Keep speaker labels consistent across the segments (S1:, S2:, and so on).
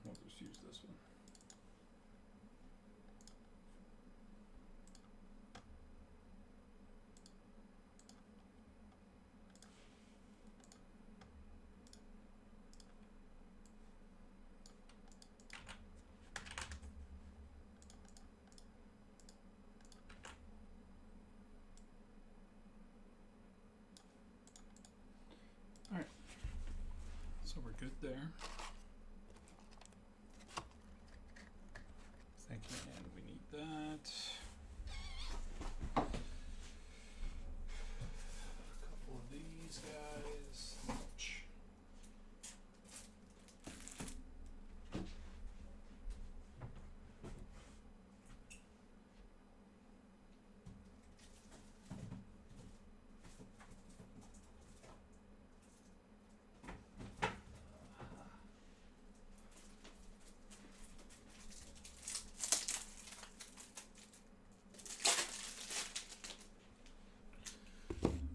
S1: we'll just use this one. Alright, so we're good there. Thank you, and we need that. A couple of these guys. Ouch.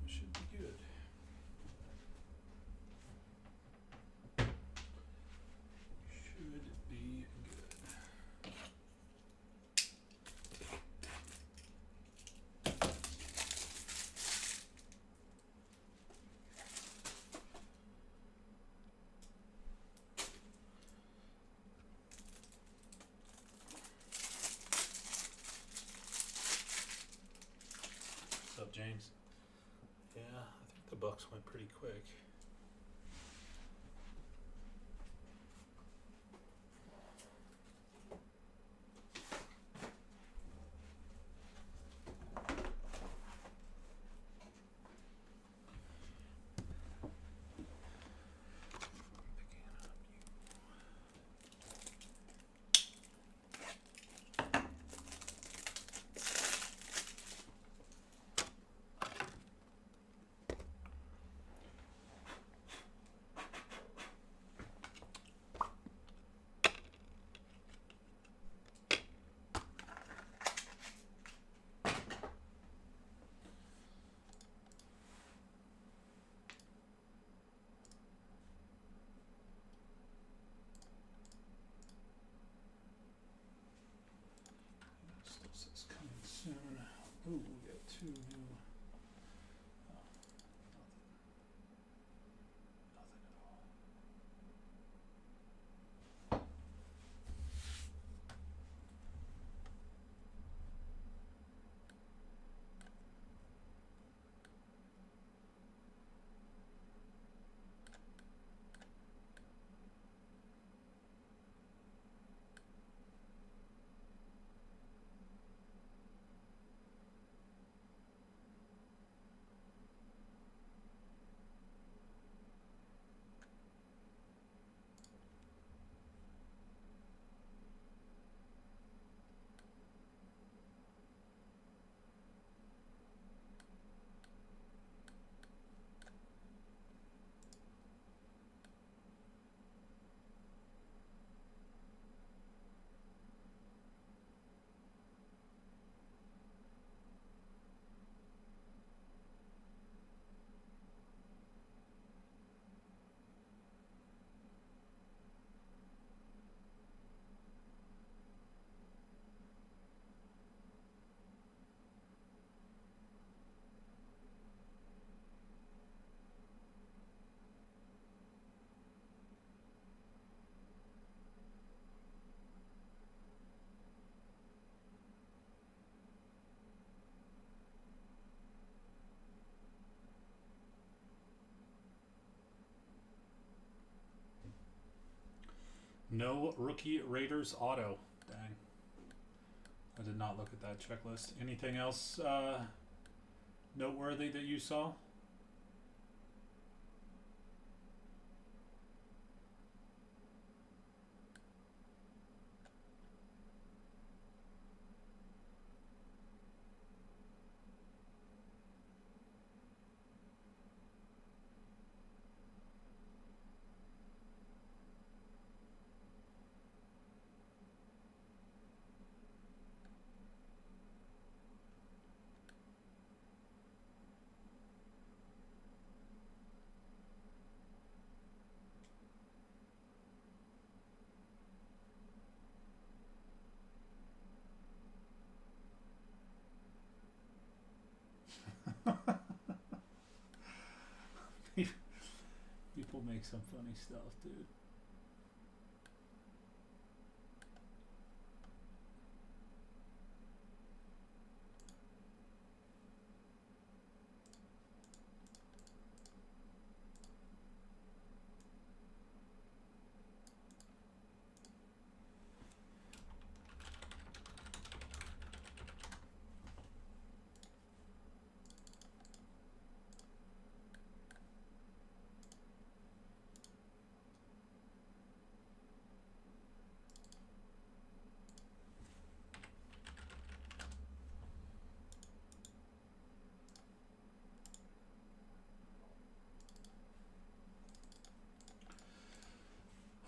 S1: Should be good. Should be good. What's up, James? Yeah, I think the Bucks went pretty quick. Still says coming soon. Ooh, we got two new. Oh, nothing at all. No rookie Raiders auto. Dang. I did not look at that checklist. Anything else noteworthy that you saw? make some funny stuff, dude.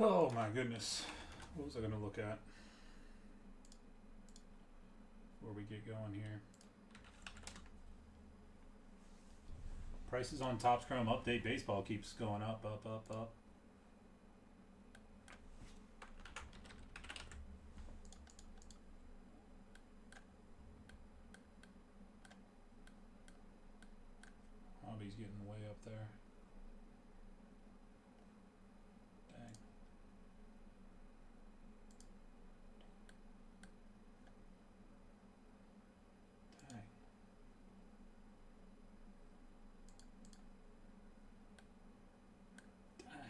S1: Oh my goodness. What was I going to look at before we get going here? Prices on Topps Chrome Update Baseball keeps going up, up, up, up. Hobby's getting way up there. Dang. Dang. Dang.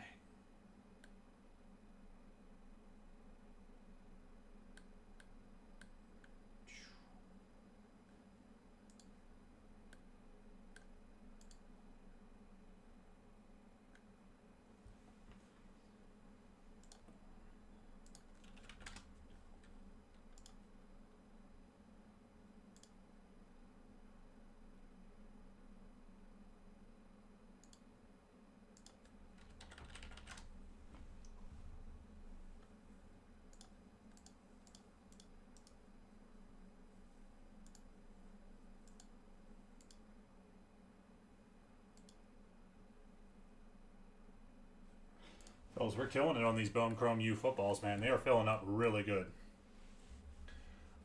S1: Fellas, we're killing it on these Bone Chrome U footballs, man. They are filling up really good.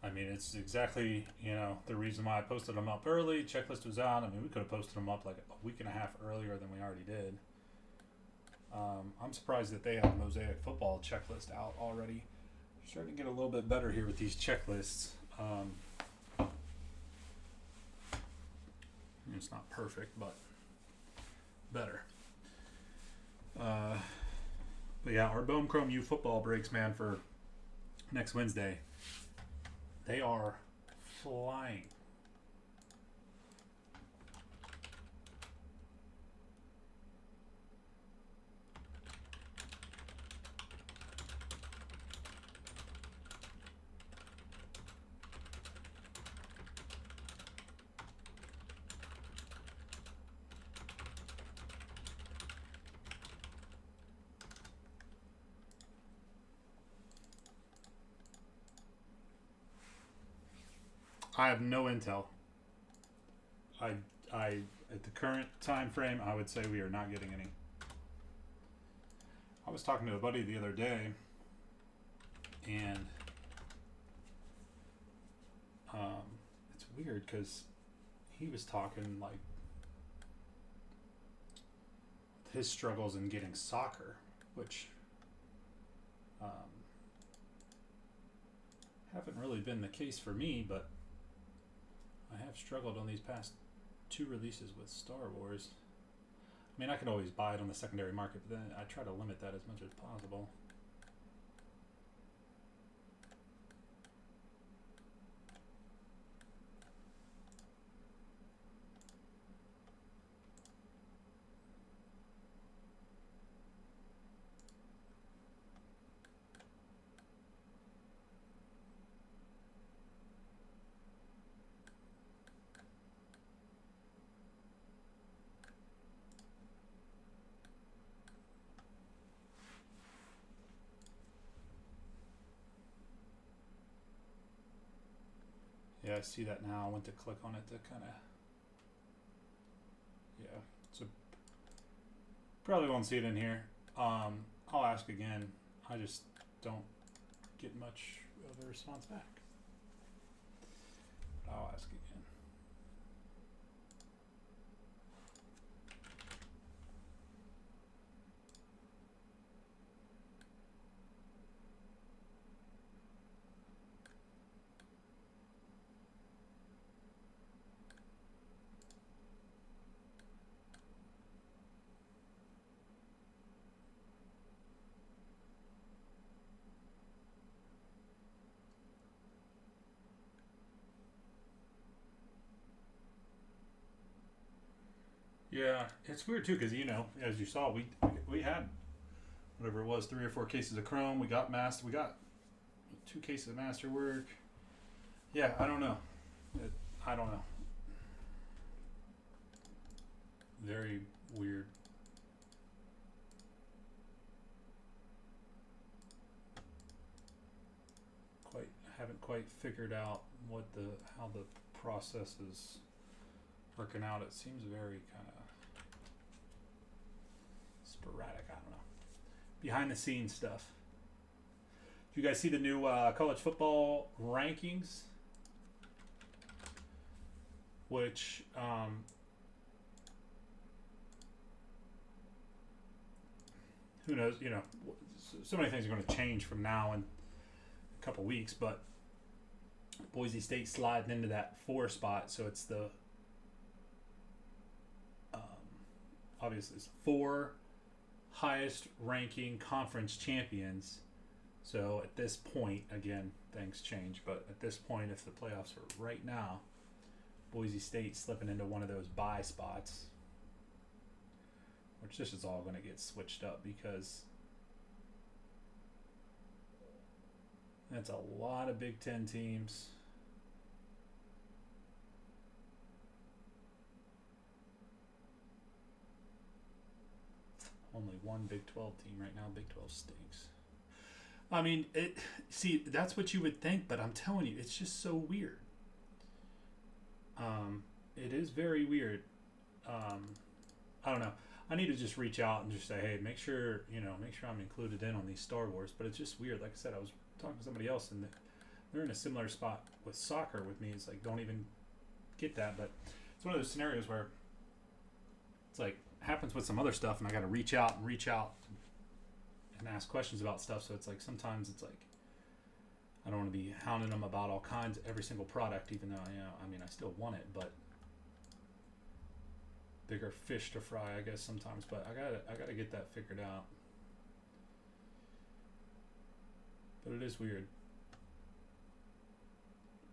S1: I mean, it's exactly, the reason why I posted them up early. Checklist was out. I mean, we could have posted them up like a week and a half earlier than we already did. I'm surprised that they have a Mosaic football checklist out already. Starting to get a little bit better here with these checklists. It's not perfect, but better. But yeah, our Bone Chrome U football breaks, man, for next Wednesday. They are flying. I have no intel. I at the current time frame, I would say we are not getting any. I was talking to a buddy the other day, and it's weird because he was talking like his struggles in getting soccer, which haven't really been the case for me, but I have struggled on these past 2 releases with Star Wars. I mean, I could always buy it on the secondary market, but then I try to limit that as much as possible. Yeah, I see that now. I went to click on it to kind of... Yeah, so probably won't see it in here. I'll ask again. I just don't get much of a response back. But I'll ask again. Yeah, it's weird too because as you saw, we had whatever it was, 3 or 4 cases of Chrome. We got 2 cases of Masterwork. Yeah, I don't know. I don't know. Very weird. Haven't quite figured out how the process is working out. It seems very kind of sporadic. I don't know. Behind the scenes stuff. Do you guys see the new college football rankings? Which who knows? So many things are going to change from now and a couple weeks, but Boise State sliding into that 4 spot, so it's the obviously it's 4 highest ranking conference champions. So at this point, again, things change, but at this point, if the playoffs are right now, Boise State slipping into one of those bye spots, which this is all going to get switched up because that's a lot of Big Ten teams. Only one Big 12 team right now. Big 12 stinks. I mean, that's what you would think, but I'm telling you, it's just so weird. It is very weird. I don't know. I need to just reach out and just say, hey, make sure I'm included in on these Star Wars. But it's just weird. Like I said, I was talking to somebody else, and they're in a similar spot with soccer with me. It's like, don't even get that. But it's one of those scenarios where it's like happens with some other stuff, and I got to reach out and ask questions about stuff. So it's like sometimes it's like I don't want to be hounding them about all kinds, every single product, even though I still want it, but bigger fish to fry, I guess sometimes. But I gotta get that figured out. But it is weird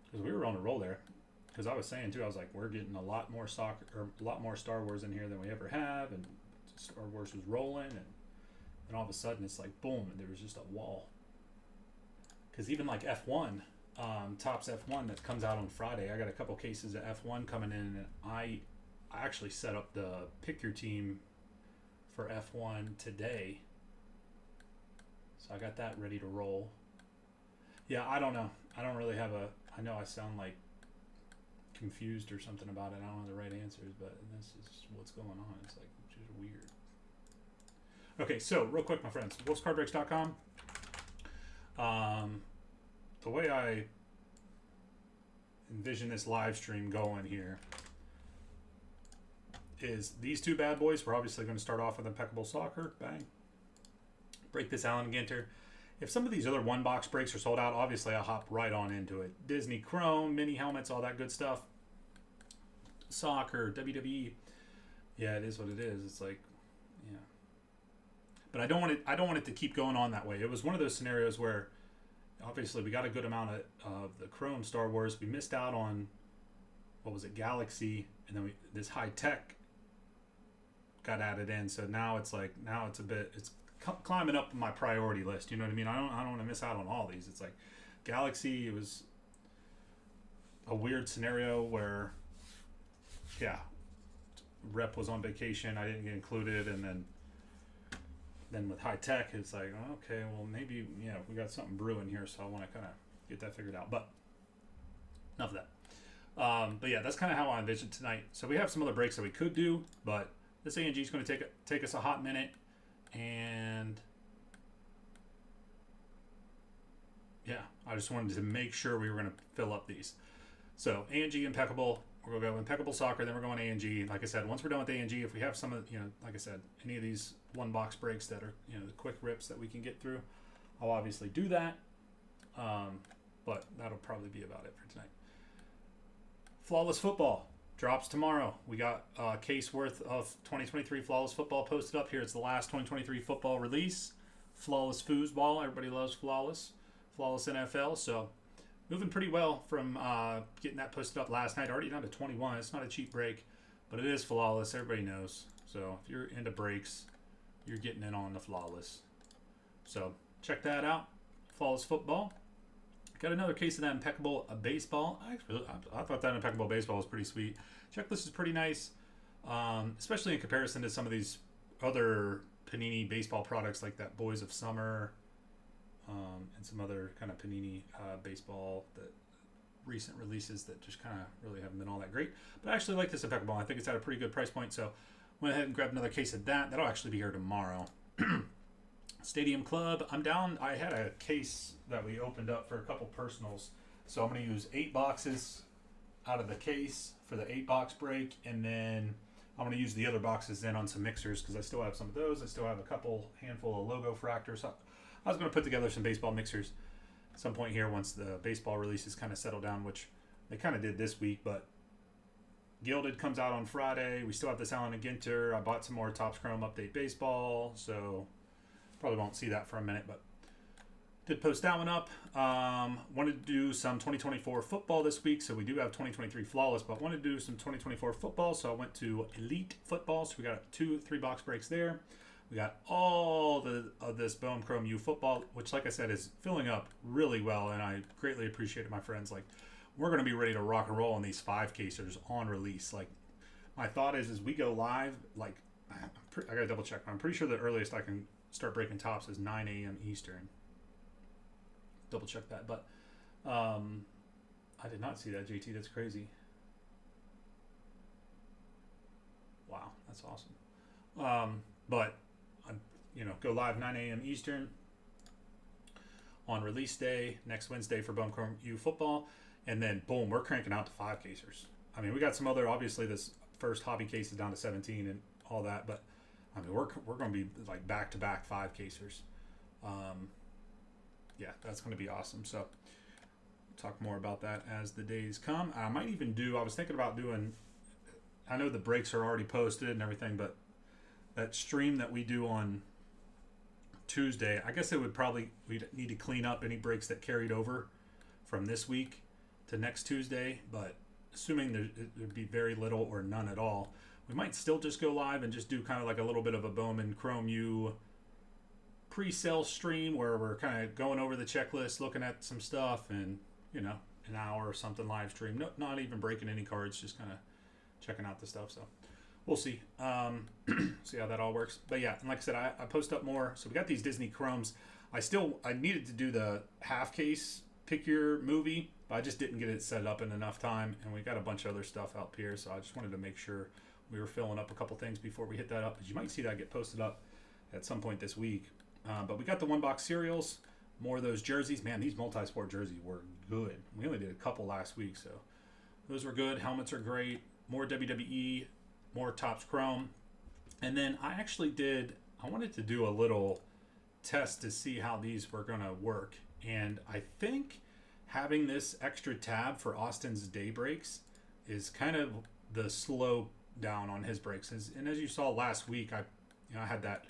S1: because we were on a roll there. Because I was saying too, I was like, we're getting a lot more soccer or a lot more Star Wars in here than we ever have, and Star Wars was rolling, and all of a sudden it's like boom, and there was just a wall. Because even like F1, Topps F1 that comes out on Friday, I got a couple cases of F1 coming in, and I actually set up the pick your team for F1 today, so I got that ready to roll. Yeah, I don't know. I don't really have I know I sound like confused or something about it. I don't have the right answers, but this is what's going on. It's like just weird. Okay, so real quick, my friends, wolfscardbreaks.com. The way I envision this live stream going here is these 2 bad boys. We're obviously going to start off with Impeccable Soccer. Bang. Break this Allen Ginter. If some of these other 1-box breaks are sold out, obviously I'll hop right on into it. Disney Chrome, mini helmets, all that good stuff. Soccer, WWE. Yeah, it is what it is. It's like, yeah. But I don't want it to keep going on that way. It was one of those scenarios where obviously we got a good amount of the Chrome Star Wars. We missed out on, what was it, Galaxy, and then this high tech got added in. So now it's climbing up my priority list. You know what I mean? I don't want to miss out on all these. It's like Galaxy, it was a weird scenario where, yeah, Rep was on vacation, I didn't get included, and then with high tech, it's like, okay, well maybe, yeah, we got something brewing here, so I want to kind of get that figured out. But enough of that. But yeah, that's kind of how I envisioned tonight. So we have some other breaks that we could do, but this ANG is going to take us a hot minute, and yeah, I just wanted to make sure we were going to fill up these. So ANG Impeccable. We're going to go Impeccable Soccer, then we're going ANG. Like I said, once we're done with ANG, if we have some of, like I said, any of these 1-box breaks that are, the quick rips that we can get through, I'll obviously do that. But that'll probably be about it for tonight. Flawless Football drops tomorrow. We got a case worth of 2023 Flawless Football posted up here. It's the last 2023 football release. Flawless Foosball. Everybody loves Flawless. Flawless NFL. So moving pretty well from getting that posted up last night. Already down to 21. It's not a cheap break, but it is flawless. Everybody knows. So if you're into breaks, you're getting in on the flawless. So check that out. Flawless football. Got another case of that impeccable baseball. I thought that impeccable baseball was pretty sweet. Checklist is pretty nice, especially in comparison to some of these other Panini baseball products like that Boys of Summer and some other kind of Panini baseball that recent releases that just kind of really haven't been all that great. But I actually like this impeccable. I think it's at a pretty good price point, so went ahead and grabbed another case of that. That'll actually be here tomorrow. Stadium Club, I'm down. I had a case that we opened up for a couple personals, so I'm going to use 8 boxes out of the case for the 8-box break, and then I'm going to use the other boxes then on some mixers because I still have some of those. I still have a handful of logo fractors. I was going to put together some baseball mixers at some point here once the baseball releases kind of settle down, which they kind of did this week, but Gilded comes out on Friday. We still have this Allen and Ginter. I bought some more Topps Chrome Update Baseball, so probably won't see that for a minute, but did post that one up. Wanted to do some 2024 football this week, so we do have 2023 flawless, but wanted to do some 2024 football, so I went to Elite Football. So we got 2 3-box breaks there. We got all of this Bohm Chrome U football, which, like I said, is filling up really well, and I greatly appreciate it, my friends. Like, we're going to be ready to rock and roll on these 5-casers on release. Like, my thought is we go live, like, I got to double check. I'm pretty sure the earliest I can start breaking tops is 9 a.m. Eastern. Double check that, but I did not see that, JT. That's crazy. Wow, that's awesome. But go live 9 a.m. Eastern on release day next Wednesday for Bohm Chrome U football, and then boom, we're cranking out to 5-casers. I mean, we got some other, obviously this first hobby case is down to 17 and all that, but I mean, we're going to be like back-to-back 5-casers. Yeah, that's going to be awesome. So we'll talk more about that as the days come. I might even I was thinking about doing, I know the breaks are already posted and everything, but that stream that we do on Tuesday, I guess we'd need to clean up any breaks that carried over from this week to next Tuesday, but assuming there'd be very little or none at all, we might still just go live and just do kind of like a little bit of a Bowman Chrome U pre-sale stream where we're kind of going over the checklist, looking at some stuff, and an hour or something live stream. No, not even breaking any cards, just kind of checking out the stuff. So we'll see. See how that all works. But yeah, and like I said, I post up more. So we got these Disney Chromes. I needed to do the half case pick your movie, but I just didn't get it set up in enough time, and we got a bunch of other stuff up here. So I just wanted to make sure we were filling up a couple things before we hit that up, because you might see that get posted up at some point this week. But we got the 1-box cereals, more of those jerseys. Man, these multi-sport jerseys were good. We only did a couple last week, so those were good. Helmets are great. More WWE, more Topps Chrome. And then I wanted to do a little test to see how these were going to work. And I think having this extra tab for Austin's day breaks is kind of the slow down on his breaks. And as you saw last week, I had that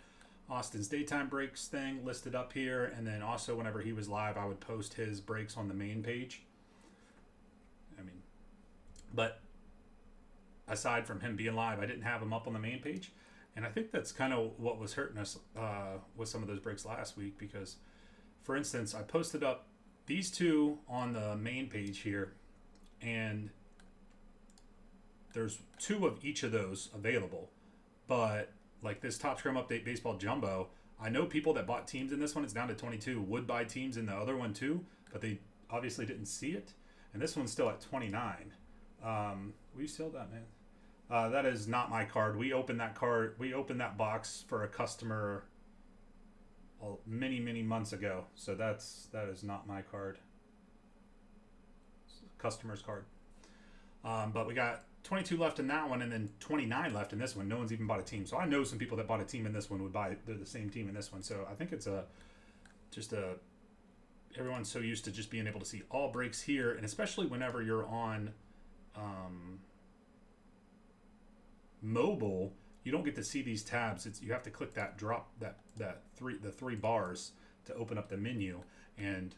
S1: Austin's daytime breaks thing listed up here, and then also whenever he was live, I would post his breaks on the main page. But aside from him being live, I didn't have him up on the main page, and I think that's kind of what was hurting us with some of those breaks last week, because, for instance, I posted up these 2 on the main page here, and there's 2 of each of those available, but like this Topps Chrome Update Baseball Jumbo, I know people that bought teams in this one, it's down to 22, would buy teams in the other one too, but they obviously didn't see it. And this one's still at 29. We sell that, man. That is not my card. We opened that box for a customer many, many months ago. So that is not my card. It's a customer's card. But we got 22 left in that one, and then 29 left in this one. No one's even bought a team. So I know some people that bought a team in this one would buy the same team in this one. So I think it's everyone's so used to just being able to see all breaks here, and especially whenever you're on mobile, you don't get to see these tabs. You have to click that the 3 bars to open up the menu, and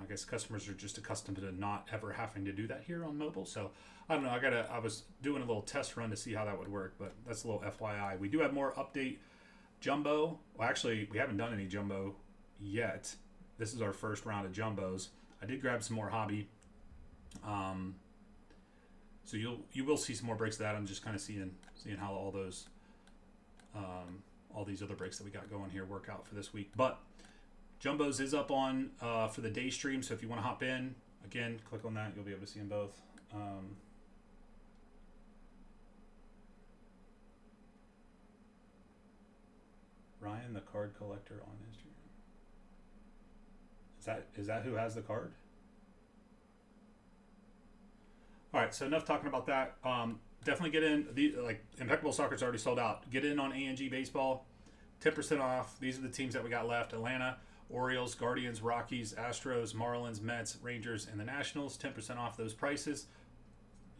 S1: I guess customers are just accustomed to not ever having to do that here on mobile. So I don't know. I was doing a little test run to see how that would work, but that's a little FYI. We do have more update jumbo. Well, actually, we haven't done any jumbo yet. This is our first round of jumbos. I did grab some more hobby. So you will see some more breaks of that. I'm just kind of seeing how all those all these other breaks that we got going here work out for this week. But jumbos is up on for the day stream. So if you want to hop in, again, click on that. You'll be able to see them both. Ryan, the card collector on Instagram. Is that who has the card? All right, so enough talking about that. Definitely get in. Impeccable Soccer's already sold out. Get in on ANG Baseball. 10% off. These are the teams that we got left: Atlanta, Orioles, Guardians, Rockies, Astros, Marlins, Mets, Rangers, and the Nationals. 10% off those prices,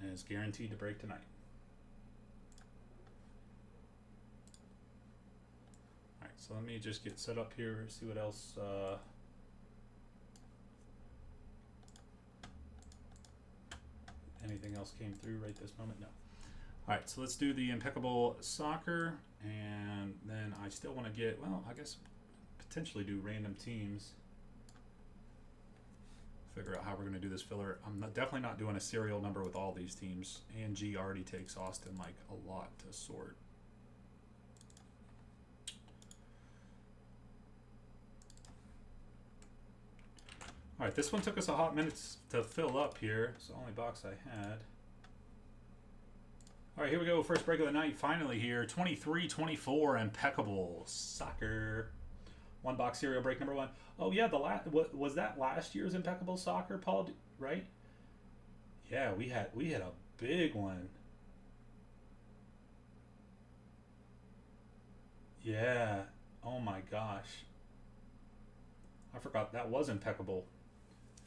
S1: and it's guaranteed to break tonight. All right, so let me just get set up here. See what else. Anything else came through right this moment? No. All right, so let's do the Impeccable Soccer, and then I still want to get, well, I guess potentially do random teams. Figure out how we're going to do this filler. I'm definitely not doing a serial number with all these teams. ANG already takes Austin like a lot to sort. All right, this one took us a hot minute to fill up here. It's the only box I had. All right, here we go. First break of the night, finally here. 23-24, Impeccable Soccer. One box serial break number one. Oh yeah, was that last year's Impeccable Soccer, Paul? Right? Yeah, we had a big one. Yeah. Oh my gosh. I forgot that was Impeccable.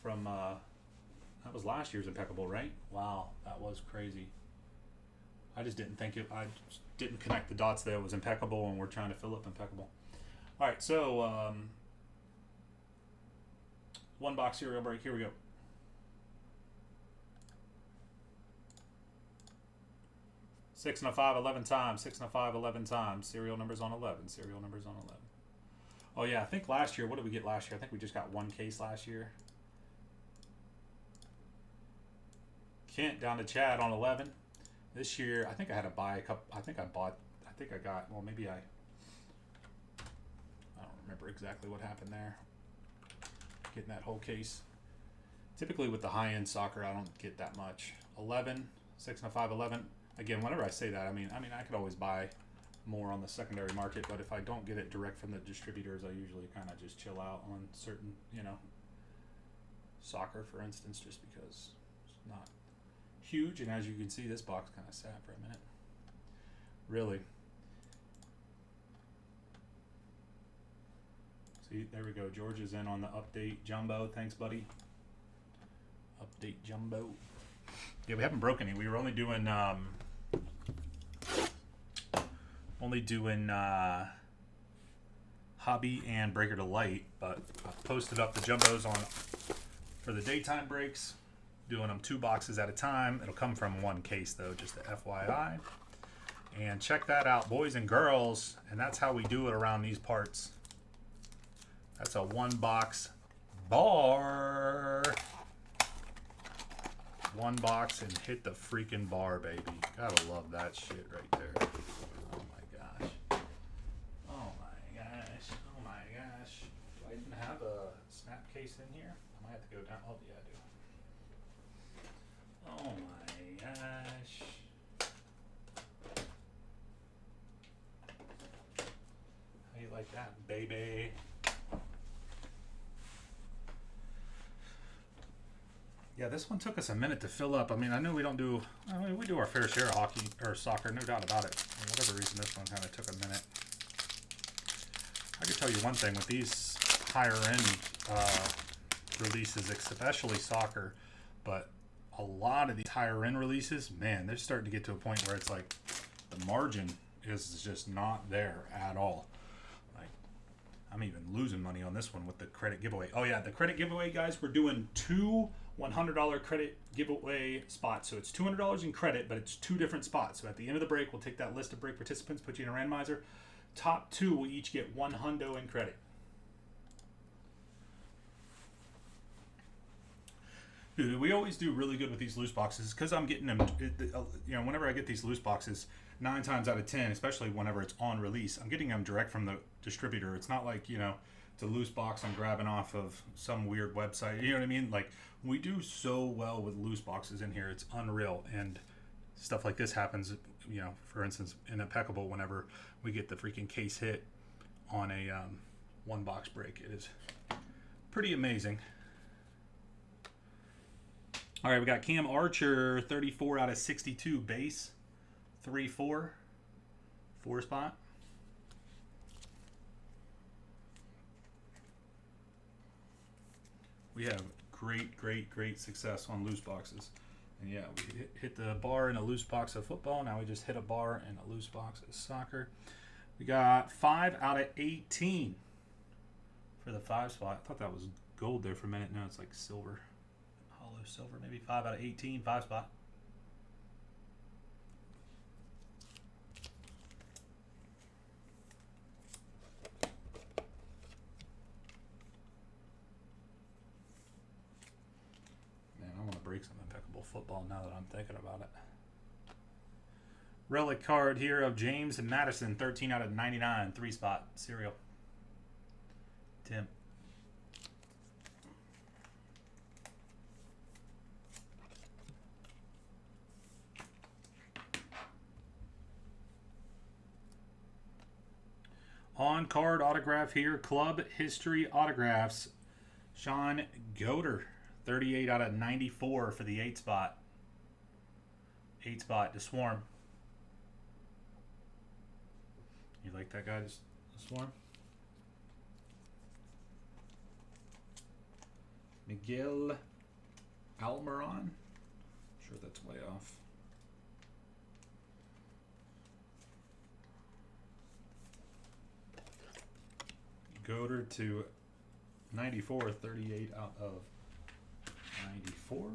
S1: From that was last year's Impeccable, right? Wow, that was crazy. I just didn't think it. I just didn't connect the dots there. It was Impeccable, and we're trying to fill up Impeccable. All right, so one box serial break. Here we go. Six and a 5, 11 times. 6 and a 5, 11 times. Serial numbers on 11. Serial numbers on 11. Oh yeah, I think last year. What did we get last year? I think we just got one case last year. Kent down to Chad on 11. This year, I think I had to buy a couple. I think I got. Well, maybe I don't remember exactly what happened there. Getting that whole case. Typically with the high-end soccer, I don't get that much. 11, 6 and a 5, 11. Again, whenever I say that, I mean, I could always buy more on the secondary market, but if I don't get it direct from the distributors, I usually kind of just chill out on certain, soccer, for instance, just because it's not huge. And as you can see, this box kind of sat for a minute. Really. See, there we go. George is in on the update jumbo. Thanks, buddy. Update jumbo. Yeah, we haven't broken any. We were only doing hobby and breaker to light, but I posted up the jumbos on for the daytime breaks, doing them 2 boxes at a time. It'll come from one case though, just the FYI. And check that out, boys and girls, and that's how we do it around these parts. That's a 1 box bar. 1 box and hit the freaking bar, baby. Gotta love that shit right there. Oh my gosh. Oh my gosh. Oh my gosh. Do I even have a snap case in here? I might have to go down. Oh yeah, I do. Oh my gosh. How you like that, baby? Yeah, this one took us a minute to fill up. I mean, I know we don't do, we do our fair share of hockey or soccer, no doubt about it. For whatever reason, this one kind of took a minute. I can tell you one thing with these higher end releases, especially soccer, but a lot of these higher end releases, man, they're starting to get to a point where it's like the margin is just not there at all. Like, I'm even losing money on this one with the credit giveaway. Oh yeah, the credit giveaway, guys. We're doing 2 $100 credit giveaway spots. So it's $200 in credit, but it's 2 different spots. So at the end of the break, we'll take that list of break participants, put you in a randomizer. Top 2 will each get $100 in credit. Dude, we always do really good with these loose boxes because I'm getting them. Whenever I get these loose boxes, 9 times out of 10, especially whenever it's on release, I'm getting them direct from the distributor. It's not like, it's a loose box I'm grabbing off of some weird website. You know what I mean? Like, we do so well with loose boxes in here. It's unreal. And stuff like this happens, for instance, in Impeccable, whenever we get the freaking case hit on a 1-box break. It is pretty amazing. All right, we got Cam Archer, 34 out of 62 base, 3-4, 4 spot. We have great success on loose boxes. And yeah, we hit the bar in a loose box of football. Now we just hit a bar in a loose box of soccer. We got 5 out of 18 for the 5 spot. I thought that was gold there for a minute. No, it's like silver. Hollow silver, maybe 5 out of 18, 5 spot. Man, I want to break some Impeccable football now that I'm thinking about it. Relic card here of James Madison, 13 out of 99, 3 spot serial. Tim. On card autograph here, Club History Autographs, Sean Goder, 38 out of 94 for the 8 spot. 8 spot to Swarm. You like that guy to Swarm? Miguel Almiron. Sure that's way off. Goder to 94, 38 out of 94.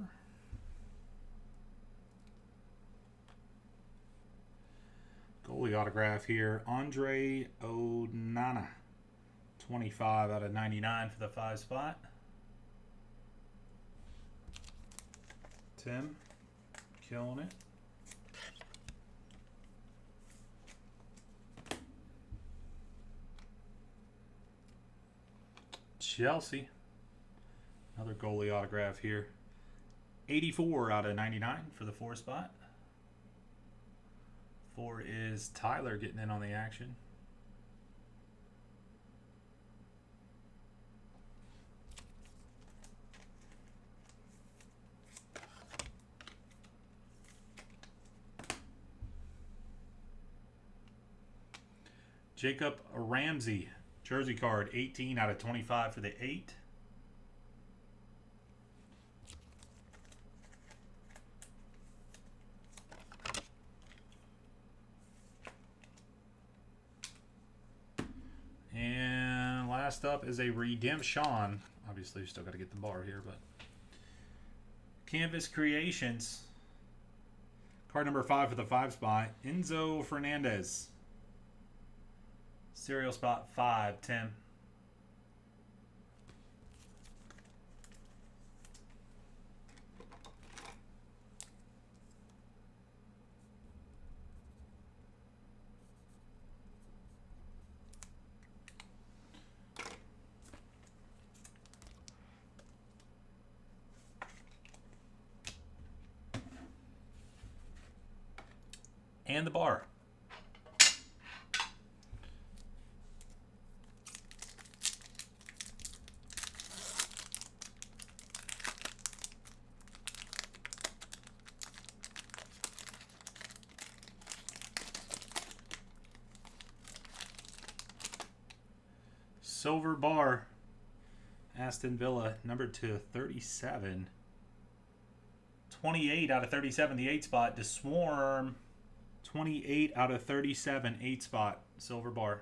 S1: Goalie autograph here, Andre Onana, 25 out of 99 for the 5 spot. Tim, killing it. Chelsea, another goalie autograph here, 84 out of 99 for the 4 spot. 4 is Tyler getting in on the action. Jacob Ramsey, jersey card, 18 out of 25 for the 8. And last up is a redemption. Obviously, you still got to get the bar here, but Canvas Creations, card number 5 for the 5 spot, Enzo Fernandez. Serial spot 5, Tim. And the bar. Silver bar, Aston Villa, numbered to 37. 28 out of 37, the 8 spot, to Swarm. 28 out of 37, 8 spot, silver bar.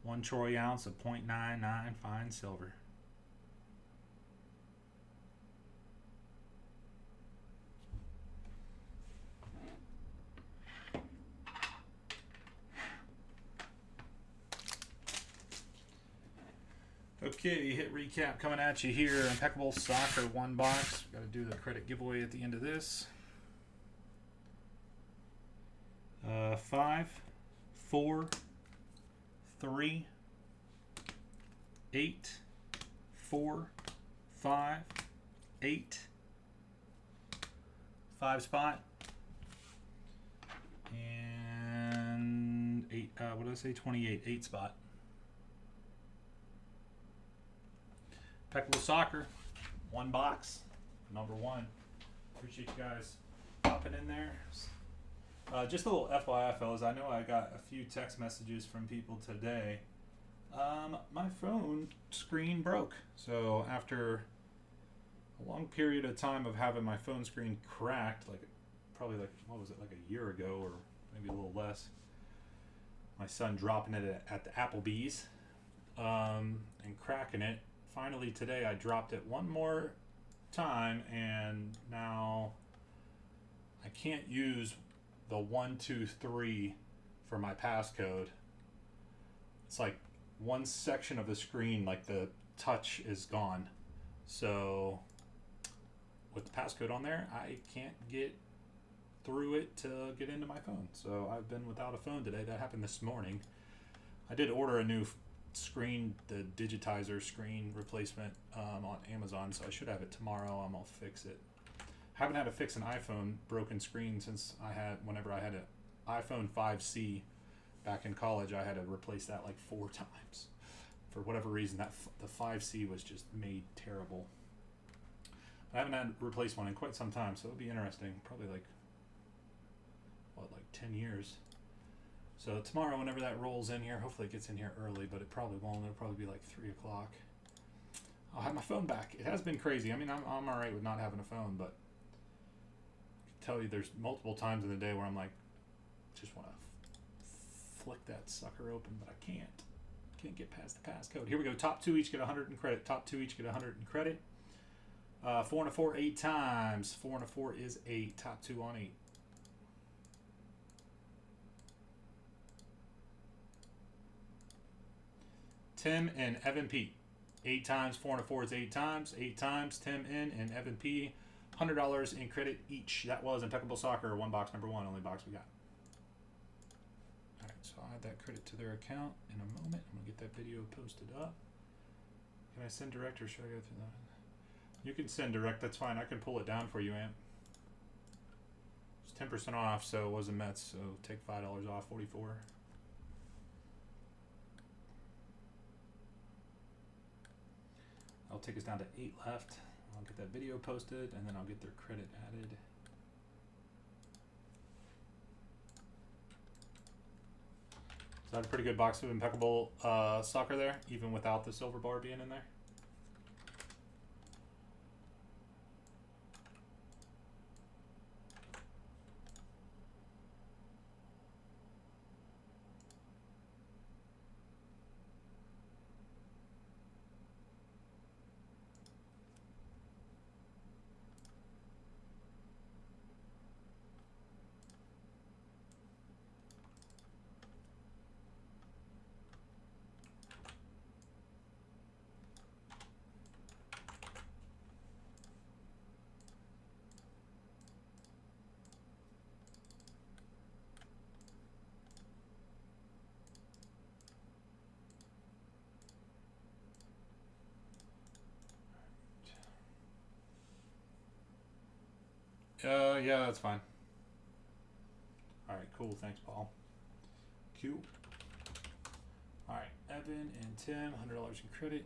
S1: 1 troy ounce of 0.99 fine silver. Okay, hit recap coming at you here. Impeccable Soccer 1 box. Got to do the credit giveaway at the end of this. 5, 4, 3, 8, 4, 5, 8, 5 spot, and 8. What did I say? 28. 8 spot. Impeccable Soccer, 1 box, number 1. Appreciate you guys popping in there. Just a little FYI, fellas. I know I got a few text messages from people today. My phone screen broke. So after a long period of time of having my phone screen cracked, probably what was it, like a year ago or maybe a little less, my son dropping it at the Applebee's and cracking it. Finally today I dropped it one more time, and now I can't use the 1, 2, 3 for my passcode. It's like one section of the screen, like the touch is gone. So with the passcode on there, I can't get through it to get into my phone. So I've been without a phone today. That happened this morning. I did order a new screen, the digitizer screen replacement on Amazon, so I should have it tomorrow. I'm gonna fix it. Haven't had to fix an iPhone broken screen since whenever I had an iPhone 5C back in college. I had to replace that like 4 times. For whatever reason, the 5C was just made terrible. I haven't had to replace one in quite some time, so it'll be interesting. Probably like 10 years. So tomorrow, whenever that rolls in here, hopefully it gets in here early, but it probably won't. It'll probably be like 3 o'clock. I'll have my phone back. It has been crazy. I mean, I'm all right with not having a phone, but I can tell you there's multiple times in the day where I'm like, just want to flick that sucker open, but I can't. Can't get past the passcode. Here we go. Top 2 each get 100 in credit. Top 2 each get 100 in credit. 4 and a 4, 8 times. 4 and a 4 is 8. Top 2 on 8. Tim and Evan P. 8 times. 4 and a 4 is 8 times. 8 times. Tim N and Evan P. $100 in credit each. That was Impeccable Soccer, 1 box, number 1. Only box we got. All right, so I'll add that credit to their account in a moment. I'm going to get that video posted up. Can I send direct or should I go through that? You can send direct. That's fine. I can pull it down for you, Amp. It's 10% off, so it wasn't Mets. So take $5 off, 44. I'll take us down to 8 left. I'll get that video posted, and then I'll get their credit added. So that's a pretty good box of Impeccable Soccer there, even without the silver bar being in there. Yeah, that's fine. All right, cool. Thanks, Paul. Q. All right, Evan and Tim, $100 in credit.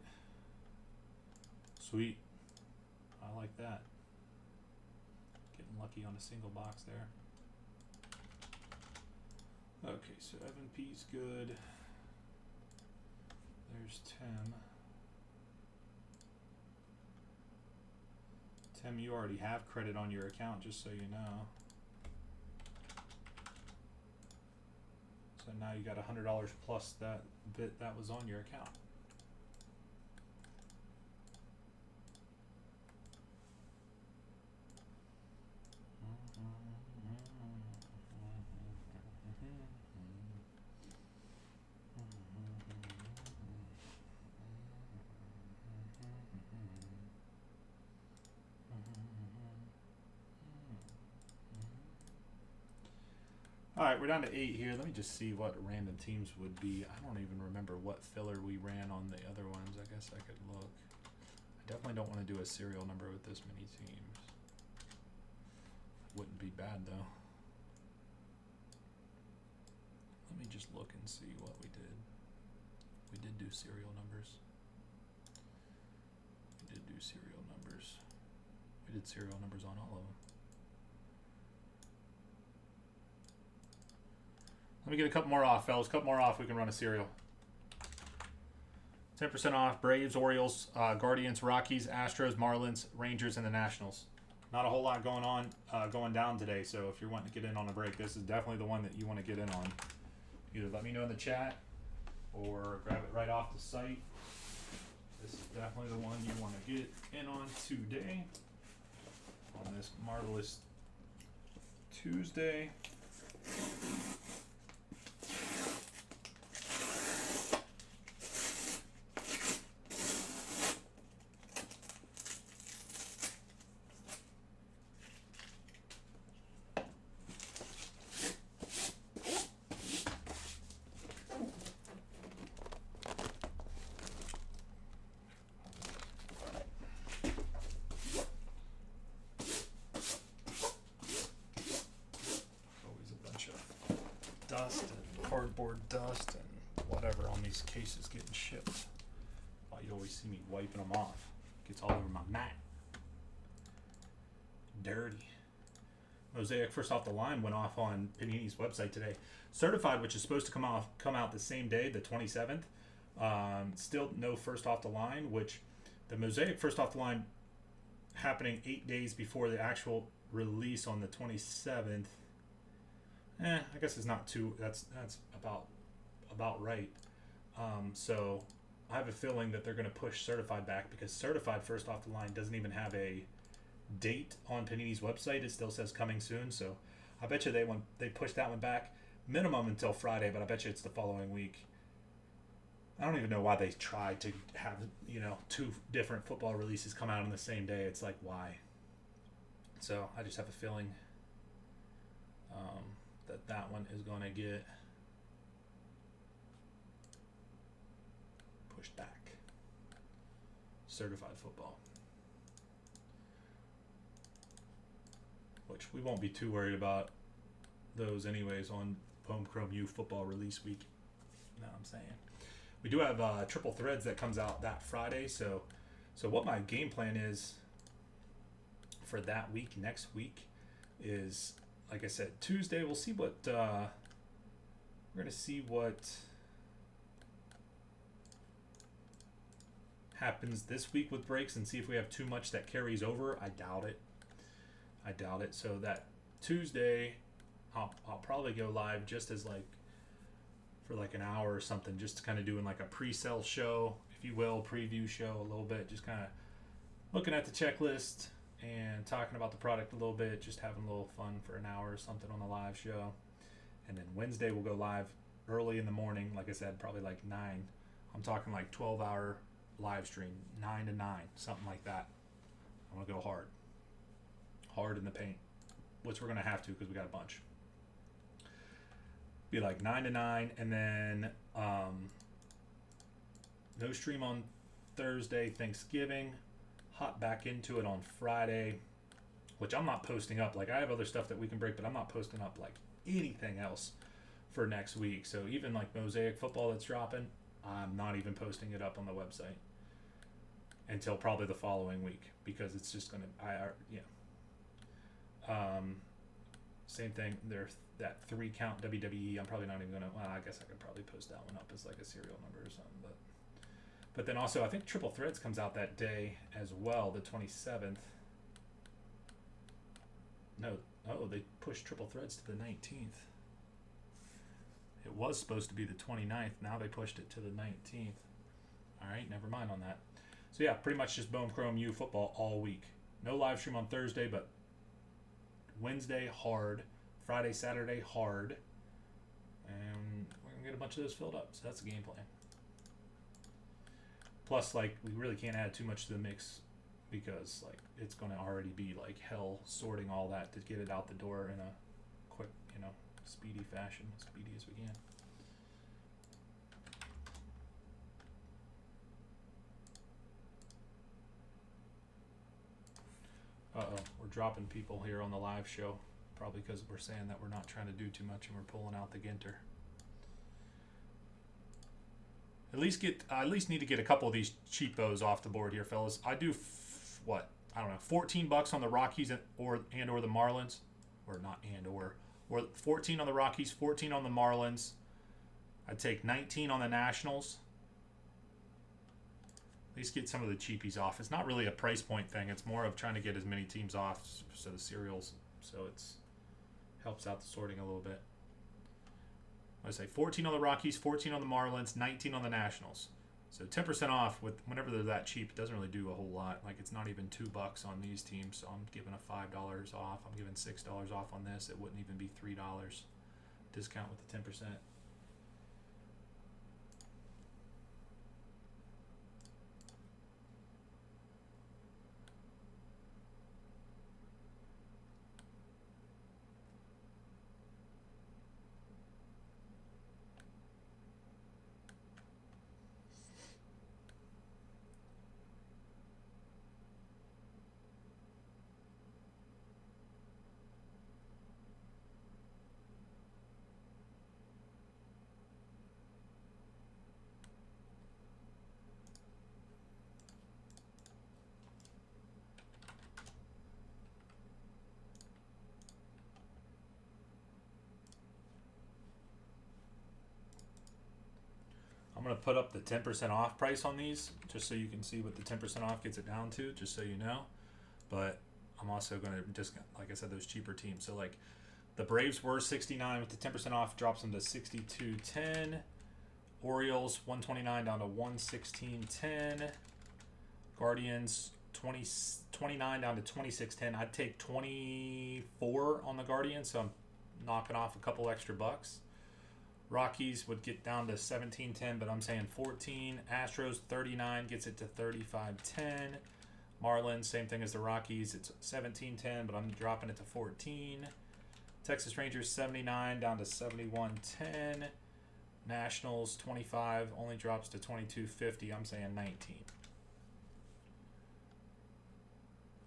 S1: Sweet. I like that. Getting lucky on a single box there. Okay, so Evan P's good. There's Tim. Tim, you already have credit on your account, just so you know. So and now you got $100 plus that bit that was on your account. All right, we're down to 8 here. Let me just see what random teams would be. I don't even remember what filler we ran on the other ones. I guess I could look. I definitely don't want to do a serial number with this many teams. Wouldn't be bad, though. Let me just look and see what we did. We did do serial numbers. We did do serial numbers. We did serial numbers on all of them. Let me get a couple more off, fellas. A couple more off, we can run a serial. 10% off, Braves, Orioles, Guardians, Rockies, Astros, Marlins, Rangers, and the Nationals. Not a whole lot going on, going down today, so if you're wanting to get in on a break, this is definitely the one that you want to get in on. Either let me know in the chat or grab it right off the site. This is definitely the one you want to get in on today on this marvelous Tuesday. Dust and cardboard dust and whatever on these cases getting shipped. Oh, you always see me wiping them off. Gets all over my mat. Dirty. Mosaic first off the line went off on Panini's website today. Certified, which is supposed to come out the same day, the 27th. Still no first off the line, which the Mosaic first off the line happening 8 days before the actual release on the 27th. I guess it's not too. That's about right. So I have a feeling that they're going to push Certified back because Certified first off the line doesn't even have a date on Panini's website. It still says coming soon. So I bet you they push that one back minimum until Friday, but I bet you it's the following week. I don't even know why they tried to have 2 different football releases come out on the same day. It's like, why? So I just have a feeling that one is going to get pushed back. Certified football, which we won't be too worried about those anyways on Home Chrome U football release week. You know what I'm saying? We do have triple threads that comes out that Friday. So what my game plan is for that week, next week, is, like I said, Tuesday we'll see what we're gonna see what happens this week with breaks and see if we have too much that carries over. I doubt it. So that Tuesday I'll probably go live just as for an hour or something, just kind of doing like a pre-sale show, if you will, preview show a little bit, just kind of looking at the checklist and talking about the product a little bit, just having a little fun for an hour or something on the live show. And then Wednesday we'll go live early in the morning, like I said, probably 9. I'm talking 12-hour live stream, 9 to 9, something like that. I'm going to go hard in the paint, which we're going to have to because we got a bunch. Be 9 to 9, and then no stream on Thursday, Thanksgiving. Hop back into it on Friday, which I'm not posting up. I have other stuff that we can break, but I'm not posting up anything else for next week. So even Mosaic football that's dropping, I'm not even posting it up on the website until probably the following week because it's just gonna. Same thing. There's that 3 count WWE. I'm probably not even gonna. Well, I guess I could probably post that one up as a serial number or something, But then also, I think Triple Threads comes out that day as well, the 27th. No, they pushed Triple Threads to the 19th. It was supposed to be the 29th. Now they pushed it to the 19th. All right, never mind on that. So yeah, pretty much just Bone Chrome U football all week. No live stream on Thursday, but Wednesday hard, Friday, Saturday hard, and we're gonna get a bunch of those filled up. So that's the game plan. Plus, like, we really can't add too much to the mix because like it's gonna already be like hell sorting all that to get it out the door in a quick, speedy fashion, as speedy as we can. Uh-oh, we're dropping people here on the live show. Probably because we're saying that we're not trying to do too much and we're pulling out the Ginter. At least need to get a couple of these cheapos off the board here, fellas. I do, what? I don't know, 14 bucks on the Rockies or the Marlins. Or not or 14 on the Rockies, 14 on the Marlins. I'd take 19 on the Nationals. At least get some of the cheapies off. It's not really a price point thing. It's more of trying to get as many teams off so the serials, so it's helps out the sorting a little bit. I say 14 on the Rockies, 14 on the Marlins, 19 on the Nationals. So 10% off with whenever they're that cheap, it doesn't really do a whole lot. Like it's not even $2 on these teams. So I'm giving a $5 off. I'm giving $6 off on this. It wouldn't even be $3 discount with the 10%. I'm going to put up the 10% off price on these just so you can see what the 10% off gets it down to, just so you know. But I'm also going to discount, like I said, those cheaper teams. So like the Braves were 69 with the 10% off, drops them to 62.10. Orioles 129 down to 116.10. Guardians 29 down to 26.10. I'd take 24 on the Guardians, so I'm knocking off a couple extra bucks. Rockies would get down to 17.10, but I'm saying 14. Astros 39 gets it to 35.10. Marlins, same thing as the Rockies. It's 17.10, but I'm dropping it to 14. Texas Rangers 79 down to 71.10. Nationals 25 only drops to 22.50. I'm saying 19.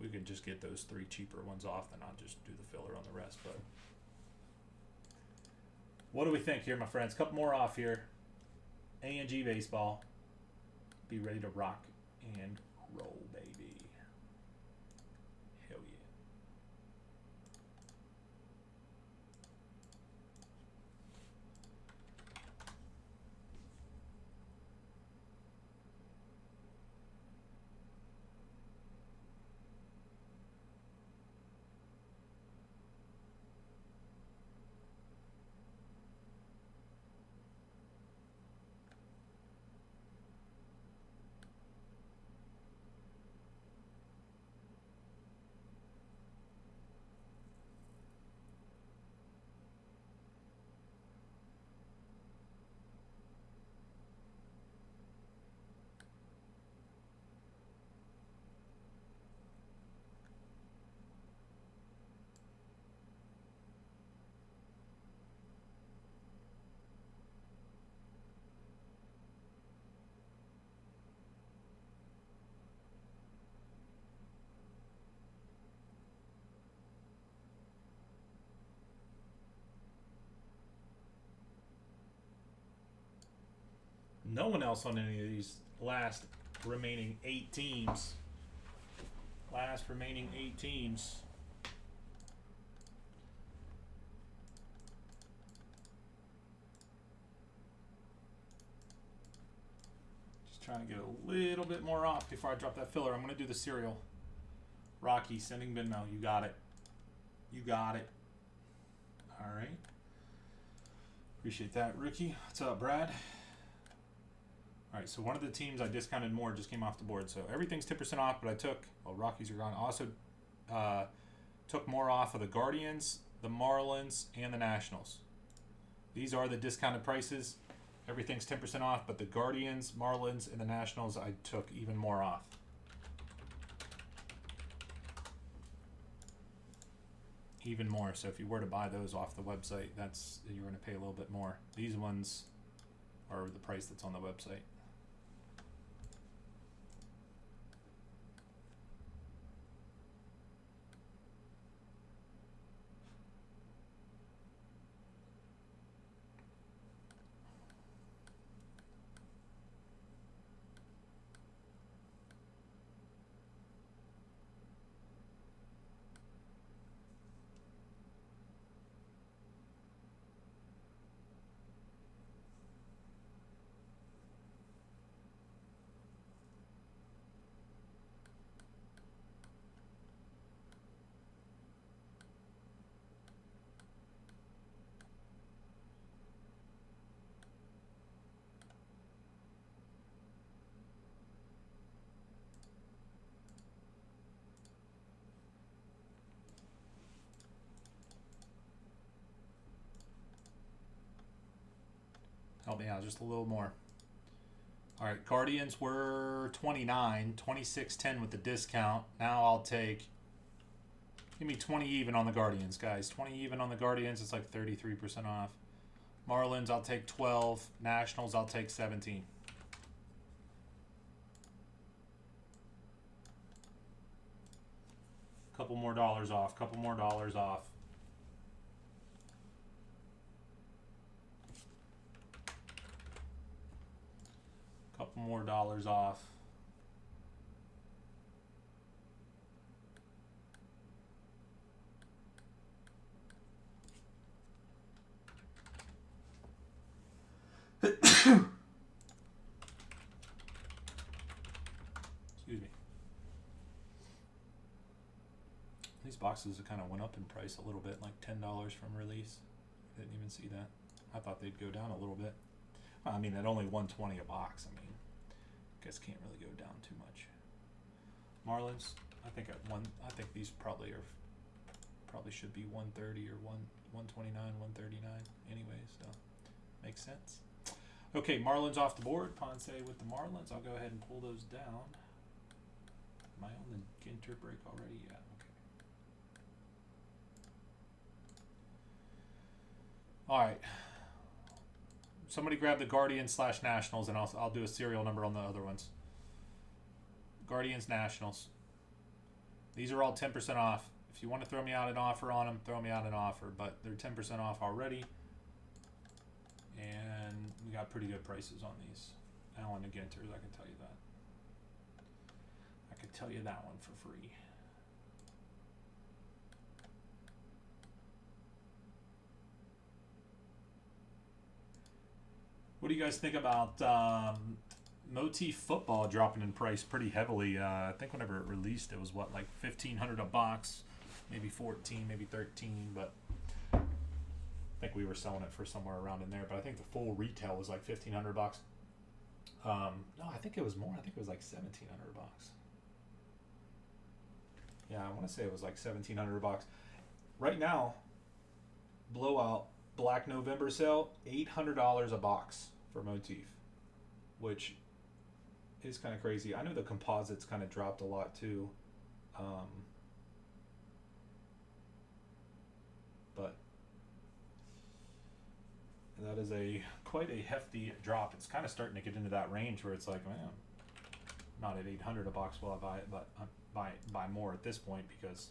S1: We could just get those three cheaper ones off, then I'll just do the filler on the rest, but. What do we think here, my friends? Couple more off here. A&G baseball. Be ready to rock and roll, baby. Hell yeah. No one else on any of these last remaining 8 teams. Last remaining 8 teams. Just trying to get a little bit more off before I drop that filler. I'm going to do the serial. Rocky, sending Venmo. You got it. You got it. All right. Appreciate that, Ricky. What's up, Brad? All right, so one of the teams I discounted more just came off the board. So everything's 10% off, but I took, well, Rockies are gone. Also took more off of the Guardians, the Marlins, and the Nationals. These are the discounted prices. Everything's 10% off, but the Guardians, Marlins, and the Nationals I took even more off. Even more. So if you were to buy those off the website, you're going to pay a little bit more. These ones are the price that's on the website. Help me out just a little more. All right, Guardians were 29, 26.10 with the discount. Now I'll take, give me 20 even on the Guardians, guys. 20 even on the Guardians, it's like 33% off. Marlins, I'll take 12. Nationals, I'll take 17. Couple more dollars off, couple more dollars off. Couple more dollars off. Excuse me. These boxes kind of went up in price a little bit, like $10 from release. Didn't even see that. I thought they'd go down a little bit. I mean, at only $120 a box. I mean, I guess can't really go down too much. Marlins, I think these probably should be 130 or 129, 139 anyway, so makes sense. Okay, Marlins off the board. Ponce with the Marlins. I'll go ahead and pull those down. Am I on the Ginter break already? Yeah, okay. All right. Somebody grab the Guardians / Nationals, and I'll do a serial number on the other ones. Guardians, Nationals. These are all 10% off. If you want to throw me out an offer on them, throw me out an offer. But they're 10% off already. And we got pretty good prices on these. Allen and Ginters, I can tell you that. I could tell you that one for free. What do you guys think about Motif football dropping in price pretty heavily? I think whenever it released, it was what, like $1,500 a box, maybe 14, maybe 13, but I think we were selling it for somewhere around in there. But I think the full retail was like $1,500 bucks. No, I think it was more. I think it was like $1,700 bucks. Yeah, I want to say it was like $1,700 bucks. Right now, blowout Black November sale, $800 a box for Motif, which is kind of crazy. I know the composites kind of dropped a lot too, but that is quite a hefty drop. It's kind of starting to get into that range where it's like, man, not at $800 a box will I buy it, but I buy more at this point, because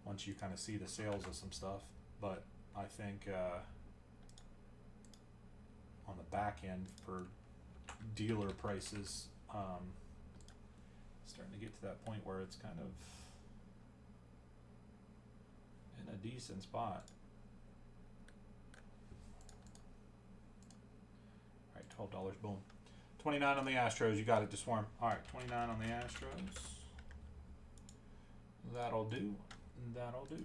S1: once you kind of see the sales of some stuff. But I think on the back end for dealer prices, starting to get to that point where it's kind of in a decent spot. All right, $12, boom. 29 on the Astros, you got it, to Swarm. All right, 29 on the Astros. That'll do. That'll do.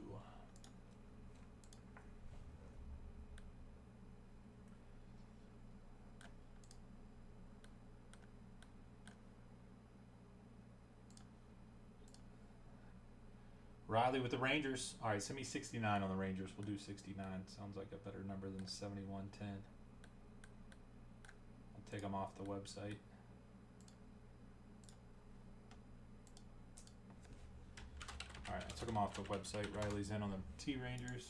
S1: Riley with the Rangers. All right, send me 69 on the Rangers. We'll do 69. Sounds like a better number than 7110. I'll take them off the website. All right, I took them off the website. Riley's in on the T Rangers.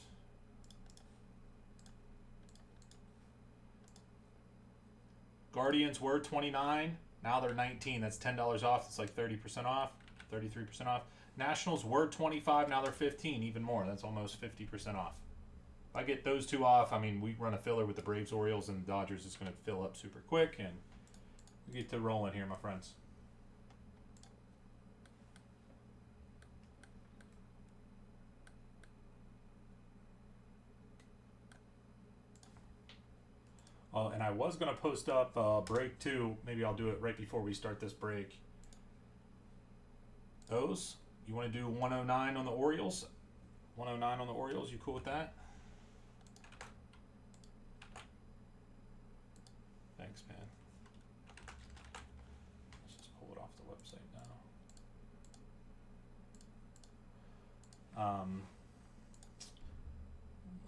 S1: Guardians were 29. Now they're 19. That's $10 off. It's like 30% off, 33% off. Nationals were 25. Now they're 15. Even more. That's almost 50% off. If I get those two off, I mean, we run a filler with the Braves, Orioles, and the Dodgers. It's going to fill up super quick, and we get to rolling here, my friends. And I was going to post up break 2. Maybe I'll do it right before we start this break. Those, you want to do 109 on the Orioles? 109 on the Orioles, you cool with that? Thanks, man. Let's just pull it off the website now. Let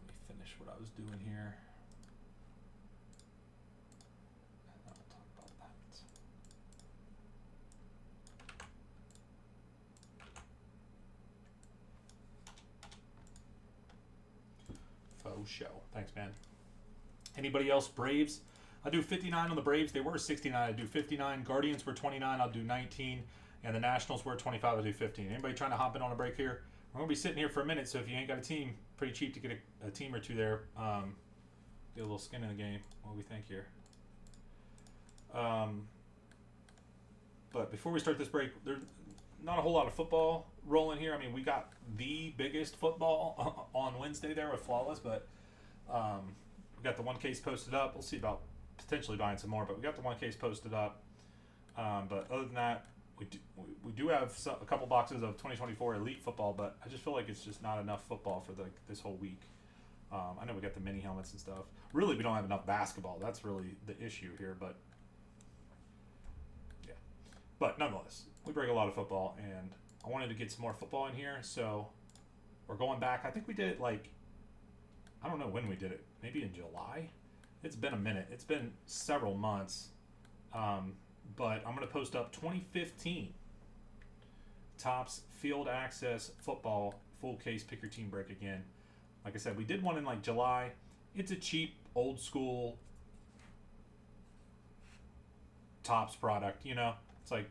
S1: me finish what I was doing here. Show. Thanks, man. Anybody else? Braves. I'll do 59 on the Braves. They were 69. I do 59. Guardians were 29. I'll do 19. And the Nationals were 25. I'll do 15. Anybody trying to hop in on a break here? We're going to be sitting here for a minute, so if you ain't got a team, pretty cheap to get a team or two there. Get a little skin in the game. What do we think here? But before we start this break, there's not a whole lot of football rolling here. I mean, we got the biggest football on Wednesday there with Flawless, but we got the one case posted up. We'll see about potentially buying some more, but we got the one case posted up. But other than that, we do have a couple boxes of 2024 Elite football, but I just feel like it's just not enough football for this whole week. I know we got the mini helmets and stuff. Really, we don't have enough basketball. That's really the issue here, but yeah. But nonetheless, we break a lot of football, and I wanted to get some more football in here, so we're going back. I think we did it like, I don't know when we did it. Maybe in July? It's been a minute. It's been several months. But I'm going to post up 2015 Topps Field Access Football full case pick your team break again. Like I said, we did one in like July. It's a cheap, old school Topps product, you know? It's like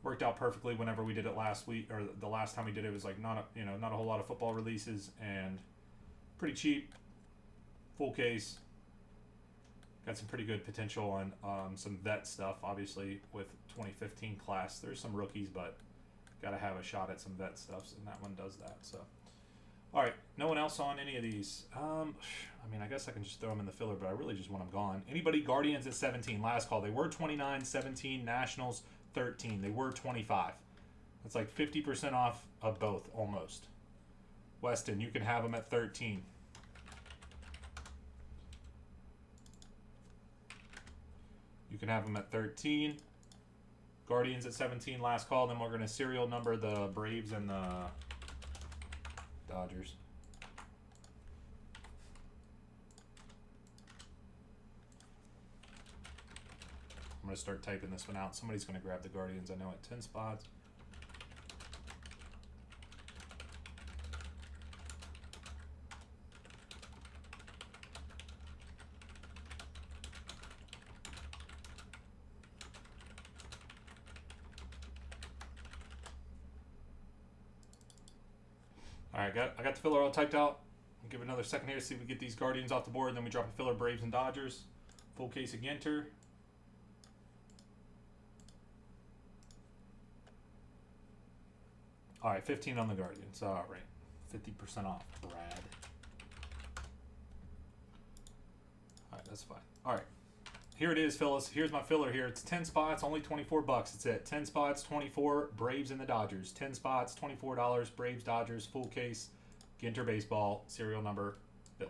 S1: worked out perfectly whenever we did it last week, or the last time we did it was like not a whole lot of football releases, and pretty cheap, full case. Got some pretty good potential on some vet stuff, obviously, with 2015 class. There's some rookies, but got to have a shot at some vet stuff, and that one does that. So, all right, no one else on any of these. I mean, I guess I can just throw them in the filler, but I really just want them gone. Anybody? Guardians at 17, last call. They were 29, 17, Nationals 13. They were 25. That's like 50% off of both, almost. Weston, you can have them at 13. You can have them at 13. Guardians at 17, last call. Then we're going to serial number the Braves and the Dodgers. I'm going to start typing this one out. Somebody's going to grab the Guardians, I know, at 10 spots. All right, I got the filler all typed out. I'll give it another second here to see if we get these Guardians off the board. Then we drop a filler Braves and Dodgers. Full case of Ginter. All right, 15 on the Guardians. All right, 50% off. Brad. All right, that's fine. All right, here it is, Phyllis. Here's my filler here. It's 10 spots, only 24 bucks. It's it. 10 spots, 24, Braves and the Dodgers. 10 spots, $24, Braves, Dodgers, full case, Ginter baseball, serial number, filler.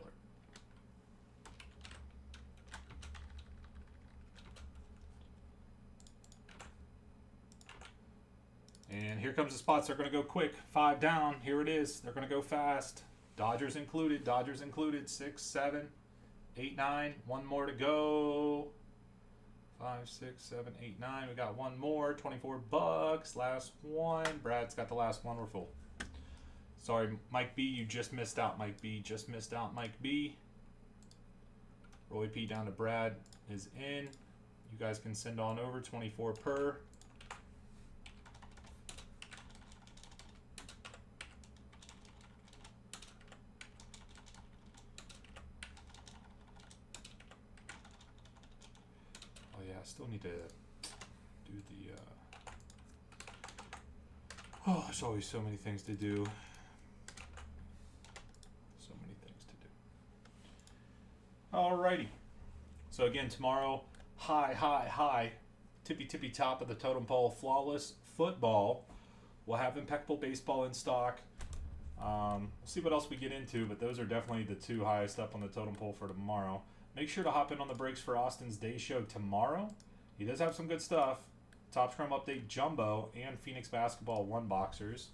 S1: And here comes the spots. They're going to go quick. 5 down. Here it is. They're going to go fast. Dodgers included. Dodgers included. 6, 7, 8, 9. One more to go. 5, 6, 7, 8, 9. We got one more. $24. Last one. Brad's got the last one. We're full. Sorry, Mike B. You just missed out. Mike B. Just missed out. Mike B. Roy P. down to Brad is in. You guys can send on over. 24 per. I still need to do the oh, there's always so many things to do. So many things to do. Alrighty. So again, tomorrow, high, tippy top of the totem pole, flawless football. We'll have impeccable baseball in stock. We'll see what else we get into, but those are definitely the 2 highest up on the totem pole for tomorrow. Make sure to hop in on the breaks for Austin's day show tomorrow. He does have some good stuff. Top Scrum Update Jumbo and Phoenix Basketball 1 boxers.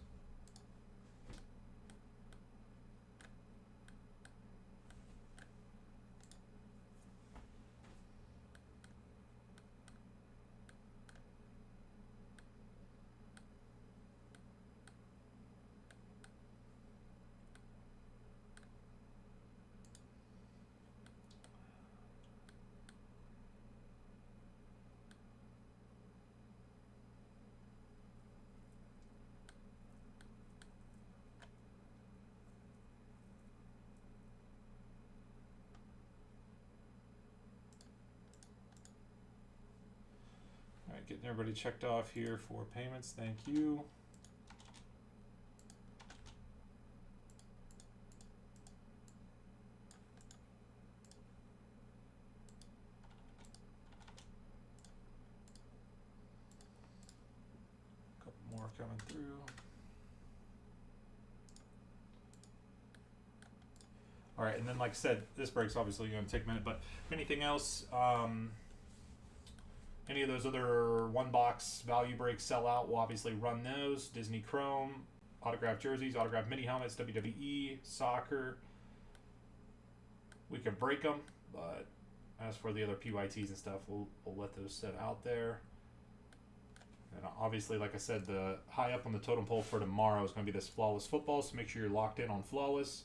S1: Getting everybody checked off here for payments. Thank you. A couple more coming through. All right, and then like I said, this break's obviously going to take a minute, but if anything else, any of those other 1 box value breaks sell out, we'll obviously run those. Disney Chrome, autographed jerseys, autographed mini helmets, WWE, soccer. We can break them, but as for the other PYTs and stuff, we'll let those sit out there. And obviously, like I said, the high up on the totem pole for tomorrow is going to be this flawless football, so make sure you're locked in on flawless.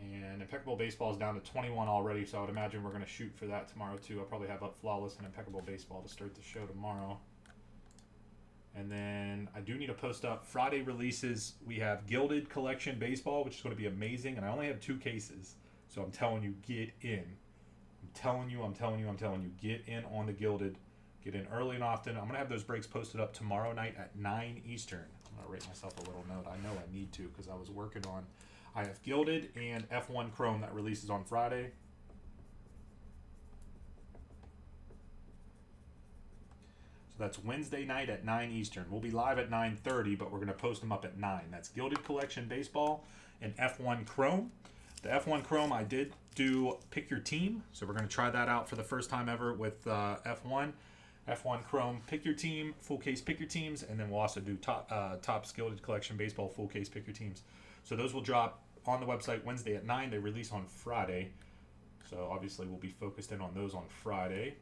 S1: And impeccable baseball is down to 21 already, so I would imagine we're going to shoot for that tomorrow too. I'll probably have up flawless and impeccable baseball to start the show tomorrow. And then I do need to post up Friday releases. We have Gilded Collection Baseball, which is going to be amazing, and I only have 2 cases, so I'm telling you, get in. I'm telling you, get in on the Gilded. Get in early and often. I'm going to have those breaks posted up tomorrow night at 9 Eastern. I'm going to write myself a little note. I know I need to because I was working on... I have Gilded and F1 Chrome that releases on Friday. So that's Wednesday night at 9 Eastern. We'll be live at 9:30, but we're going to post them up at 9. That's Gilded Collection Baseball and F1 Chrome. The F1 Chrome, I did do Pick Your Team, so we're going to try that out for the first time ever with F1. F1 Chrome Pick Your Team, full case Pick Your Teams, and then we'll also do Topps Gilded Collection Baseball, full case Pick Your Teams. So those will drop on the website Wednesday at 9. They release on Friday. So obviously we'll be focused in on those on Friday.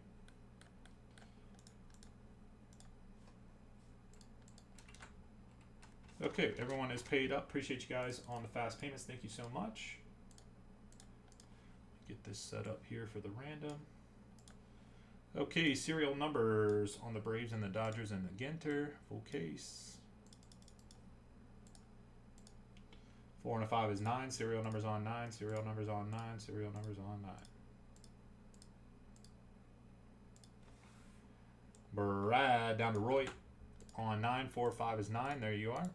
S1: Okay, everyone is paid up. Appreciate you guys on the fast payments. Thank you so much. Get this set up here for the random. Okay, serial numbers on the Braves and the Dodgers and the Ginter. Full case. 4 and a 5 is 9. Serial numbers on 9. Serial numbers on 9. Serial numbers on 9. Brad down to Roy on 9. 4, 5 is 9. There you are.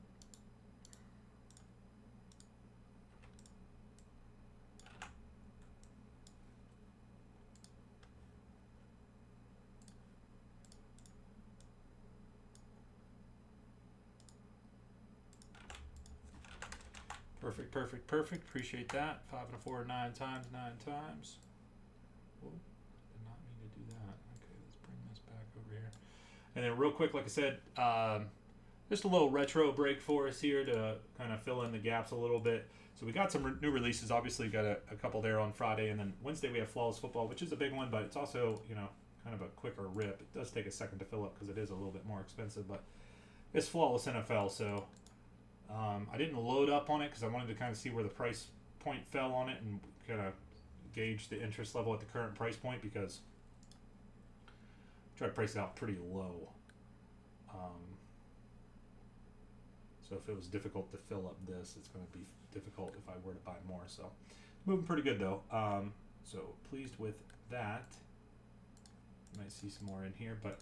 S1: Perfect. Appreciate that. 5 and a 4, 9 times, 9 times. Whoa, did not mean to do that. Okay, let's bring this back over here. And then real quick, like I said, just a little retro break for us here to kind of fill in the gaps a little bit. So we got some new releases. Obviously, got a couple there on Friday, and then Wednesday we have Flawless Football, which is a big one, but it's also, you know, kind of a quicker rip. It does take a second to fill up because it is a little bit more expensive, but it's Flawless NFL. So I didn't load up on it because I wanted to kind of see where the price point fell on it and kind of gauge the interest level at the current price point, because I try to price it out pretty low. So if it was difficult to fill up this, it's going to be difficult if I were to buy more. So moving pretty good though. So pleased with that. You might see some more in here, but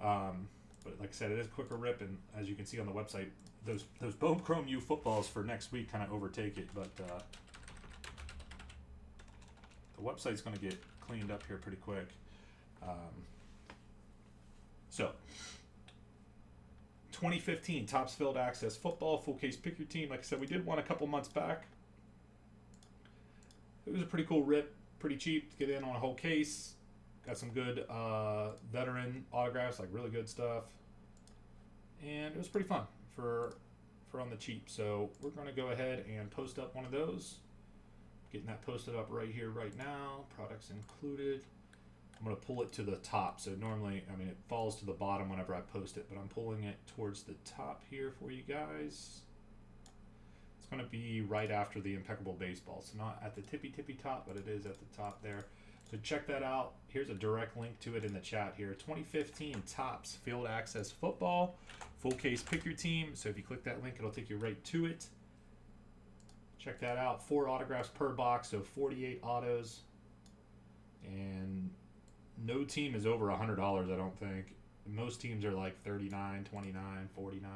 S1: like I said, it is a quicker rip, and as you can see on the website, those Bone Chrome U footballs for next week kind of overtake it. But the website's going to get cleaned up here pretty quick. So 2015 Topps Field Access Football Full Case Pick Your Team. Like I said, we did one a couple months back. It was a pretty cool rip, pretty cheap to get in on a whole case. Got some good veteran autographs, like really good stuff, and it was pretty fun for on the cheap. So we're going to go ahead and post up one of those. Getting that posted up right here, right now. Products included. I'm going to pull it to the top. So normally, I mean, it falls to the bottom whenever I post it, but I'm pulling it towards the top here for you guys. It's going to be right after the Impeccable Baseball. So not at the tippy top, but it is at the top there. So check that out. Here's a direct link to it in the chat here. 2015 Topps Field Access Football. Full case, pick your team. So if you click that link, it'll take you right to it. Check that out. 4 autographs per box, so 48 autos. And no team is over $100, I don't think. Most teams are like 39, 29, 49.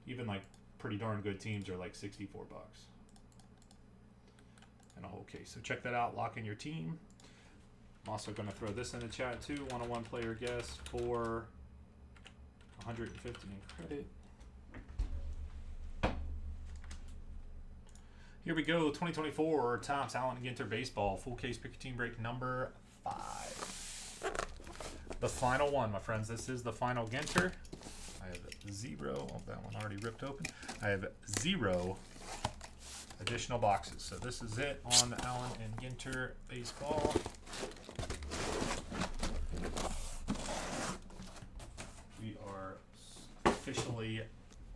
S1: Even like pretty darn good teams are like 64 bucks. And a whole case. So check that out. Lock in your team. I'm also going to throw this in the chat too. 101 player guess for 150 in credit. Here we go. 2024 Topps Allen Ginter Baseball Full Case Pick Your Team break number 5. The final one, my friends. This is the final Ginter. I have 0. Oh, that one already ripped open. I have 0 additional boxes. So this is it on the Allen and Ginter Baseball.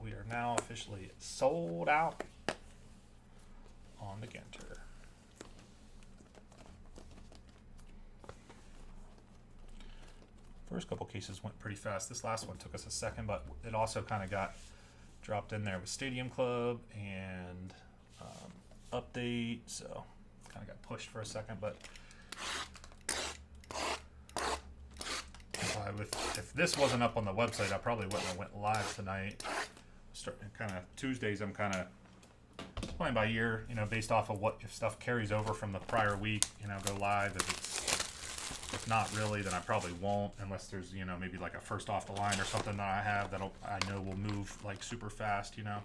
S1: We are now officially sold out on the Ginter. First couple cases went pretty fast. This last one took us a second, but it also kind of got dropped in there with Stadium Club and update, so kind of got pushed for a second. But if this wasn't up on the website, I probably wouldn't have went live tonight. Starting kind of Tuesdays, I'm kind of playing by ear, you know, based off of what if stuff carries over from the prior week, you know, go live. If not really, then I probably won't, unless there's, you know, maybe like a first off the line or something that I have that I know will move like super fast, you know.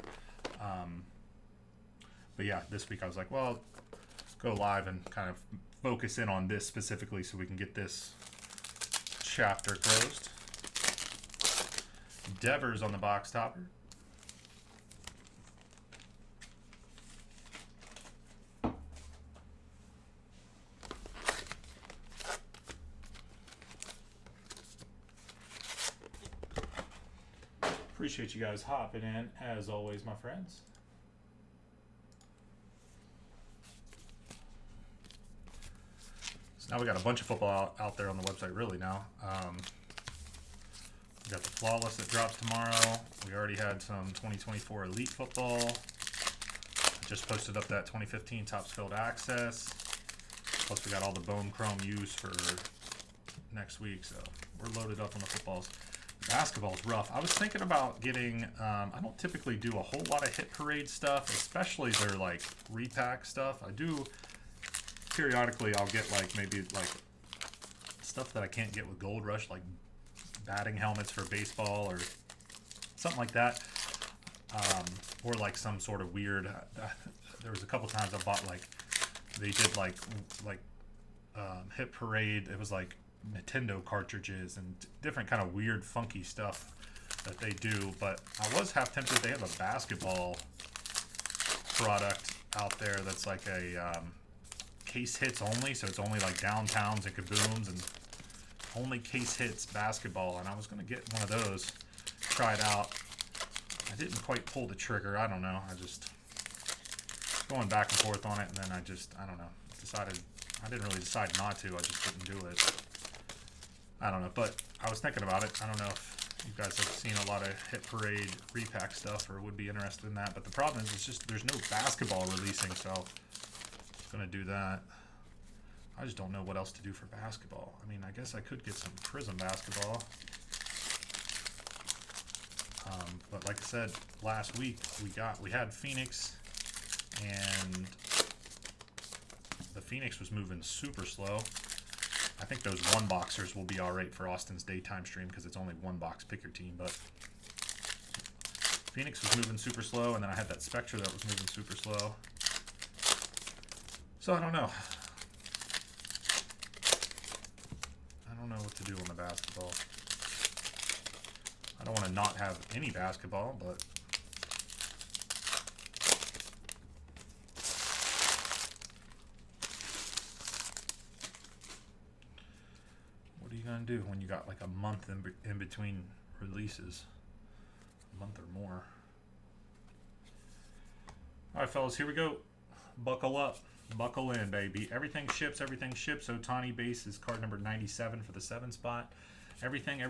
S1: But yeah, this week I was like, well, go live and kind of focus in on this specifically so we can get this chapter closed. Devers on the box topper. Appreciate you guys hopping in, as always, my friends. So now we got a bunch of football out there on the website, really, now. We got the Flawless that drops tomorrow. We already had some 2024 Elite Football. Just posted up that 2015 Topps Field Access. Plus we got all the Bone Chrome U's for next week, so we're loaded up on the footballs. Basketball's rough. I was thinking about getting, I don't typically do a whole lot of Hit Parade stuff, especially their like repack stuff. I do periodically, I'll get like maybe like stuff that I can't get with Gold Rush, like batting helmets for baseball or something like that. Or like some sort of weird, there was a couple times I bought like, they did like Hit Parade. It was like Nintendo cartridges and different kind of weird funky stuff that they do, but I was half tempted. They have a basketball product out there that's like a case hits only, so it's only like downtowns and kabooms and only case hits basketball, and I was going to get one of those, try it out. I didn't quite pull the trigger. I don't know. I just going back and forth on it, and then I don't know, decided I didn't really decide not to. I just didn't do it. I don't know, but I was thinking about it. I don't know if you guys have seen a lot of Hit Parade repack stuff or would be interested in that, but the problem is it's just there's no basketball releasing, so I'm going to do that. I just don't know what else to do for basketball. I mean, I guess I could get some Prism basketball. But like I said, last week we had Phoenix, and the Phoenix was moving super slow. I think those one boxers will be all right for Austin's daytime stream because it's only one box, pick your team. But Phoenix was moving super slow, and then I had that Spectre that was moving super slow. So I don't know. I don't know what to do on the basketball. I don't want to not have any basketball, but what are you going to do when you got like a month in between releases? A month or more. All right, fellas, here we go. Buckle up. Buckle in, baby. Everything ships. Everything ships. Otani base is card number 97 for the 7 spot. Everything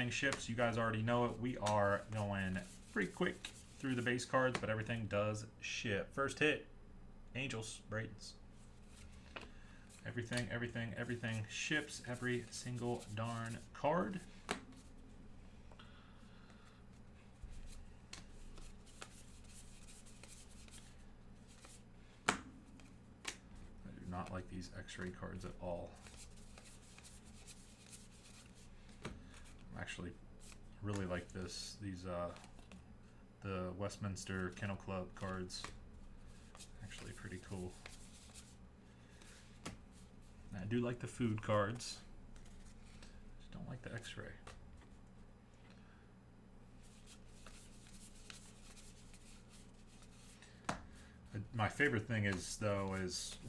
S1: ships. You guys already know it. We are going pretty quick through the base cards, but everything does ship. First hit, Angels, Braden's. Everything ships. Every single darn card. I do not like these X-ray cards at all. I actually really like these the Westminster Kennel Club cards. Actually pretty cool. I do like the food cards. Just don't like the X-ray. My favorite thing is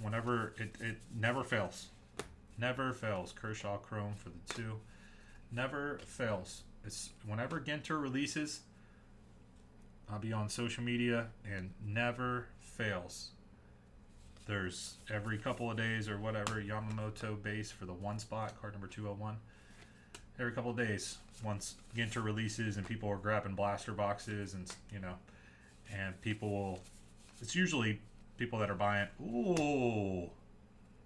S1: whenever it never fails. Never fails. Kershaw Chrome for the 2. Never fails. It's whenever Ginter releases, I'll be on social media and never fails. There's every couple of days or whatever, Yamamoto base for the 1 spot, card number 201. Every couple of days, once Ginter releases and people are grabbing blaster boxes and, and people will, it's usually people that are buying, ooh,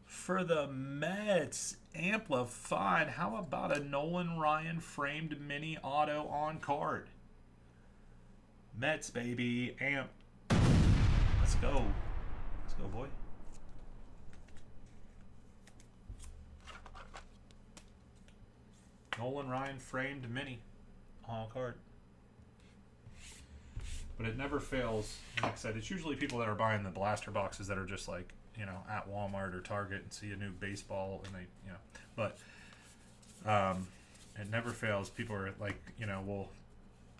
S1: for the Mets, amplified. How about a Nolan Ryan framed mini auto on card? Mets, baby, amp. Let's go. Let's go, boy. Nolan Ryan framed mini on card. But it never fails. Like I said, it's usually people that are buying the blaster boxes that are just like, at Walmart or Target and see a new baseball and they, but it never fails. People are like, will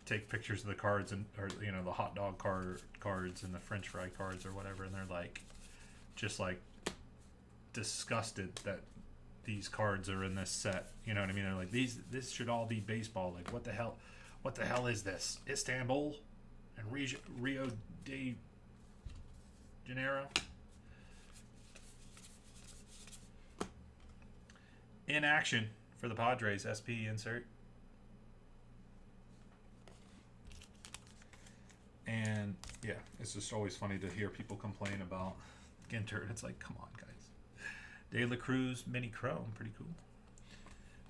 S1: take pictures of the cards and, or, the hot dog cards and the French fry cards or whatever. And they're like, just like disgusted that these cards are in this set. You know what I mean? They're like, this should all be baseball. Like, what the hell is this? Istanbul and Rio de Janeiro? In action for the Padres, SP insert. And yeah, it's just always funny to hear people complain about Ginter. It's like, come on, guys. De La Cruz mini chrome, pretty cool.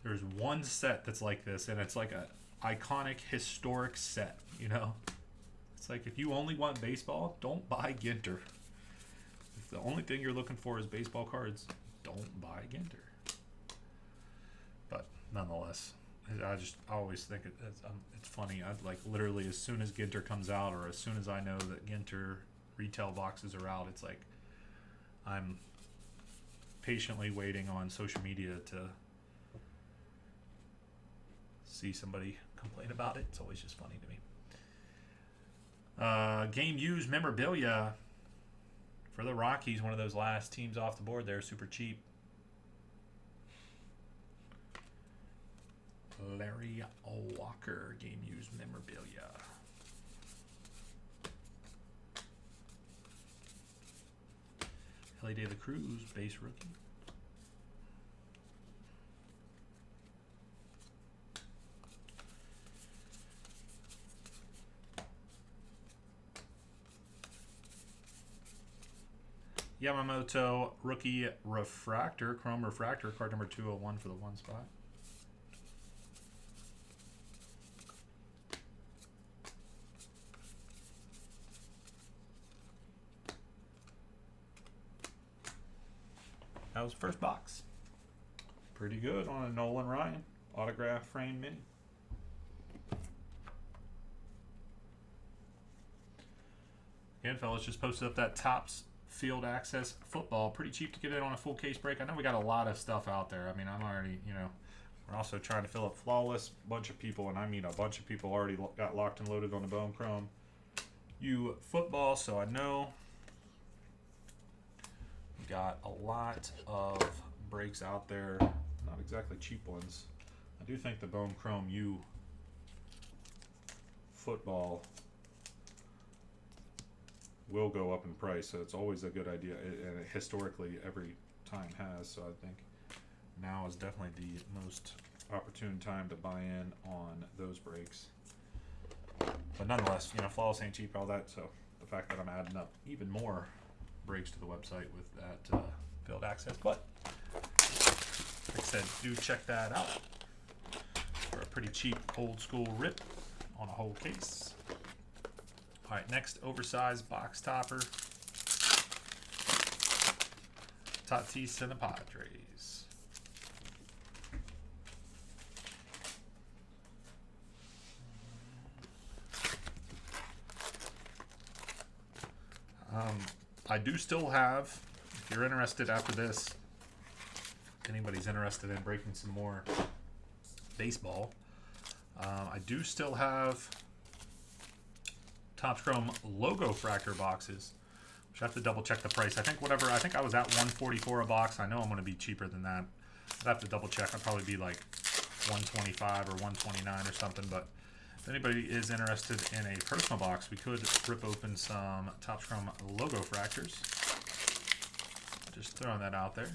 S1: There's one set that's like this, and it's like a iconic, historic set. It's like if you only want baseball, don't buy Ginter. If the only thing you're looking for is baseball cards, don't buy Ginter. But nonetheless, I always think it's funny. I'd like literally as soon as Ginter comes out, or as soon as I know that Ginter retail boxes are out, it's like I'm patiently waiting on social media to see somebody complain about it. It's always just funny to me. Game used memorabilia for the Rockies. One of those last teams off the board there. Super cheap. Larry Walker, game used memorabilia. Ellie De La Cruz, base rookie. Yamamoto, rookie refractor, chrome refractor, card number 201 for the one spot. That was the first box. Pretty good on a Nolan Ryan autograph frame mini. Again, fellas, just posted up that Topps Field Access football. Pretty cheap to get it on a full case break. I know we got a lot of stuff out there. I mean, I'm already, we're also trying to fill up Flawless. Bunch of people, and I mean a bunch of people already got locked and loaded on the Bone Chrome football, so I know we got a lot of breaks out there. Not exactly cheap ones. I do think the Bone Chrome football will go up in price, so it's always a good idea, and it historically every time has. So I think now is definitely the most opportune time to buy in on those breaks. But nonetheless, Flawless ain't cheap, all that. So the fact that I'm adding up even more breaks to the website with that Field Access, but like I said, do check that out for a pretty cheap old school rip on a whole case. All right, next oversized box topper. Tatis and the Padres. I do still have, if you're interested after this, if anybody's interested in breaking some more baseball, I do still have Topps Chrome logo fractor boxes, which I have to double check the price. I think I was at $144 a box. I know I'm going to be cheaper than that. I'd have to double check. I'd probably be like $125 or $129 or something. But if anybody is interested in a personal box, we could rip open some Topps Chrome logo fractors. Just throwing that out there.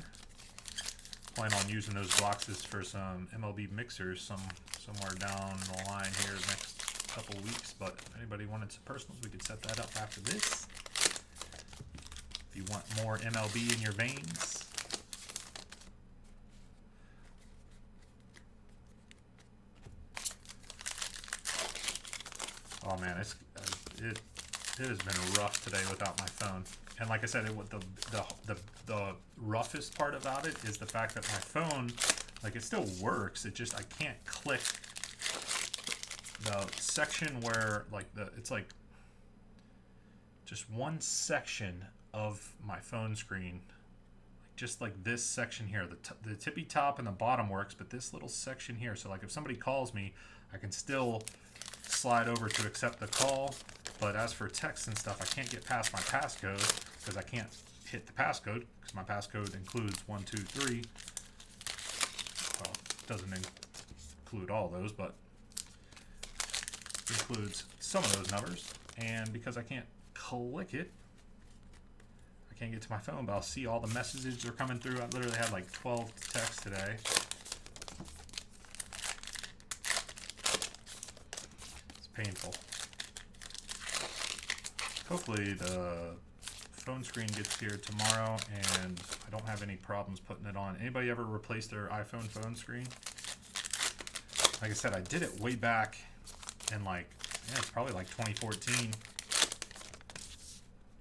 S1: Plan on using those boxes for some MLB mixers somewhere down the line here next couple weeks, but if anybody wanted some personals, we could set that up after this. If you want more MLB in your veins. Oh man, it has been rough today without my phone. And like I said, the roughest part about it is the fact that my phone, like, it still works. It just, I can't click the section where, like, it's like just one section of my phone screen, like just like this section here, the tippy top and the bottom works, but this little section here, so like if somebody calls me, I can still slide over to accept the call, but as for text and stuff, I can't get past my passcode because I can't hit the passcode because my passcode includes 1, 2, 3. Well, it doesn't include all those, but includes some of those numbers, and because I can't click it, I can't get to my phone, but I'll see all the messages that are coming through. I literally had like 12 texts today. It's painful. Hopefully the phone screen gets here tomorrow and I don't have any problems putting it on. Anybody ever replace their iPhone phone screen? Like I said, I did it way back in it's probably like 2014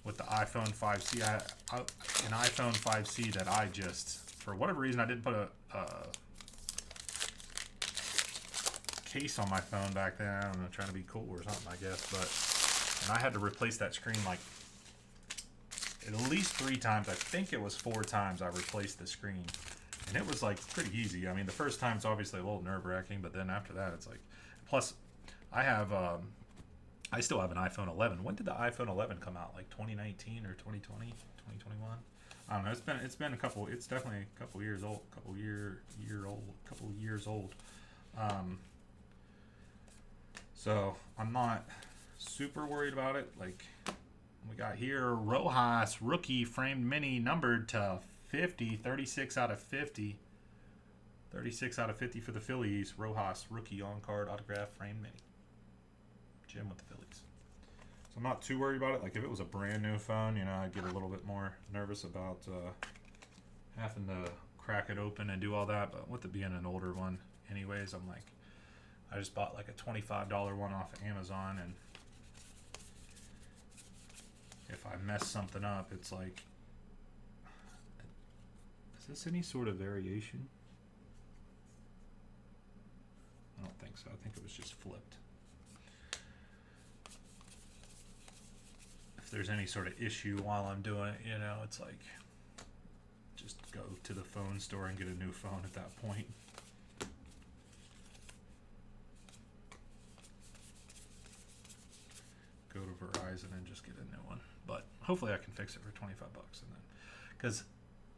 S1: with the iPhone 5C. An iPhone 5C that I just, for whatever reason, I didn't put a case on my phone back then. I don't know, trying to be cool or something, I guess. And I had to replace that screen like at least 3 times. I think it was 4 times I replaced the screen. And it was like pretty easy. I mean, the first time it's obviously a little nerve-wracking, but then after that, it's like, Plus, I still have an iPhone 11. When did the iPhone 11 come out? Like 2019 or 2020, 2021? I don't know. It's been a couple. It's definitely a couple years old. Couple years old. So I'm not super worried about it. Like we got here, Rojas rookie framed mini numbered to 50, 36 out of 50. 36 out of 50 for the Phillies. Rojas rookie on card autograph framed mini. Jim with the Phillies. So I'm not too worried about it. Like if it was a brand new phone, you know, I'd get a little bit more nervous about having to crack it open and do all that. But with it being an older one, anyways, I'm like, I just bought like a $25 one off of Amazon, and if I mess something up, it's like, is this any sort of variation? I don't think so. I think it was just flipped. If there's any sort of issue while I'm doing it, you know, it's like, just go to the phone store and get a new phone at that point. Go to Verizon and just get a new one. But hopefully I can fix it for 25 bucks. And then, because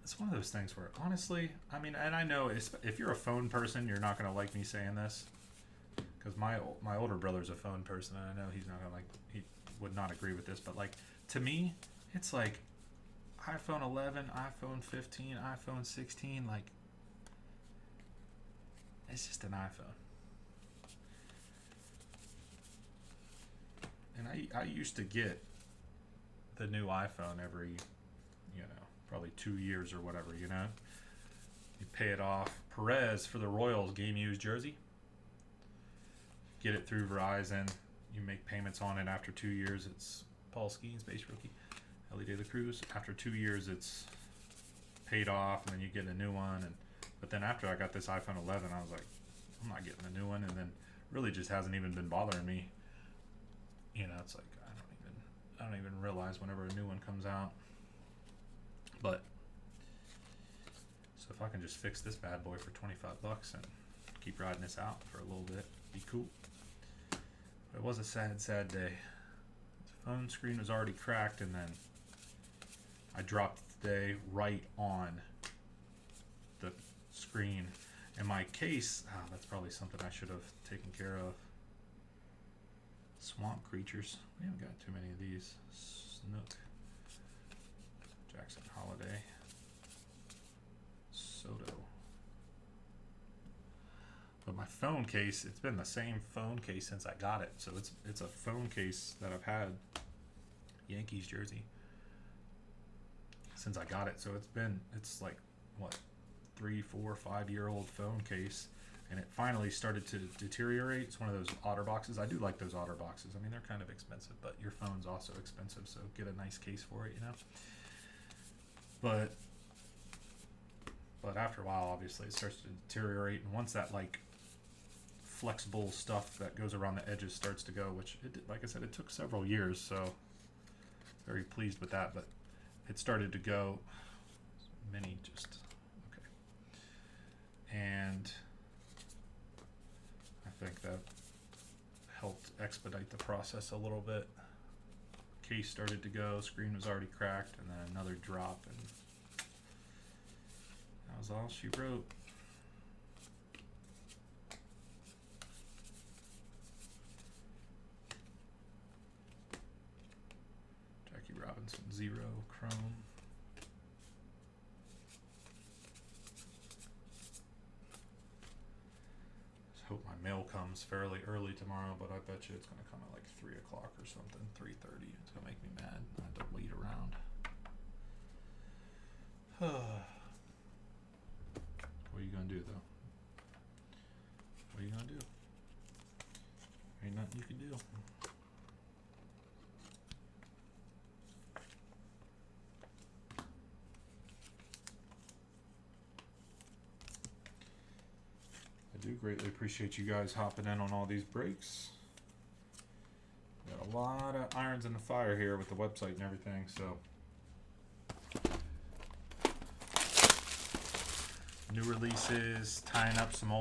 S1: it's one of those things where, honestly, I mean, and I know if you're a phone person, you're not going to like me saying this, because my older brother's a phone person, and I know he's not going to like, he would not agree with this, but like, to me, it's like iPhone 11, iPhone 15, iPhone 16, like, it's just an iPhone. And I used to get the new iPhone every, you know, probably 2 years or whatever, you know. You pay it off. Perez for the Royals game used jersey. Get it through Verizon. You make payments on it after 2 years. It's Paul Skeens, base rookie. Ellie De La Cruz. After 2 years, it's paid off, and then you get a new one. But then after I got this iPhone 11, I was like, I'm not getting a new one. And then really just hasn't even been bothering me. You know, it's like I don't even realize whenever a new one comes out. But so if I can just fix this bad boy for 25 bucks and keep riding this out for a little bit, be cool. But it was a sad, sad day. The phone screen was already cracked, and then I dropped the day right on the screen. And my case, that's probably something I should have taken care of. Swamp creatures. We haven't got too many of these. Snook. Jackson Holiday. Soto. But my phone case, it's been the same phone case since I got it. So it's a phone case that I've had. Yankees jersey. Since I got it. So it's like, what, 3, 4, 5 year old phone case. And it finally started to deteriorate. It's one of those otter boxes. I do like those otter boxes. I mean, they're kind of expensive, but your phone's also expensive, so get a nice case for it, you know. But after a while, obviously, it starts to deteriorate, and once that like flexible stuff that goes around the edges starts to go, which it did, like I said, it took several years, so very pleased with that. But it started to go. Mini just okay, and I think that helped expedite the process a little bit. Case started to go, screen was already cracked, and then another drop, and that was all she wrote. Jackie Robinson, 0, Chrome. Hope my mail comes fairly early tomorrow, but I bet you it's going to come at like 3 o'clock or something, 3:30. It's going to make me mad. I have to wait around. What are you going to do, though? What are you going to do? Ain't nothing you can do. I do greatly appreciate you guys hopping in on all these breaks. Got a lot of irons in the fire here with the website and everything, so new releases, tying up some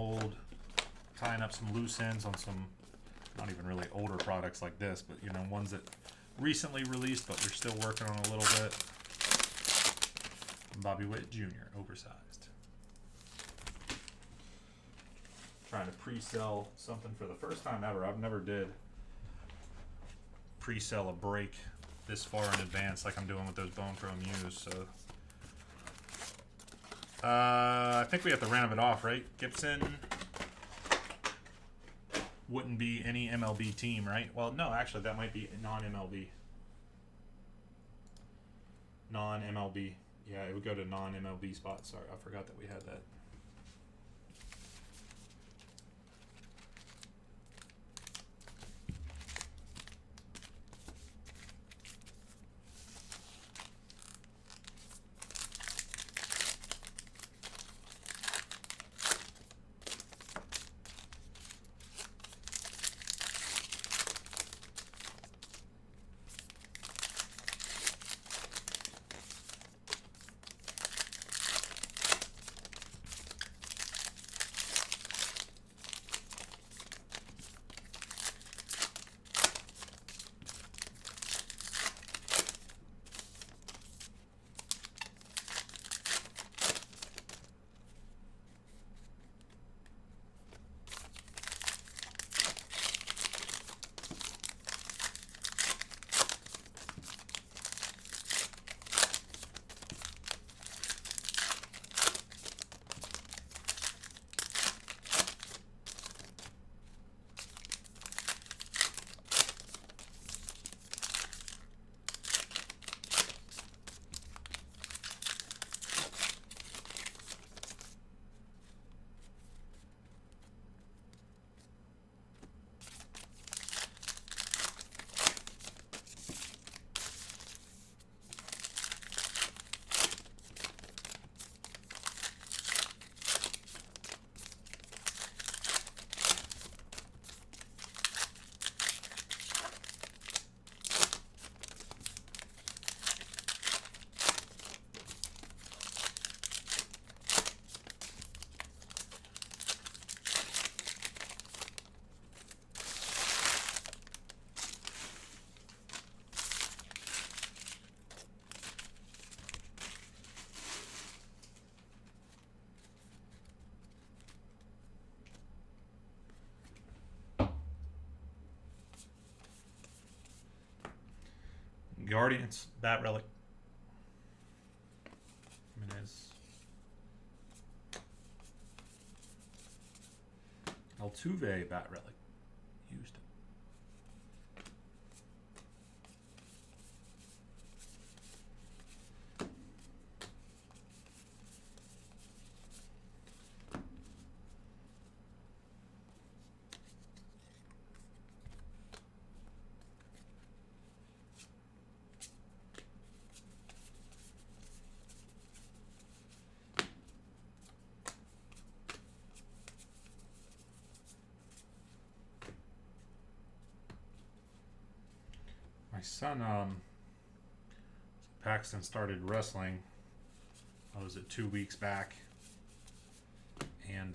S1: loose ends on some not even really older products like this, but you know, ones that recently released, but we're still working on a little bit. Bobby Witt Jr., oversized. Trying to pre-sell something for the first time ever. I've never did pre-sell a break this far in advance like I'm doing with those Bone Chrome U's. So I think we have to round it off, right? Gibson wouldn't be any MLB team, right? Well, no, actually, that might be non-MLB. Non-MLB. Yeah, it would go to non-MLB spots. Sorry, I forgot that we had that. Guardians, Bat Relic. Jimenez. Altuve, Bat Relic. Used. My son, Paxton started wrestling. I was at 2 weeks back, and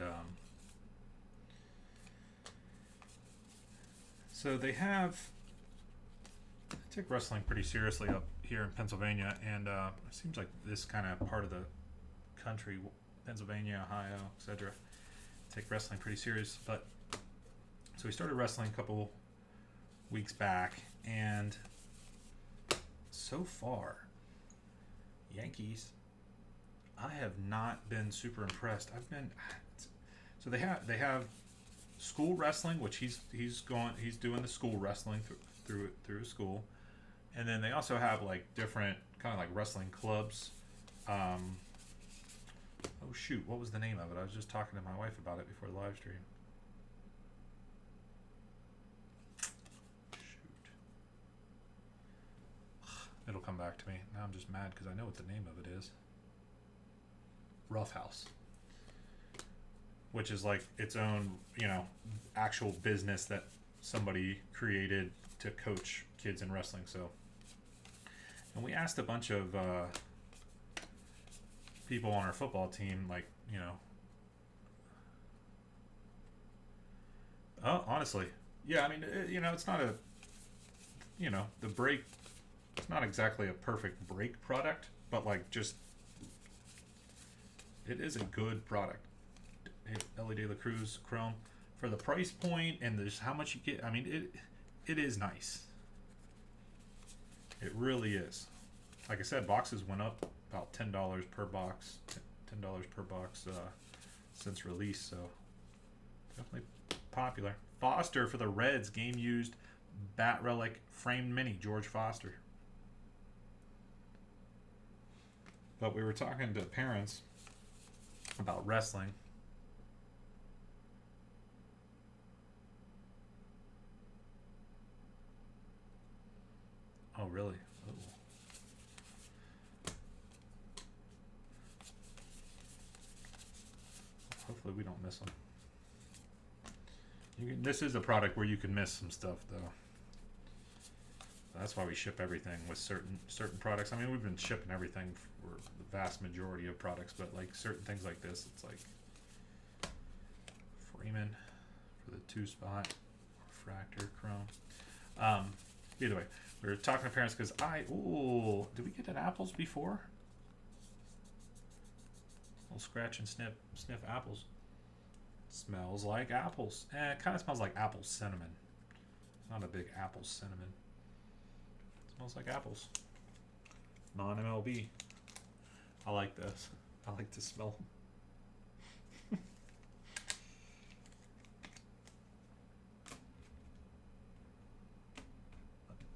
S1: so they take wrestling pretty seriously up here in Pennsylvania, and it seems like this kind of part of the country, Pennsylvania, Ohio, etc., take wrestling pretty serious. But so we started wrestling a couple weeks back, and so far, Yankees, I have not been super impressed. So they have school wrestling, which he's doing the school wrestling through school, and then they also have like different kind of like wrestling clubs. Oh shoot, what was the name of it? I was just talking to my wife about it before the live stream. It'll come back to me. Now I'm just mad because I know what the name of it is. Rough House. Which is like its own, actual business that somebody created to coach kids in wrestling. So, and we asked a bunch of people on our football team, honestly, Yeah, I mean, it's not a, the brake. It's not exactly a perfect brake product, but like just, it is a good product. LED La Cruz Chrome for the price point and just how much you get. I mean, it is nice. It really is. Like I said, boxes went up about $10 per box. $10 per box since release, so definitely popular. Foster for the Reds, game used bat relic framed mini, George Foster. But we were talking to parents about wrestling. Oh, really? Oh. Hopefully we don't miss them. This is a product where you can miss some stuff, though. That's why we ship everything with certain products. I mean, we've been shipping everything for the vast majority of products, but like certain things like this, it's like Freeman for the 2-spot refractor chrome. Either way, we were talking to parents because did we get an apples before? We'll scratch and sniff apples. Smells like apples. It kind of smells like apple cinnamon. Not a big apple cinnamon. It smells like apples. Non-MLB. I like this. I like to smell them.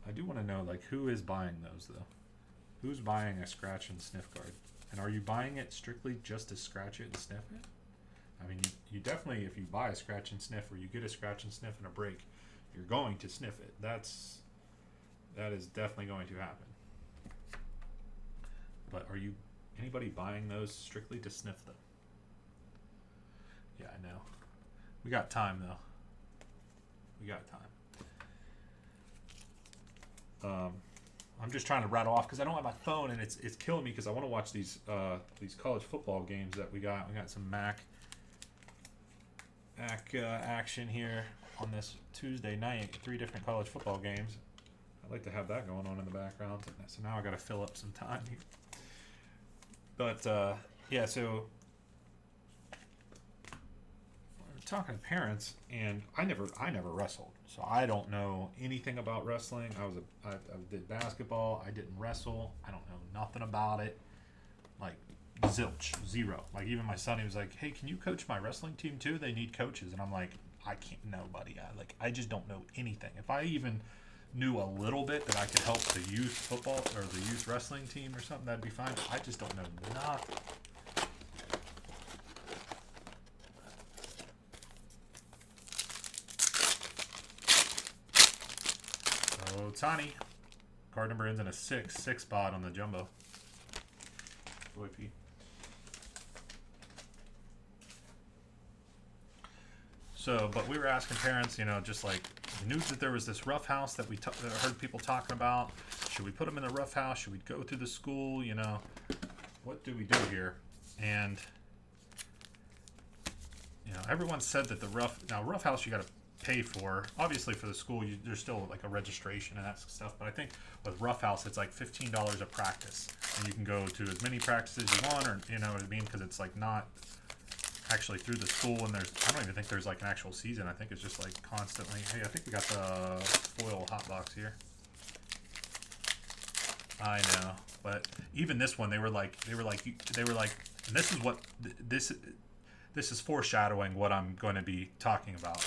S1: I do want to know, like, who is buying those, though? Who's buying a scratch and sniff card? And are you buying it strictly just to scratch it and sniff it? I mean, you definitely, if you buy a scratch and sniff or you get a scratch and sniff and a break, you're going to sniff it. That is definitely going to happen. But are anybody buying those strictly to sniff them? Yeah, I know. We got time, though. We got time. I'm just trying to rattle off because I don't have my phone and it's killing me because I want to watch these college football games that we got. We got some MAC action here on this Tuesday night. 3 different college football games. I'd like to have that going on in the background. So now I got to fill up some time here. But yeah, so we're talking to parents, and I never wrestled, so I don't know anything about wrestling. I did basketball. I didn't wrestle. I don't know nothing about it. Like zilch, zero. Like even my son, he was like, "Hey, can you coach my wrestling team too? They need coaches." And I'm like, "I can't, no, buddy. I just don't know anything. If I even knew a little bit that I could help the youth football or the youth wrestling team or something, that'd be fine. I just don't know nothing." Oh, Tani. Card number ends in a 6 spot on the jumbo. Boy, P. So, but we were asking parents, just like, we knew that there was this rough house that that I heard people talking about. Should we put them in the rough house? Should we go through the school? What do we do here? And, everyone said that the rough house you got to pay for. Obviously for the school, there's still like a registration and that stuff. But I think with rough house, it's like $15 a practice. And you can go to as many practices you want, or, you know what I mean? Because it's like not actually through the school, and I don't even think there's like an actual season. I think it's just like constantly. Hey, I think we got the foil hot box here. I know, but even this one, they were like, and this is what this is foreshadowing what I'm going to be talking about.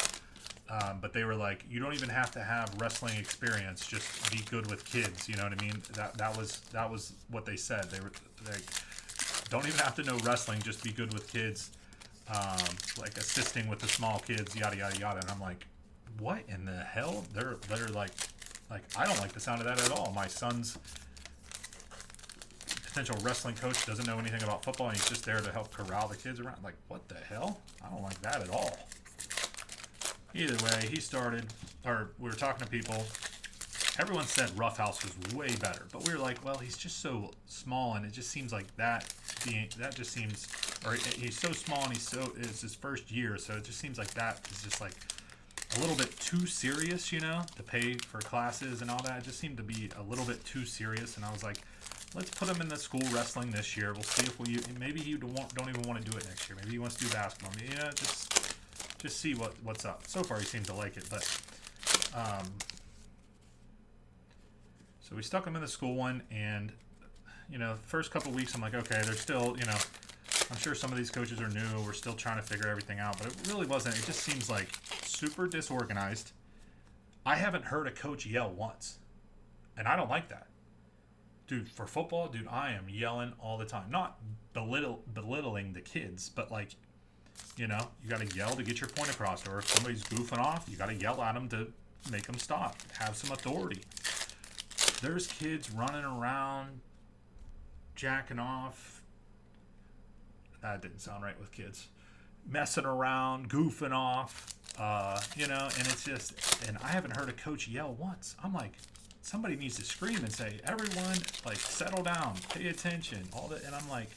S1: But they were like, you don't even have to have wrestling experience, just be good with kids. You know what I mean? That was what they said. They don't even have to know wrestling, just be good with kids. Like assisting with the small kids, yada yada yada. And I'm like, what in the hell? They're like I don't like the sound of that at all. My son's potential wrestling coach doesn't know anything about football, and he's just there to help corral the kids around. Like, what the hell? I don't like that at all. Either way, we were talking to people. Everyone said Rough House was way better, but we were like, well, he's just so small, and it just seems like he's so small, and it's his first year, so it just seems like that is just like a little bit too serious, you know, to pay for classes and all that. It just seemed to be a little bit too serious, and I was like, let's put him in the school wrestling this year. We'll see if maybe he don't even want to do it next year. Maybe he wants to do basketball. Maybe, you know, just see what's up. So far, he seems to like it, but so we stuck him in the school one, and you know, the first couple weeks, I'm like, okay, they're still, you know, I'm sure some of these coaches are new. We're still trying to figure everything out, but it really wasn't. It just seems like super disorganized. I haven't heard a coach yell once, and I don't like that. Dude, for football, dude, I am yelling all the time. Not belittling the kids, but like, you know, you got to yell to get your point across. Or if somebody's goofing off, you got to yell at them to make them stop. Have some authority. There's kids running around, jacking off. That didn't sound right with kids. Messing around, goofing off, you know, and it's just, and I haven't heard a coach yell once. I'm like, somebody needs to scream and say, everyone, like, settle down, pay attention, all that. And I'm like,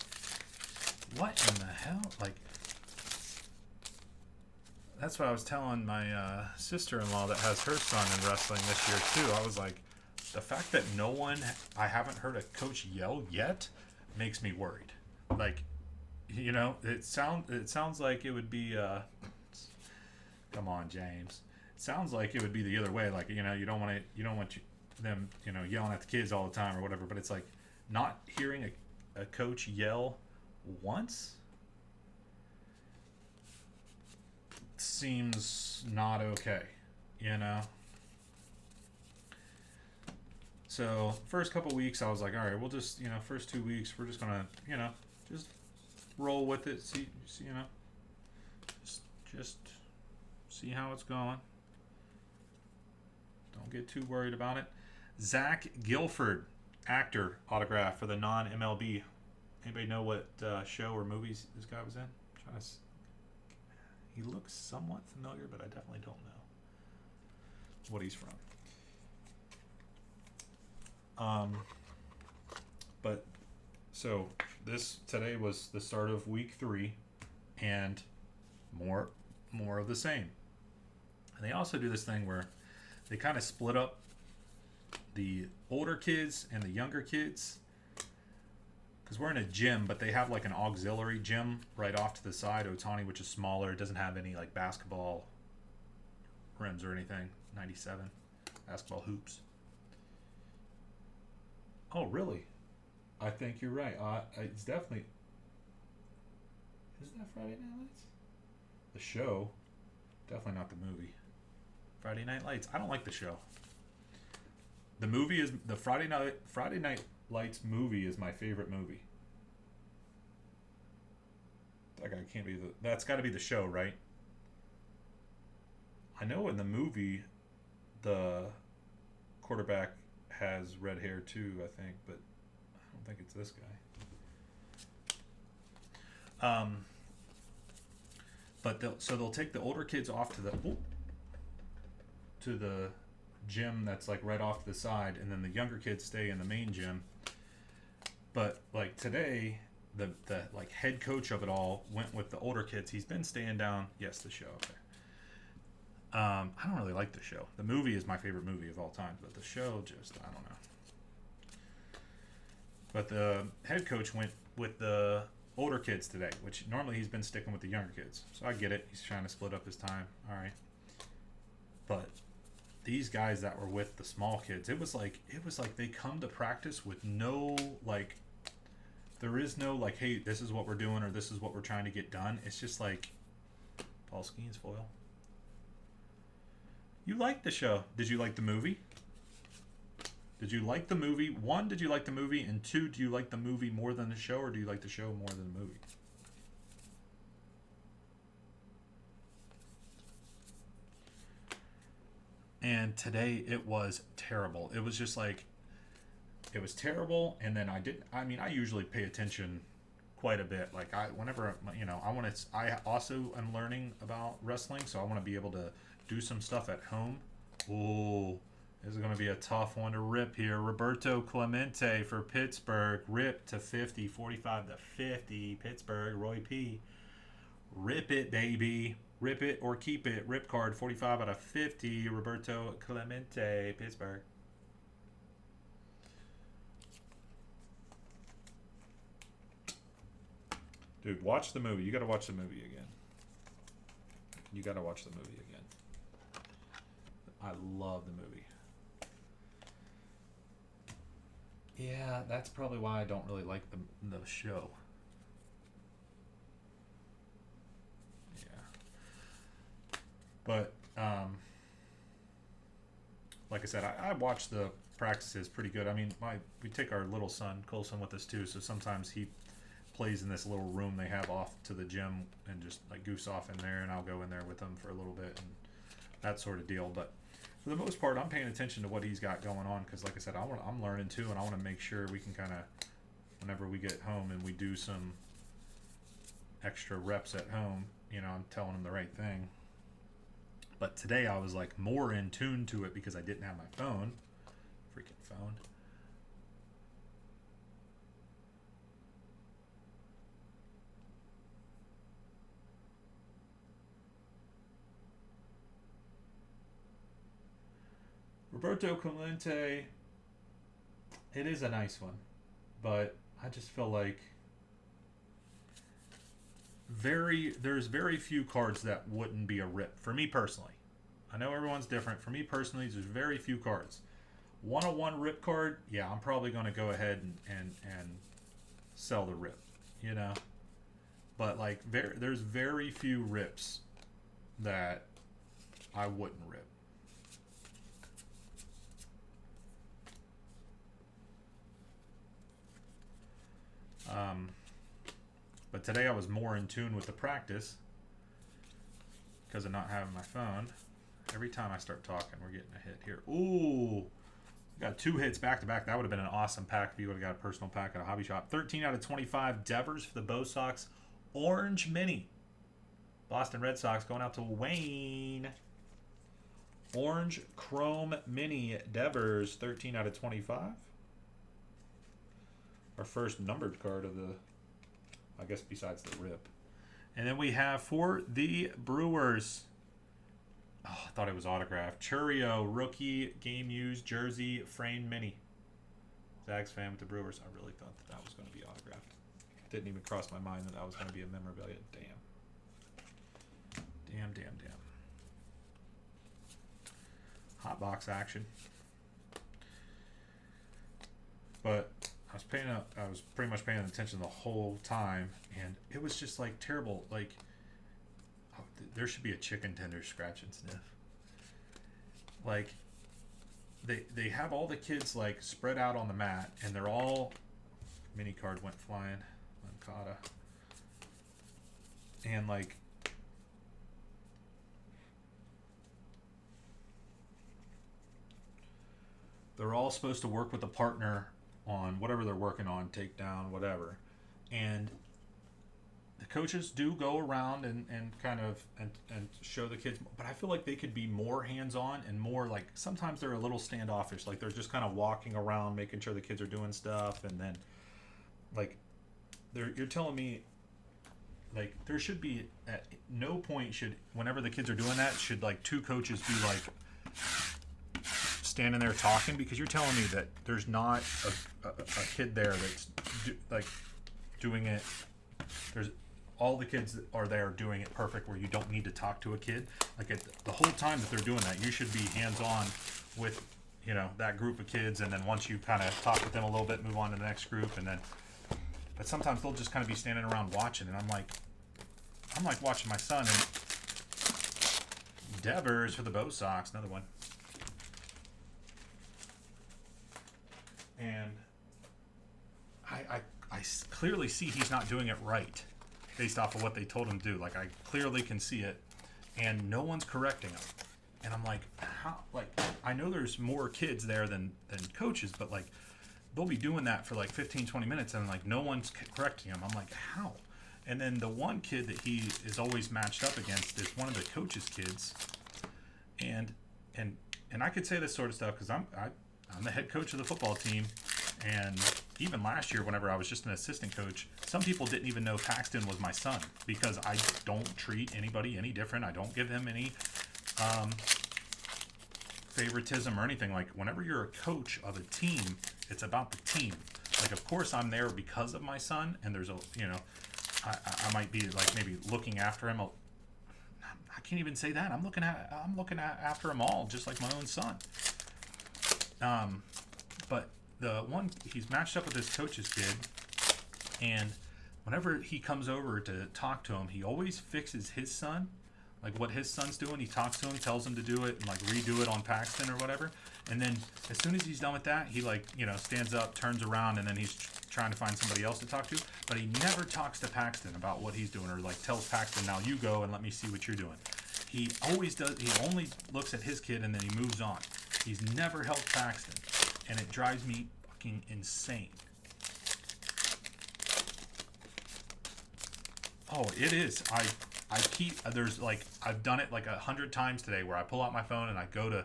S1: what in the hell? Like, that's what I was telling my sister-in-law that has her son in wrestling this year, too. I was like, the fact that I haven't heard a coach yell yet makes me worried. Like, you know, it sounds like it would be, come on, James. It sounds like it would be the other way. Like, you know, you don't want them, you know, yelling at the kids all the time or whatever. But it's like not hearing a coach yell once seems not okay, you know. So first couple weeks, I was like, all right, we'll just, you know, first 2 weeks, we're just gonna, you know, just roll with it. See, you know, just see how it's going. Don't get too worried about it. Zach Gilford, actor, autograph for the non-MLB. Anybody know what show or movies this guy was in? He looks somewhat familiar, but I definitely don't know what he's from. But so today was the start of week 3, and more of the same. And they also do this thing where they kind of split up the older kids and the younger kids, because we're in a gym, but they have like an auxiliary gym right off to the side, Otani, which is smaller. It doesn't have any like basketball rims or anything. 97 basketball hoops. Oh, really? I think you're right. It's definitely... Isn't that Friday Night Lights? The show. Definitely not the movie. Friday Night Lights. I don't like the show. The movie is... The Friday Night Lights movie is my favorite movie. That guy can't be the... That's got to be the show, right? I know in the movie, the quarterback has red hair too, I think, but I don't think it's this guy. But they'll take the older kids off to the gym that's like right off to the side, and then the younger kids stay in the main gym. But like today, the like head coach of it all went with the older kids. He's been staying down. Yes, the show. Okay. I don't really like the show. The movie is my favorite movie of all time, but the show just, I don't know. But the head coach went with the older kids today, which normally he's been sticking with the younger kids. So I get it. He's trying to split up his time. All right. But these guys that were with the small kids, it was like they come to practice with no, like, there is no, like, hey, this is what we're doing or this is what we're trying to get done. It's just like Paul Skeens foil. You liked the show. Did you like the movie? Did you like the movie? 1, did you like the movie? And 2, do you like the movie more than the show, or do you like the show more than the movie? And today it was terrible. It was just like, it was terrible. And then I usually pay attention quite a bit. Like I also am learning about wrestling, so I want to be able to do some stuff at home. Oh, this is going to be a tough one to rip here. Roberto Clemente for Pittsburgh. Rip to 50, 45 to 50. Pittsburgh, Roy P. Rip it, baby. Rip it or keep it. Rip card 45 out of 50. Roberto Clemente, Pittsburgh. Dude, watch the movie. You got to watch the movie again. You got to watch the movie again. I love the movie. Yeah, that's probably why I don't really like the show. Yeah. But, like I said, I watch the practices pretty good. I mean, we take our little son, Colson, with us too, so sometimes he plays in this little room they have off to the gym and just like goofs off in there, and I'll go in there with him for a little bit and that sort of deal. But for the most part, I'm paying attention to what he's got going on because, like I said, I'm learning too, and I want to make sure we can kind of, whenever we get home and we do some extra reps at home, you know, I'm telling him the right thing. But today I was like more in tune to it because I didn't have my phone. Freaking phone. Roberto Clemente, it is a nice one, but I just feel like there's very few cards that wouldn't be a rip for me personally. I know everyone's different. For me personally, there's very few cards. 101 rip card, yeah, I'm probably going to go ahead and sell the rip, you know. But like there's very few rips that I wouldn't rip. But today I was more in tune with the practice because of not having my phone. Every time I start talking, we're getting a hit here. Ooh, got 2 hits back to back. That would have been an awesome pack if you would have got a personal pack at a hobby shop. 13 out of 25 Devers for the Bo Sox. Orange Mini. Boston Red Sox going out to Wayne. Orange Chrome Mini Devers, 13 out of 25. Our first numbered card of the, I guess besides the rip. And then we have for the Brewers, oh, I thought it was autographed. Churio, rookie, game used, jersey, frame mini. Zags fan with the Brewers. I really thought that was going to be autographed. Didn't even cross my mind that was going to be a memorabilia. Damn. Damn. Hot box action. But I was pretty much paying attention the whole time, and it was just like terrible. Like, oh, there should be a chicken tender scratch and sniff. Like, they have all the kids like spread out on the mat, and they're all mini card went flying. Mancada. And like, they're all supposed to work with a partner on whatever they're working on, takedown, whatever. And the coaches do go around and kind of and show the kids, but I feel like they could be more hands-on and more like, sometimes they're a little standoffish, like they're just kind of walking around making sure the kids are doing stuff, and then like you're telling me like there should be at no point should, whenever the kids are doing that, should like 2 coaches be like standing there talking, because you're telling me that there's not a kid there that's doing it. There's all the kids that are there doing it perfect, where you don't need to talk to a kid. Like the whole time that they're doing that, you should be hands-on with, you know, that group of kids, and then once you kind of talk with them a little bit, move on to the next group, and then. But sometimes they'll just kind of be standing around watching, and I'm like watching my son, and Devers for the Bo Sox, another one. And I clearly see he's not doing it right based off of what they told him to do. Like, I clearly can see it, and no one's correcting him. And I'm like, how? Like, I know there's more kids there than coaches, but like, they'll be doing that for like 15, 20 minutes, and like no one's correcting him. I'm like, how? And then the one kid that he is always matched up against is one of the coach's kids, and I could say this sort of stuff because I'm the head coach of the football team, And even last year, whenever I was just an assistant coach, some people didn't even know Paxton was my son because I don't treat anybody any different. I don't give him any favoritism or anything. Like, whenever you're a coach of a team, it's about the team. Like, of course, I'm there because of my son, and there's a, you know, I might be like maybe looking after him. I can't even say that. I'm looking at after him all, just like my own son. But the one, he's matched up with this coach's kid, and whenever he comes over to talk to him, he always fixes his son, like what his son's doing. He talks to him, tells him to do it, and like redo it on Paxton or whatever. And then as soon as he's done with that, he like, you know, stands up, turns around, and then he's trying to find somebody else to talk to. But he never talks to Paxton about what he's doing, or like tells Paxton, now you go and let me see what you're doing. He always does. He only looks at his kid and then he moves on. He's never helped Paxton, and it drives me fucking insane. Oh, it is. I keep, there's like, I've done it like 100 times today where I pull out my phone and I go to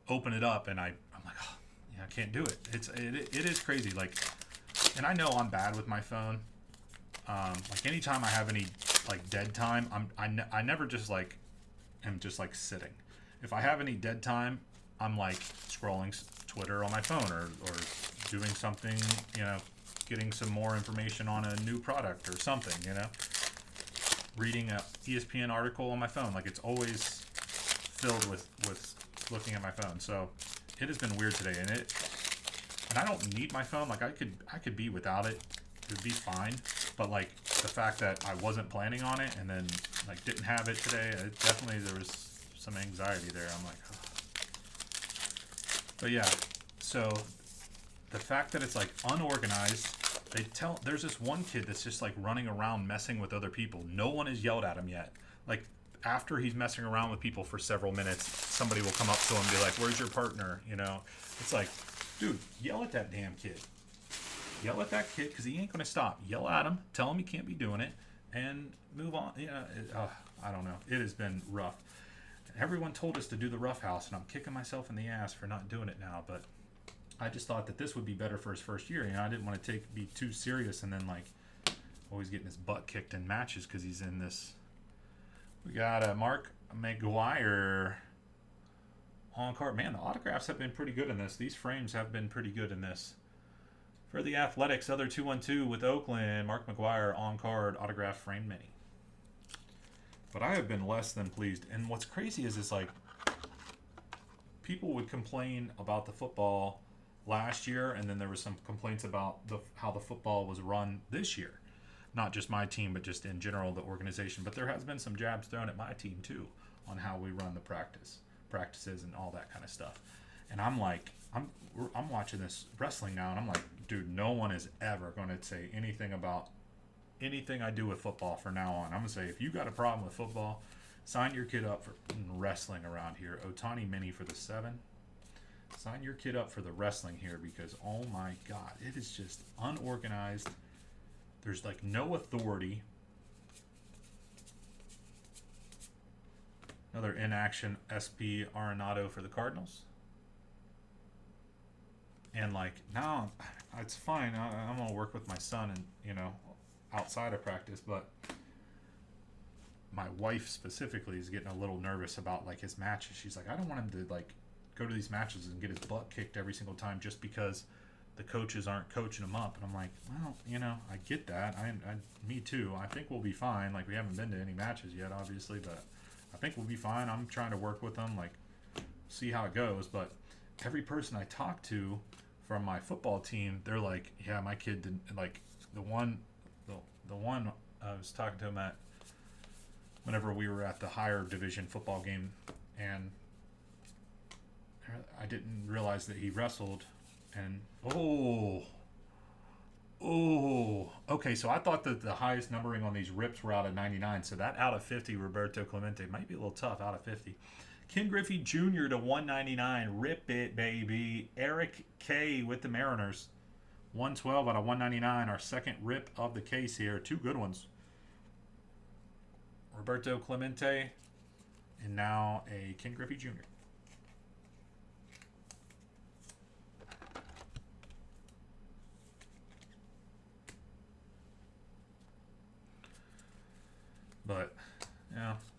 S1: open it up and I'm like, oh, yeah, I can't do it. It is crazy. Like, and I know I'm bad with my phone. Like anytime I have any like dead time, I never just like am just like sitting. If I have any dead time, I'm like scrolling Twitter on my phone or doing something, you know, getting some more information on a new product or something, you know, reading a ESPN article on my phone. Like, it's always filled with looking at my phone. So it has been weird today, and I don't need my phone. Like, I could be without it. It would be fine. But like the fact that I wasn't planning on it and then like didn't have it today, definitely there was some anxiety there. I'm like, oh. But yeah, so the fact that it's like unorganized, there's this one kid that's just like running around messing with other people. No one has yelled at him yet. Like, after he's messing around with people for several minutes, somebody will come up to him and be like, where's your partner? You know, it's like, dude, yell at that damn kid. Yell at that kid because he ain't going to stop. Yell at him, tell him he can't be doing it, and move on. Yeah, I don't know. It has been rough. Everyone told us to do the rough house, and I'm kicking myself in the ass for not doing it now. But I just thought that this would be better for his first year. You know, I didn't want to be too serious and then like always getting his butt kicked in matches because he's in this. We got Mark McGuire on card. Man, the autographs have been pretty good in this. These frames have been pretty good in this. For the Athletics, other 212 with Oakland, Mark McGuire on card autograph frame mini. But I have been less than pleased. And what's crazy is like people would complain about the football last year, and then there was some complaints about how the football was run this year. Not just my team, but just in general the organization. But there has been some jabs thrown at my team too on how we run the practices and all that kind of stuff. And I'm like, I'm watching this wrestling now, and I'm like, dude, no one is ever going to say anything about anything I do with football from now on. I'm going to say, if you got a problem with football, sign your kid up for wrestling around here. Otani Mini for the 7. Sign your kid up for the wrestling here because, oh my God, it is just unorganized. There's like no authority. Another in-action SP Arenado for the Cardinals. And like, now it's fine. I'm going to work with my son and, you know, outside of practice. But my wife specifically is getting a little nervous about like his matches. She's like, I don't want him to like go to these matches and get his butt kicked every single time just because the coaches aren't coaching him up. And I'm like, well, you know, I get that. Me too. I think we'll be fine. Like, we haven't been to any matches yet, obviously, but I think we'll be fine. I'm trying to work with them, like, see how it goes. But every person I talk to from my football team, they're like, yeah, my kid didn't, like, the one I was talking to him at whenever we were at the higher division football game, and I didn't realize that he wrestled. And okay, so I thought that the highest numbering on these rips were out of 99, so that out of 50 Roberto Clemente might be a little tough. Out of 50, Ken Griffey Jr. to 199, rip it baby. Eric K with the Mariners, 112 out of 199, our second rip of the case here. Two good ones, Roberto Clemente and now a Ken Griffey Jr.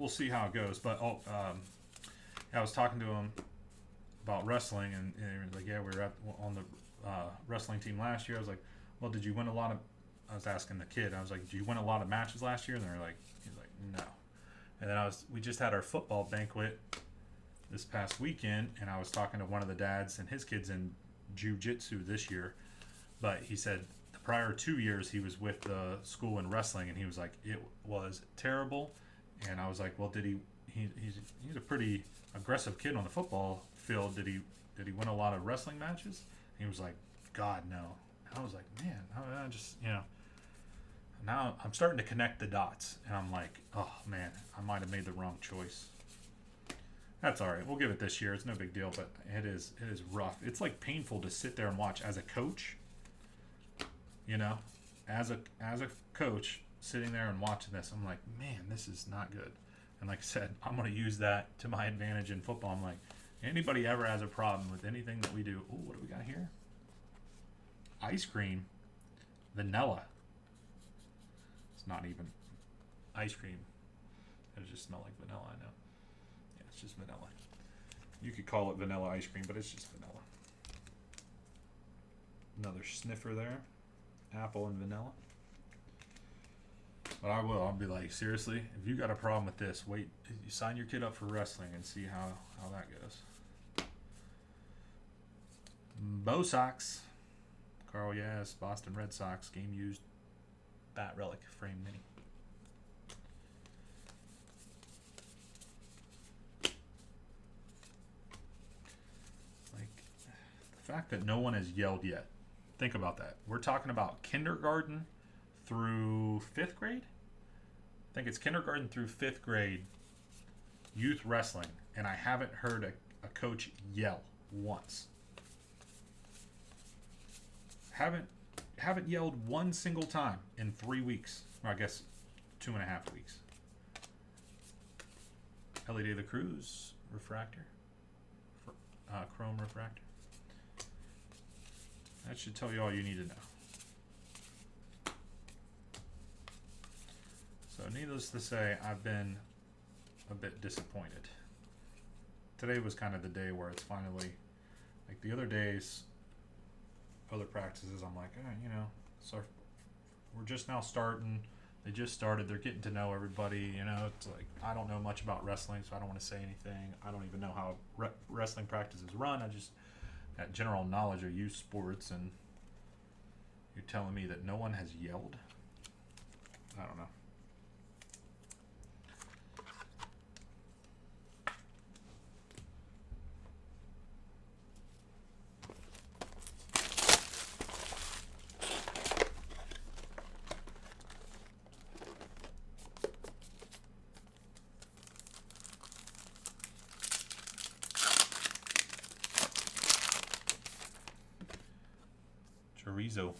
S1: we'll see how it goes. But I was talking to him about wrestling, and he was like, yeah, we were on the wrestling team last year. I was like, well, did you win a lot of? I was asking the kid. I was like, did you win a lot of matches last year? And they're like, he's like, no. And then we just had our football banquet this past weekend, and I was talking to one of the dads, and his kid's in jiu-jitsu this year. But he said the prior 2 years he was with the school in wrestling, and he was like, it was terrible. And I was like, well, he's a pretty aggressive kid on the football field. Did he win a lot of wrestling matches? And he was like, God, no. And I was like, man, I just, now I'm starting to connect the dots, and I'm like, oh man, I might have made the wrong choice. That's all right. We'll give it this year. It's no big deal, but it is rough. It's like painful to sit there and watch as a coach. As a coach sitting there and watching this, I'm like, man, this is not good. And like I said, I'm going to use that to my advantage in football. I'm like, anybody ever has a problem with anything that we do? Oh, what do we got here? Ice cream, vanilla. It's not even ice cream. It just smells like vanilla, I know. Yeah, it's just vanilla. You could call it vanilla ice cream, but it's just vanilla. Another sniffer there. Apple and vanilla. But I'll be like, seriously, if you got a problem with this, wait, you sign your kid up for wrestling and see how that goes. Bo Sox. Carl, yes, Boston Red Sox, game used bat relic frame mini. Like, the fact that no one has yelled yet. Think about that. We're talking about kindergarten through 5th grade? I think it's kindergarten through 5th grade youth wrestling, and I haven't heard a coach yell once. Haven't yelled one single time in 3 weeks. Or I guess 2.5 weeks. Ellie De La Cruz refractor. Chrome refractor. That should tell you all you need to know. So needless to say, I've been a bit disappointed. Today was kind of the day where it's finally, like the other days, other practices, I'm like, so we're just now starting. They just started. They're getting to know everybody. It's like, I don't know much about wrestling, so I don't want to say anything. I don't even know how wrestling practices run. I just got general knowledge of youth sports, and you're telling me that no one has yelled? I don't know. Chorizo.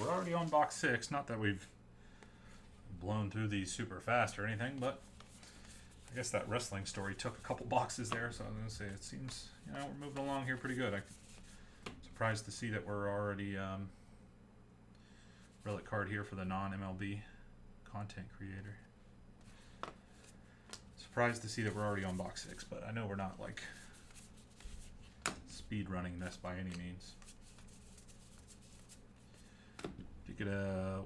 S1: we're already on box 6. Not that we've blown through these super fast or anything, but I guess that wrestling story took a couple boxes there, so I was going to say it seems, we're moving along here pretty good. I'm surprised to see that we're already relic card here for the non-MLB content creator. Surprised to see that we're already on box 6, but I know we're not like speed running this by any means. If you could,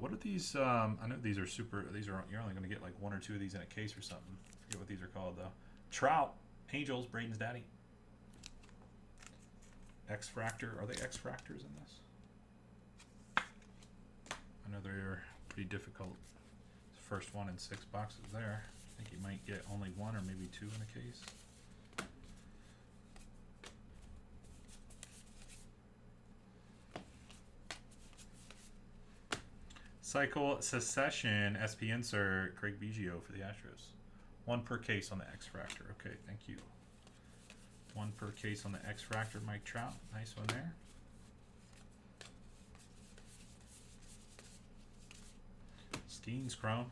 S1: what are these? I know these are super. You're only going to get like 1 or 2 of these in a case or something. I forget what these are called though. Trout, Angels, Braden's daddy. X-Fractor. Are they X-Fractors in this? I know they're pretty difficult. First one in 6 boxes there. I think you might get only 1 or maybe 2 in a case. Cycle Secession SP insert Craig Biggio for the Astros. 1 per case on the X-Fractor. Okay, thank you. 1 per case on the X-Fractor, Mike Trout. Nice one there. Skeens Chrome.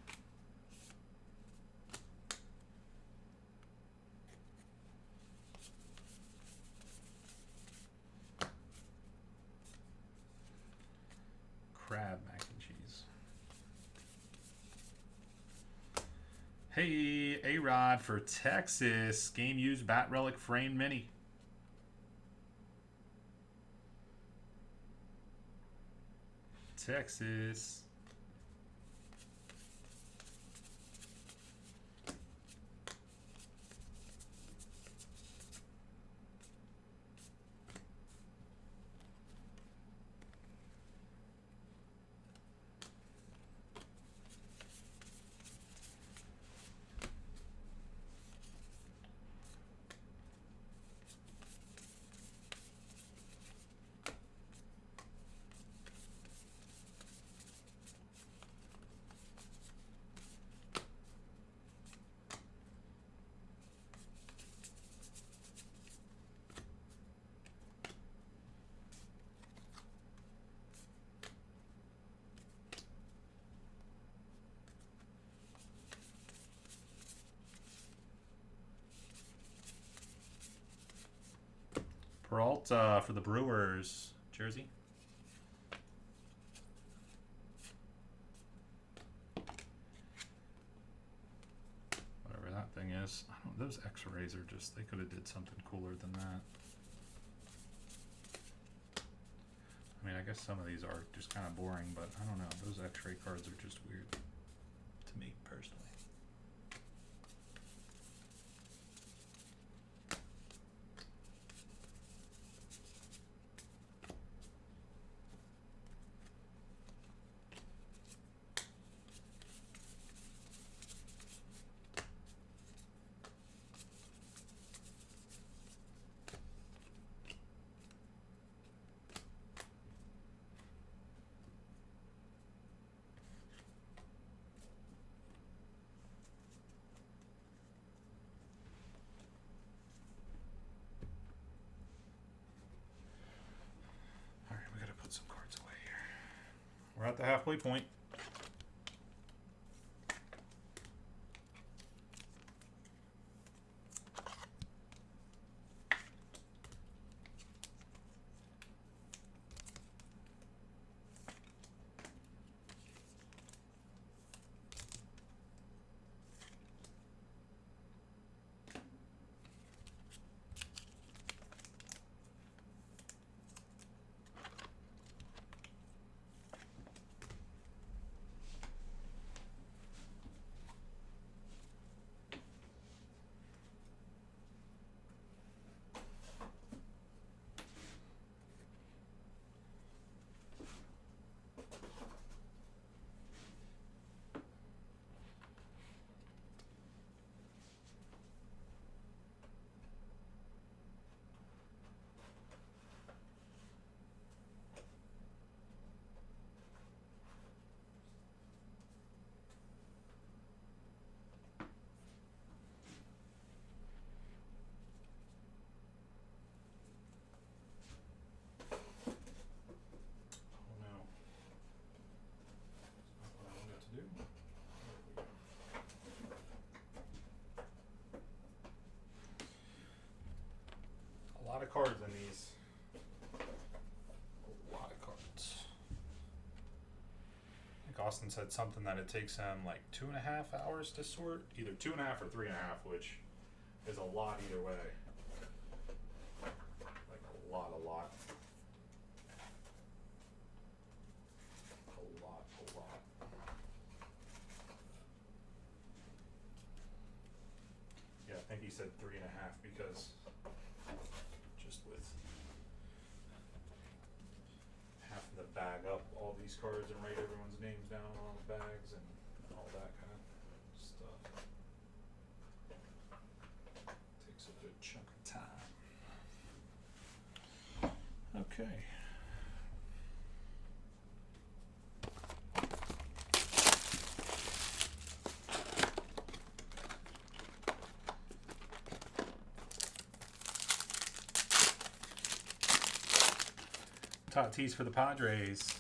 S1: Crab mac and cheese. Hey, A-Rod for Texas. Game used Bat Relic Frame Mini. Texas. Peralta for the Brewers jersey. Whatever that thing is. I don't, those X-rays are just, they could have did something cooler than that. I mean, I guess some of these are just kind of boring, but I don't know. Those X-ray cards are just weird to me personally. Some cards away here. We're at the halfway point. of cards in these. A lot of cards. I think Austin said something that it takes him like 2.5 hours to sort. Either 2.5 or 3.5, which is a lot either way. Like a lot. A lot. Yeah, I think he said 3.5 because just with having to bag up all these cards and write everyone's names down on the bags and all that kind of stuff takes a good chunk of time. Okay. Tatis for the Padres.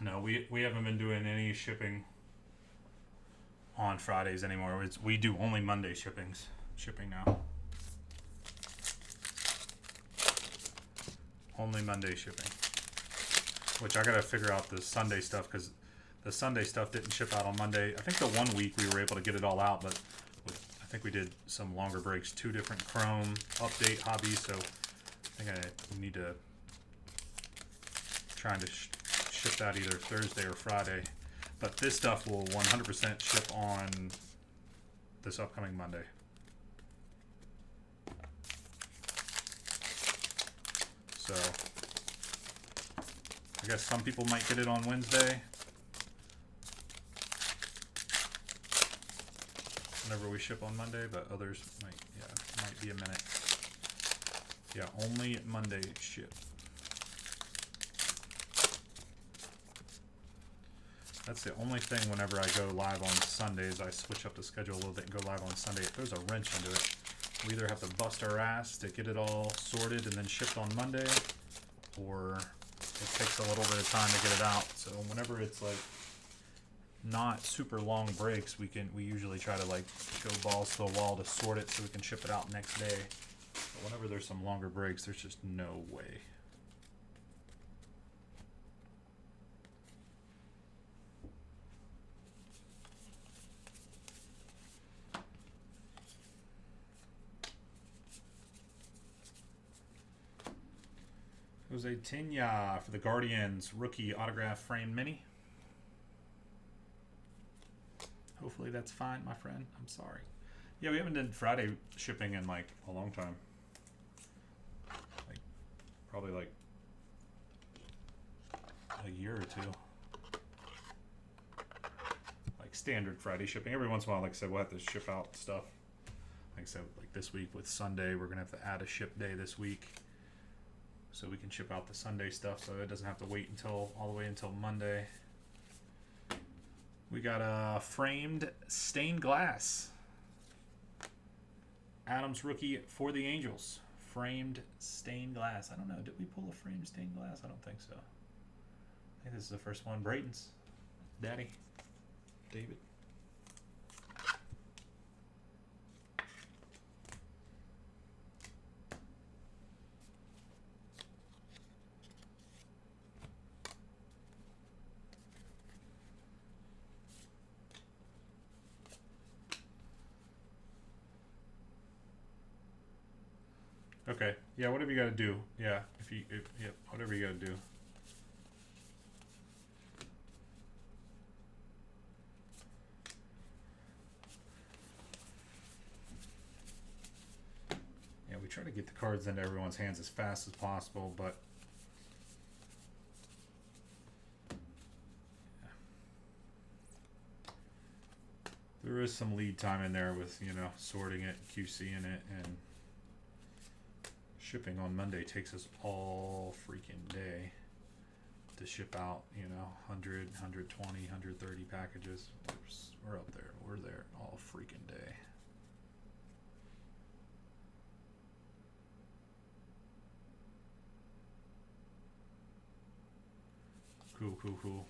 S1: No, we haven't been doing any shipping on Fridays anymore. We do only Monday shipping now. Only Monday shipping. Which I gotta figure out the Sunday stuff because the Sunday stuff didn't ship out on Monday. I think the one week we were able to get it all out, but I think we did some longer breaks, 2 different Chrome update hobbies, so I think I need to try to ship that either Thursday or Friday. But this stuff will 100% ship on this upcoming Monday. So I guess some people might get it on Wednesday. Whenever we ship on Monday, but others might be a minute. Yeah, only Monday ship. That's the only thing whenever I go live on Sundays, I switch up the schedule a little bit and go live on Sunday. It throws a wrench into it. We either have to bust our ass to get it all sorted and then shipped on Monday, or it takes a little bit of time to get it out. So whenever it's like not super long breaks, we usually try to like go balls to the wall to sort it so we can ship it out next day. But whenever there's some longer breaks, there's just no way. Jose Tinya for the Guardians, rookie autograph frame mini. Hopefully that's fine, my friend. I'm sorry. Yeah, we haven't done Friday shipping in like a long time. Like probably like a year or two. Like standard Friday shipping. Every once in a while, like I said, we'll have to ship out stuff. Like I said, like this week with Sunday, we're gonna have to add a ship day this week, so we can ship out the Sunday stuff, so it doesn't have to wait until all the way until Monday. We got a framed stained glass. Adams rookie for the Angels. Framed stained glass. I don't know. Did we pull a framed stained glass? I don't think so. I think this is the first one. Brayton's. Daddy. David. Okay. Yeah, whatever you gotta do. Yeah, yep, whatever you gotta do. Yeah, we try to get the cards into everyone's hands as fast as possible, but there is some lead time in there with, you know, sorting it, QCing it, and shipping on Monday takes us all freaking day to ship out, you know, 100, 120, 130 packages. We're up there. We're there all freaking day. Cool, cool, cool.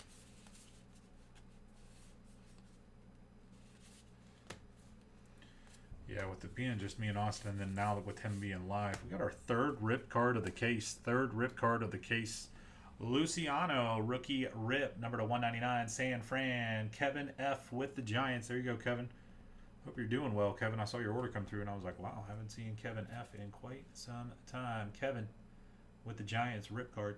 S1: Yeah, with it being just me and Austin, and then now that with him being live, we got our third rip card of the case. Third rip card of the case. Luciano, rookie rip, number to 199, San Fran. Kevin F. with the Giants. There you go, Kevin. Hope you're doing well, Kevin. I saw your order come through, and I was like, wow, haven't seen Kevin F. in quite some time. Kevin with the Giants rip card.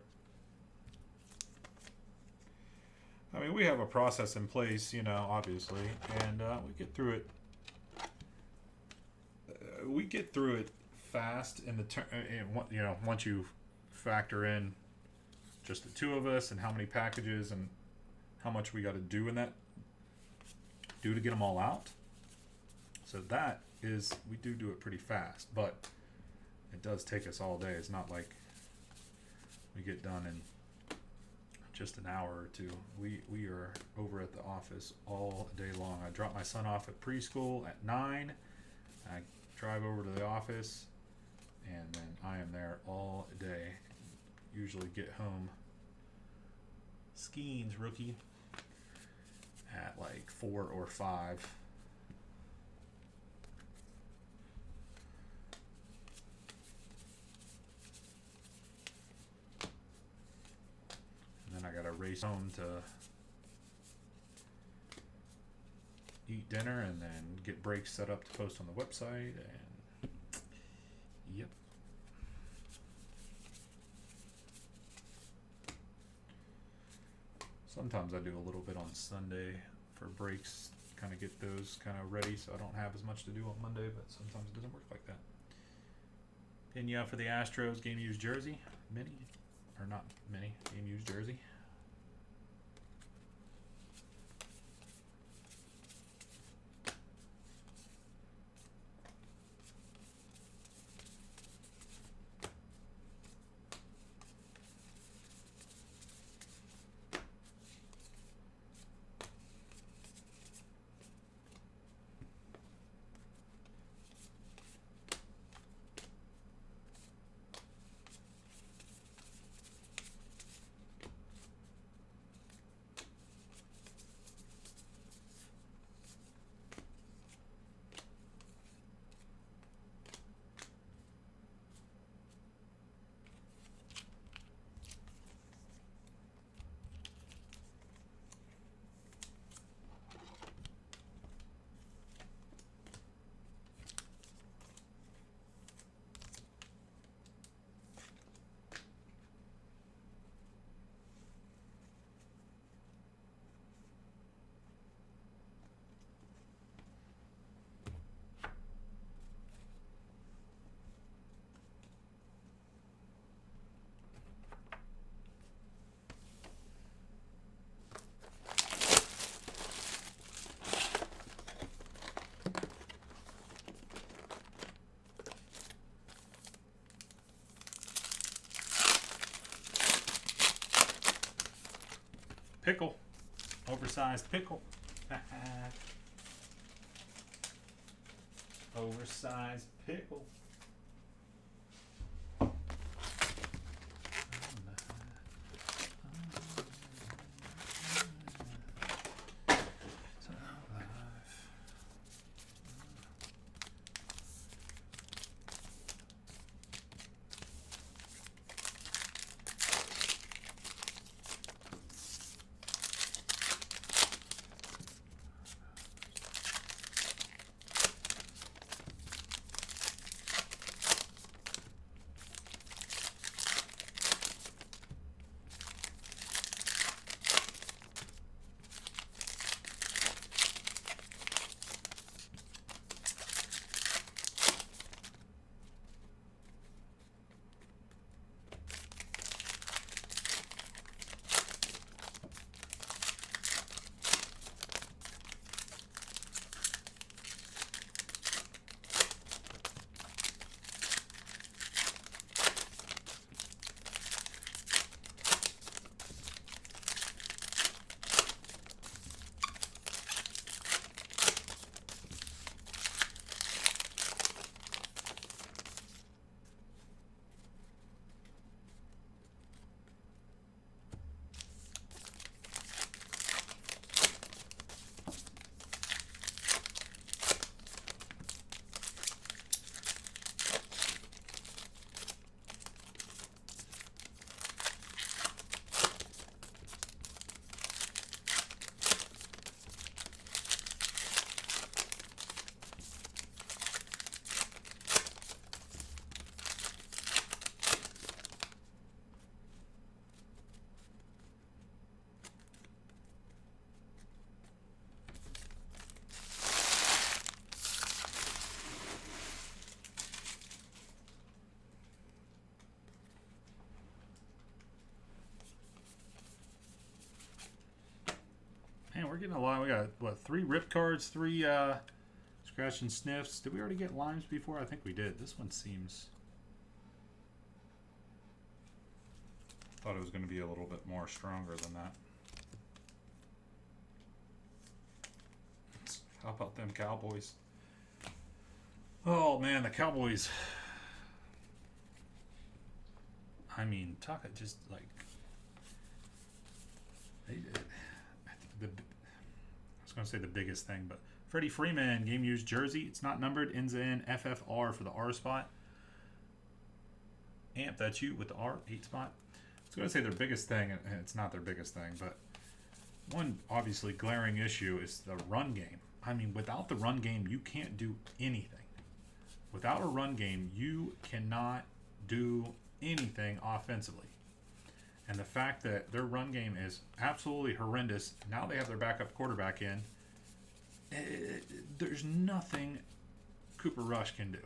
S1: I mean, we have a process in place, you know, obviously, and we get through it. We get through it fast in the you know, once you factor in just the two of us and how many packages and how much we got to do to get them all out. So that is, we do it pretty fast, but it does take us all day. It's not like we get done in just an hour or two. We are over at the office all day long. I drop my son off at preschool at 9. I drive over to the office, and then I am there all day. Usually get home, Skeens rookie, at like 4 or 5. And then I gotta race home to eat dinner and then get breaks set up to post on the website, and yep. Sometimes I do a little bit on Sunday for breaks, kind of get those kind of ready so I don't have as much to do on Monday, but sometimes it doesn't work like that. Pin you out for the Astros game used jersey, mini, or not mini, game used jersey. Pickle. Oversized pickle. Oversized pickle. getting a lot. We got, what, 3 rip cards, 3 scratch and sniffs. Did we already get limes before? I think we did. This one seems... thought it was going to be a little bit more stronger than that. How about them Cowboys? Oh, man, the Cowboys... I mean, talk just like... I was going to say the biggest thing, but Freddie Freeman, game used jersey. It's not numbered. Ends in FFR for the R spot. Amp, that's you with the R, 8 spot. I was going to say their biggest thing, and it's not their biggest thing, but one obviously glaring issue is the run game. I mean, without the run game, you can't do anything. Without a run game, you cannot do anything offensively. And the fact that their run game is absolutely horrendous, now they have their backup quarterback in, there's nothing Cooper Rush can do.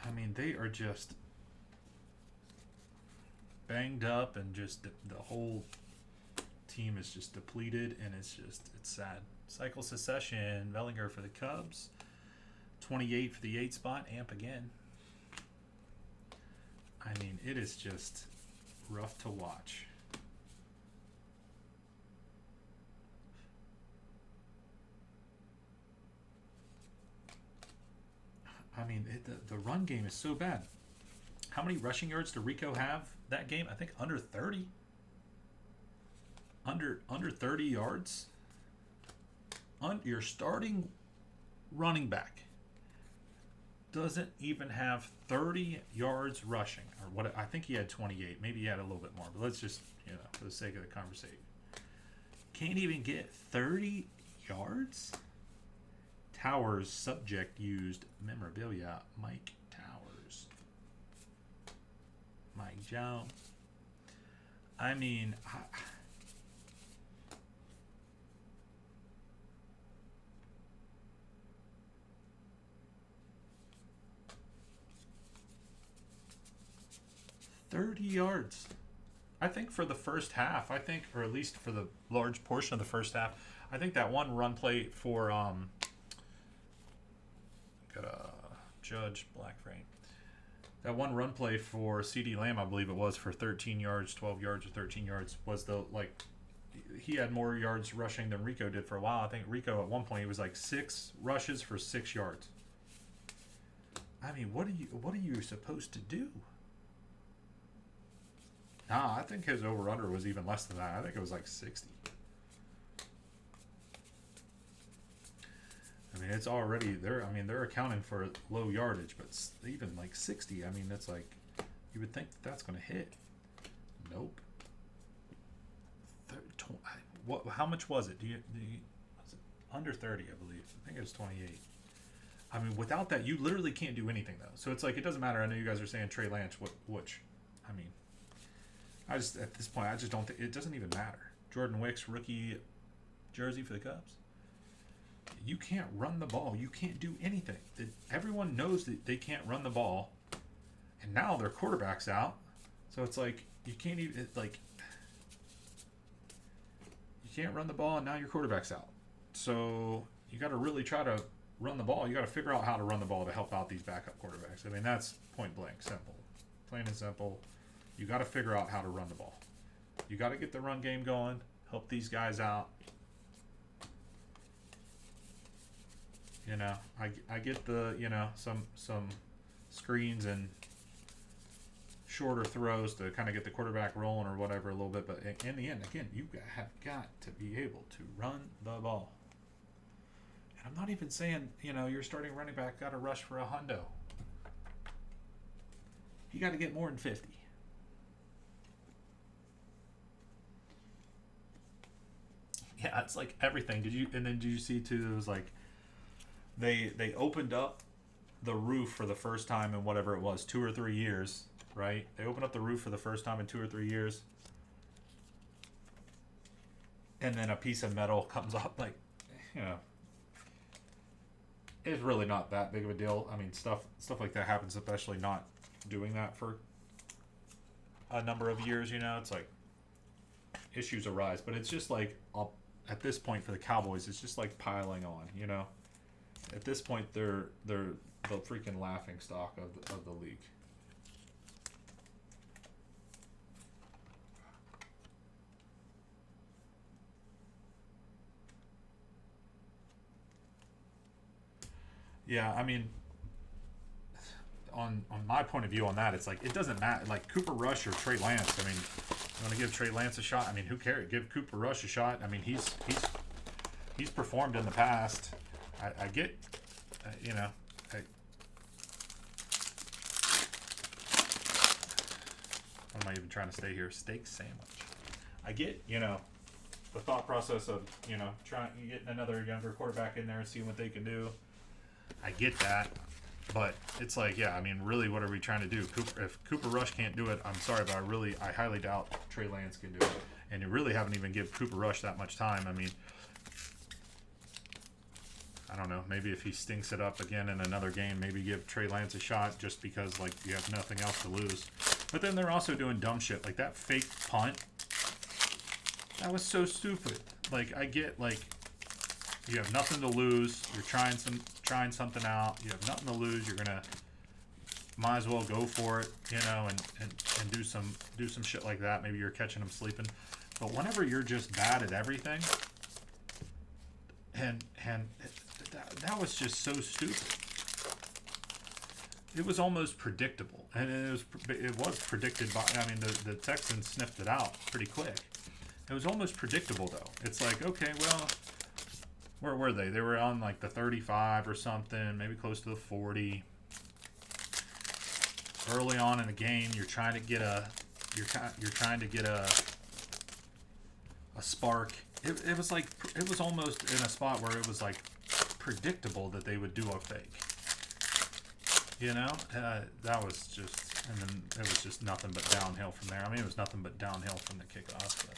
S1: I mean, they are just banged up, and just the whole team is just depleted, and it's sad. Cycle Secession, Bellinger for the Cubs. 28 for the 8 spot, Amp again. I mean, it is just rough to watch. I mean, the run game is so bad. How many rushing yards did Rico have that game? I think under 30. Under 30 yards. Your starting running back doesn't even have 30 yards rushing, or what? I think he had 28. Maybe he had a little bit more, but let's just, for the sake of the conversation, can't even get 30 yards. Towers subject used memorabilia. Mike Towers. Mike Joe. I mean, 30 yards. I think for the first half, or at least for the large portion of the first half, I think that one run play for got a Judge Black Frame. That one run play for CeeDee Lamb, I believe it was, for 13 yards, 12 yards, or 13 yards, was he had more yards rushing than Rico did for a while. I think Rico at one point, he was like 6 rushes for 6 yards. I mean, what are you supposed to do? Nah, I think his over-under was even less than that. I think it was like 60. I mean, it's already there. I mean, they're accounting for low yardage, but even like 60, I mean, that's like, you would think that's going to hit. Nope. How much was it? Was it under 30, I believe. I think it was 28. I mean, without that, you literally can't do anything, though. So it's like, it doesn't matter. I know you guys are saying Trey Lance, which, I mean, at this point, I just don't think, it doesn't even matter. Jordan Wicks, rookie jersey for the Cubs. You can't run the ball. You can't do anything. Everyone knows that they can't run the ball, and now their quarterback's out. So it's like, you can't even, you can't run the ball, and now your quarterback's out. So you got to really try to run the ball. You got to figure out how to run the ball to help out these backup quarterbacks. I mean, that's point blank, simple, plain and simple. You got to figure out how to run the ball. You got to get the run game going, help these guys out. I get the, some screens and shorter throws to kind of get the quarterback rolling or whatever a little bit. But in the end, again, you have got to be able to run the ball. And I'm not even saying, your starting running back got to rush for a hundo. You got to get more than 50. Yeah, it's like everything. Did you see too? It was like they opened up the roof for the first time in whatever it was, 2 or 3 years, right? They opened up the roof for the first time in 2 or 3 years, and then a piece of metal comes up. Like, it's really not that big of a deal. I mean, stuff like that happens, especially not doing that for a number of years. It's like, issues arise, but it's just like at this point for the Cowboys, it's just like piling on. You know, at this point they're the freaking laughing stock of the league. Yeah, I mean, on my point of view on that, it's like it doesn't matter. Like Cooper Rush or Trey Lance. I mean, you want to give Trey Lance a shot? I mean, who cares? Give Cooper Rush a shot. I mean, he's performed in the past. I get, you know, what am I even trying to say here? Steak sandwich. I get, you know, the thought process of, you know, trying getting another younger quarterback in there and seeing what they can do. I get that, but it's like, yeah, I mean, really, what are we trying to do? If Cooper Rush can't do it, I'm sorry, but I highly doubt Trey Lance can do it. And you really haven't even given Cooper Rush that much time. I mean, I don't know. Maybe if he stinks it up again in another game, maybe give Trey Lance a shot just because, like, you have nothing else to lose. But then they're also doing dumb shit. Like, that fake punt, that was so stupid. Like, I get, like, you have nothing to lose. You're trying something out. You have nothing to lose. You're gonna might as well go for it, you know, and do some shit like that. Maybe you're catching them sleeping. But whenever you're just bad at everything, and that was just so stupid. It was almost predictable, and it was predicted by. I mean, the Texans sniffed it out pretty quick. It was almost predictable though. It's like, okay, well, where were they? They were on like the 35 or something, maybe close to the 40. Early on in the game, you're trying to get a spark. It was like, it was almost in a spot where it was like predictable that they would do a fake. You know, that was just, and then it was just nothing but downhill from there. I mean, it was nothing but downhill from the kickoff. But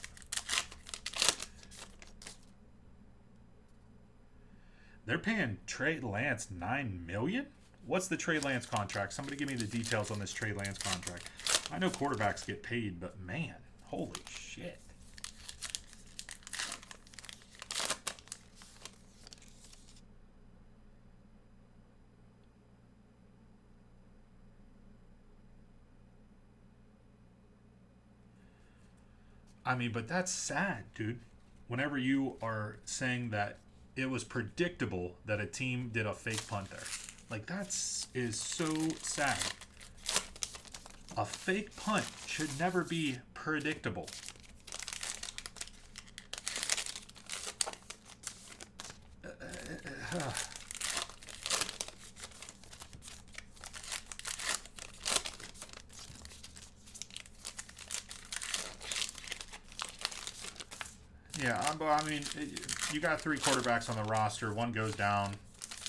S1: they're paying Trey Lance $9 million. What's the Trey Lance contract? Somebody give me the details on this Trey Lance contract. I know quarterbacks get paid, but man, holy shit. I mean, but that's sad, dude. Whenever you are saying that it was predictable that a team did a fake punt there. Like, is so sad. A fake punt should never be predictable. Yeah, I mean, you got 3 quarterbacks on the roster. One goes down.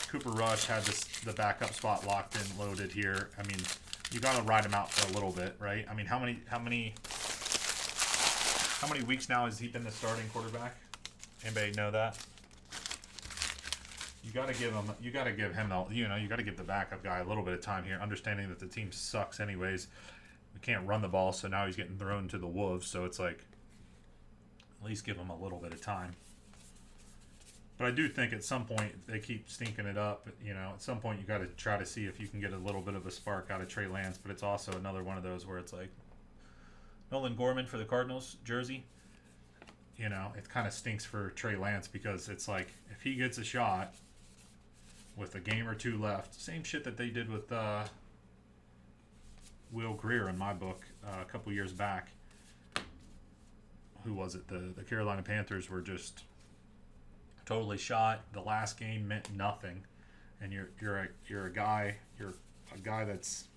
S1: Cooper Rush had the backup spot locked in, loaded here. I mean, you got to ride him out for a little bit, right? I mean, how many weeks now has he been the starting quarterback? Anybody know that? You got to give him. You got to give him. You got to give the backup guy a little bit of time here, understanding that the team sucks anyways. We can't run the ball, so now he's getting thrown to the wolves. So it's like, at least give him a little bit of time. But I do think at some point, if they keep stinking it up, you know, at some point you got to try to see if you can get a little bit of a spark out of Trey Lance. But it's also another one of those where it's like Nolan Gorman for the Cardinals jersey. You know, it kind of stinks for Trey Lance because it's like if he gets a shot with a game or two left, same shit that they did with Will Greer in my book a couple years back. Who was it? The Carolina Panthers were just totally shot. The last game meant nothing, and you're a guy that's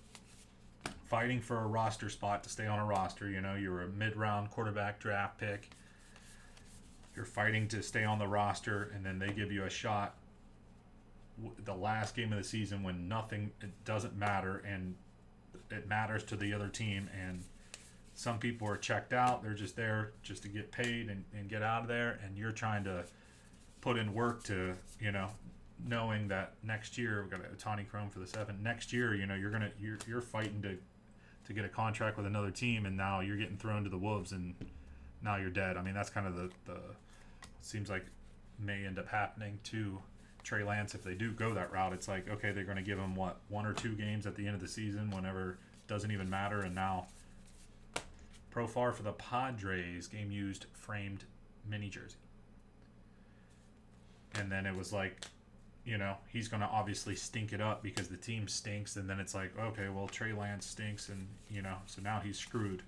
S1: fighting for a roster spot to stay on a roster. You know, you're a mid-round quarterback draft pick. You're fighting to stay on the roster, and then they give you a shot the last game of the season when nothing, it doesn't matter, and it matters to the other team. And some people are checked out. They're just there just to get paid and get out of there, and you're trying to put in work to, you know, knowing that next year we've got a Tawny Chrome for the 7. Next year, you know, you're fighting to get a contract with another team, and now you're getting thrown to the wolves, and now you're dead. I mean, that's kind of the seems like may end up happening to Trey Lance if they do go that route. It's like, okay, they're going to give him what, 1 or 2 games at the end of the season whenever it doesn't even matter. And now Profar for the Padres, game used framed mini jersey. And then it was like, you know, he's going to obviously stink it up because the team stinks. And then it's like, okay, well, Trey Lance stinks, and, you know, so now he's screwed.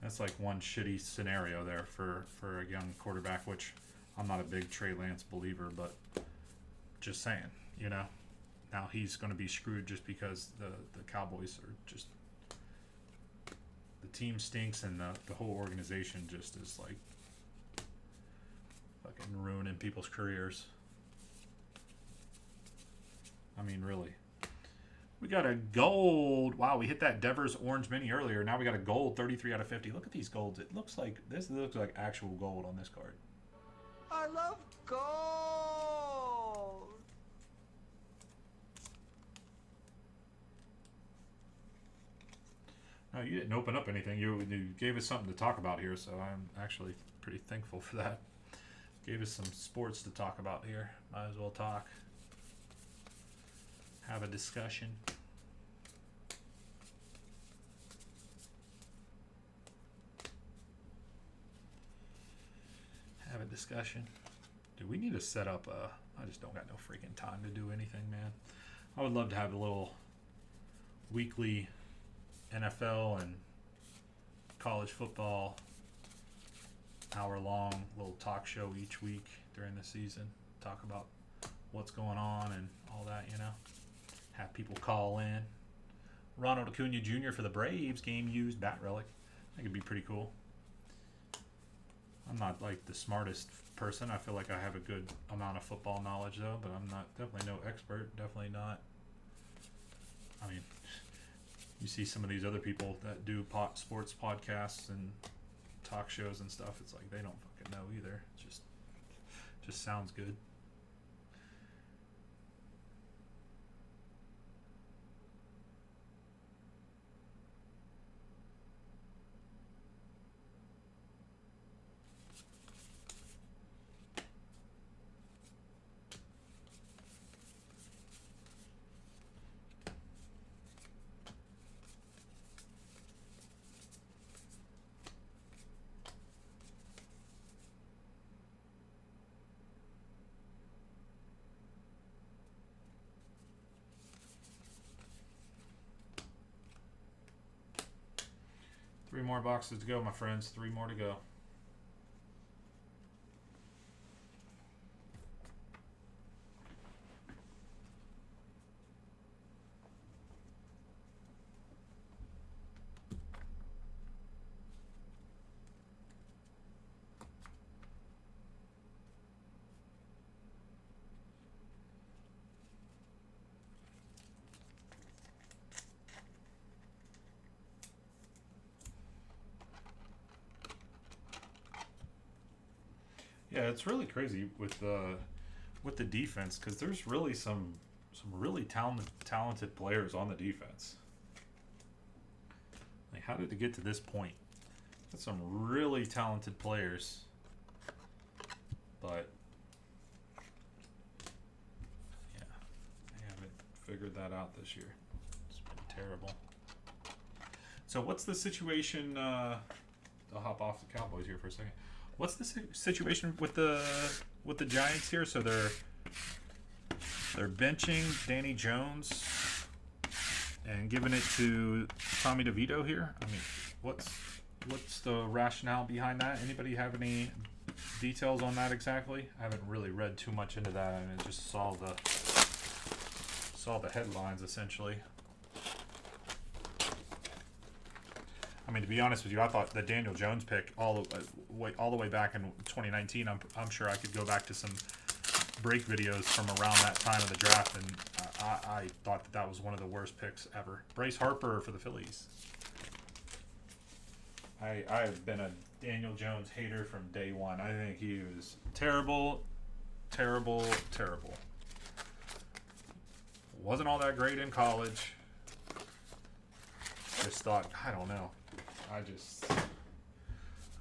S1: That's like one shitty scenario there for a young quarterback, which I'm not a big Trey Lance believer, but just saying, you know, now he's going to be screwed just because the Cowboys are just, the team stinks, and the whole organization just is like fucking ruining people's careers. I mean, really. We got a gold. Wow, we hit that Devers orange mini earlier. Now we got a gold 33 out of 50. Look at these golds. It looks like, this looks like actual gold on this card.
S2: I love gold.
S1: No, you didn't open up anything. You gave us something to talk about here, so I'm actually pretty thankful for that. Gave us some sports to talk about here. Might as well talk. Have a discussion. Have a discussion. Do we need to set up I just don't got no freaking time to do anything, man. I would love to have a little weekly NFL and college football hour-long little talk show each week during the season. Talk about what's going on and all that, you know. Have people call in. Ronald Acuna Jr. for the Braves, game used, bat relic. I think it'd be pretty cool. I'm not like the smartest person. I feel like I have a good amount of football knowledge though, but I'm not, definitely no expert. Definitely not. I mean, you see some of these other people that do sports podcasts and talk shows and stuff. It's like they don't fucking know either. It just sounds good. Three more boxes to go, my friends. 3 more to go. Yeah, it's really crazy with the defense, because there's really some really talented players on the defense. Like, how did it get to this point? Got some really talented players, but yeah, I haven't figured that out this year. It's been terrible. So what's the situation? I'll hop off the Cowboys here for a second. What's the situation with the Giants here? So they're benching Danny Jones and giving it to Tommy DeVito here. I mean, what's the rationale behind that? Anybody have any details on that exactly? I haven't really read too much into that. I mean, I just saw the headlines essentially. I mean, to be honest with you, I thought the Daniel Jones pick all the way back in 2019. I'm sure I could go back to some break videos from around that time of the draft, and I thought that was one of the worst picks ever. Bryce Harper for the Phillies. I've been a Daniel Jones hater from day one. I think he was terrible, terrible, terrible. Wasn't all that great in college. Just thought, I don't know.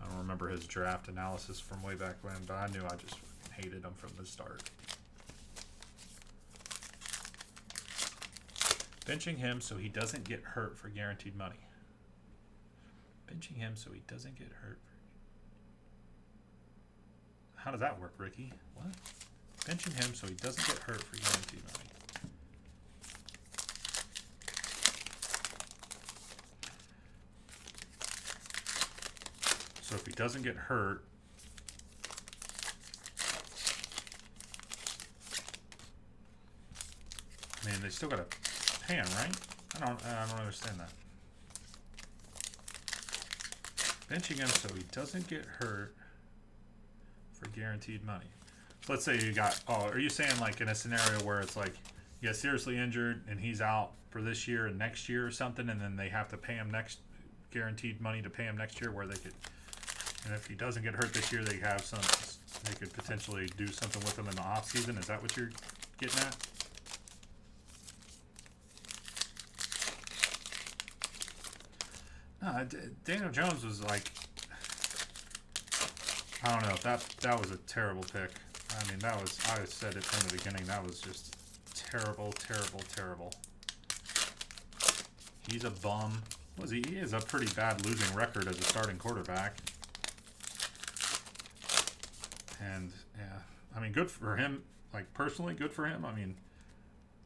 S1: I don't remember his draft analysis from way back when, but I knew I just hated him from the start. Benching him so he doesn't get hurt for guaranteed money. Benching him so he doesn't get hurt. How does that work, Ricky? What? Benching him so he doesn't get hurt for guaranteed money. So if he doesn't get hurt, I mean, they still gotta pay him, right? I don't understand that. Benching him so he doesn't get hurt for guaranteed money. So let's say you got, oh, are you saying like in a scenario where it's like you get seriously injured and he's out for this year and next year or something, and then they have to pay him guaranteed money to pay him next year, where they could, and if he doesn't get hurt this year, they have some, they could potentially do something with him in the off season. Is that what you're getting at? No, Daniel Jones was like, I don't know, that was a terrible pick. I mean, that was, I said it from the beginning, that was just terrible, terrible, terrible. He's a bum. He has a pretty bad losing record as a starting quarterback. And yeah, I mean, good for him. Like, personally, good for him. I mean,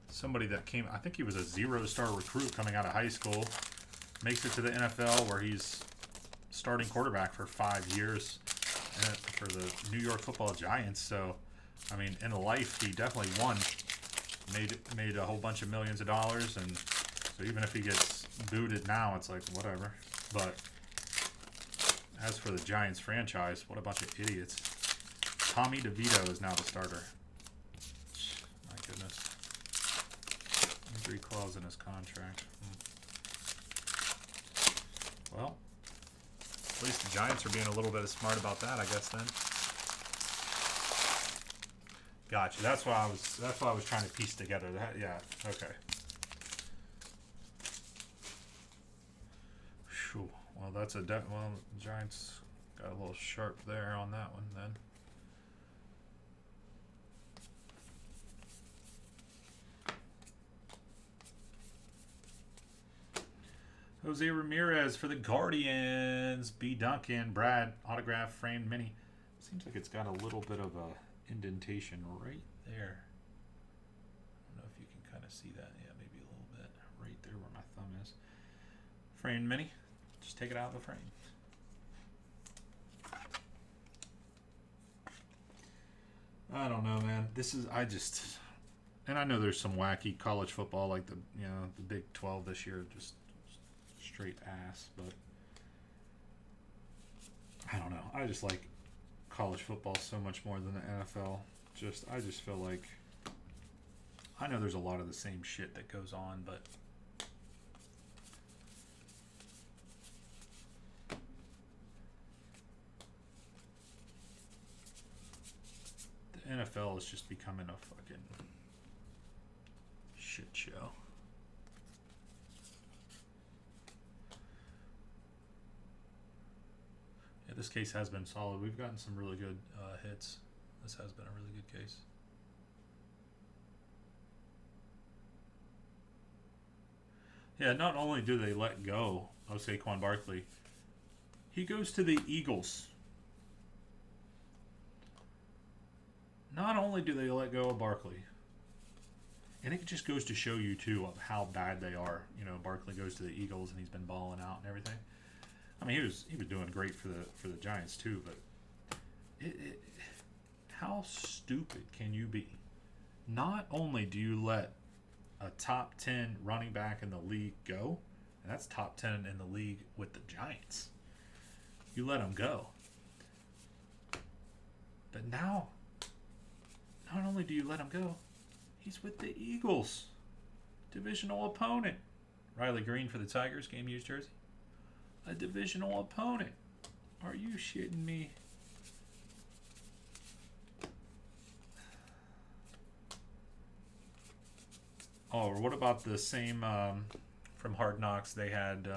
S1: somebody that came, I think he was a 0-star recruit coming out of high school, makes it to the NFL where he's starting quarterback for 5 years for the New York Football Giants. So, I mean, in life, he definitely won. Made a whole bunch of millions of dollars, and so even if he gets booted now, it's like, whatever. But as for the Giants franchise, what a bunch of idiots. Tommy DeVito is now the starter. My goodness. Injury clause in his contract. Well, at least the Giants are being a little bit smart about that, I guess, then. Gotcha. That's why I was trying to piece together that. Yeah. Okay. Whew. Well, that's well, the Giants got a little sharp there on that one then. Jose Ramirez for the Guardians. B. Duncan. Brad. Autograph framed mini. Seems like it's got a little bit of a indentation right there. I don't know if you can kind of see that. Yeah, maybe a little bit. Right there where my thumb is. Framed mini. Just take it out of the frame. I don't know, man. And I know there's some wacky college football like the Big 12 this year, just straight ass, but I don't know. I just like college football so much more than the NFL. I just feel like, I know there's a lot of the same shit that goes on, but the NFL is just becoming a fucking shit show. Yeah, this case has been solid. We've gotten some really good hits. This has been a really good case. Yeah, not only do they let go of Saquon Barkley, he goes to the Eagles. Not only do they let go of Barkley, and it just goes to show you, too, of how bad they are. You know, Barkley goes to the Eagles, and he's been balling out and everything. I mean, he was doing great for the Giants, too, but how stupid can you be? Not only do you let a top 10 running back in the league go, and that's top 10 in the league with the Giants. You let him go. But now, not only do you let him go, he's with the Eagles. Divisional opponent. Riley Green for the Tigers, game used jersey. A divisional opponent. Are you shitting me? Oh, or what about the same from Hard Knocks? They had,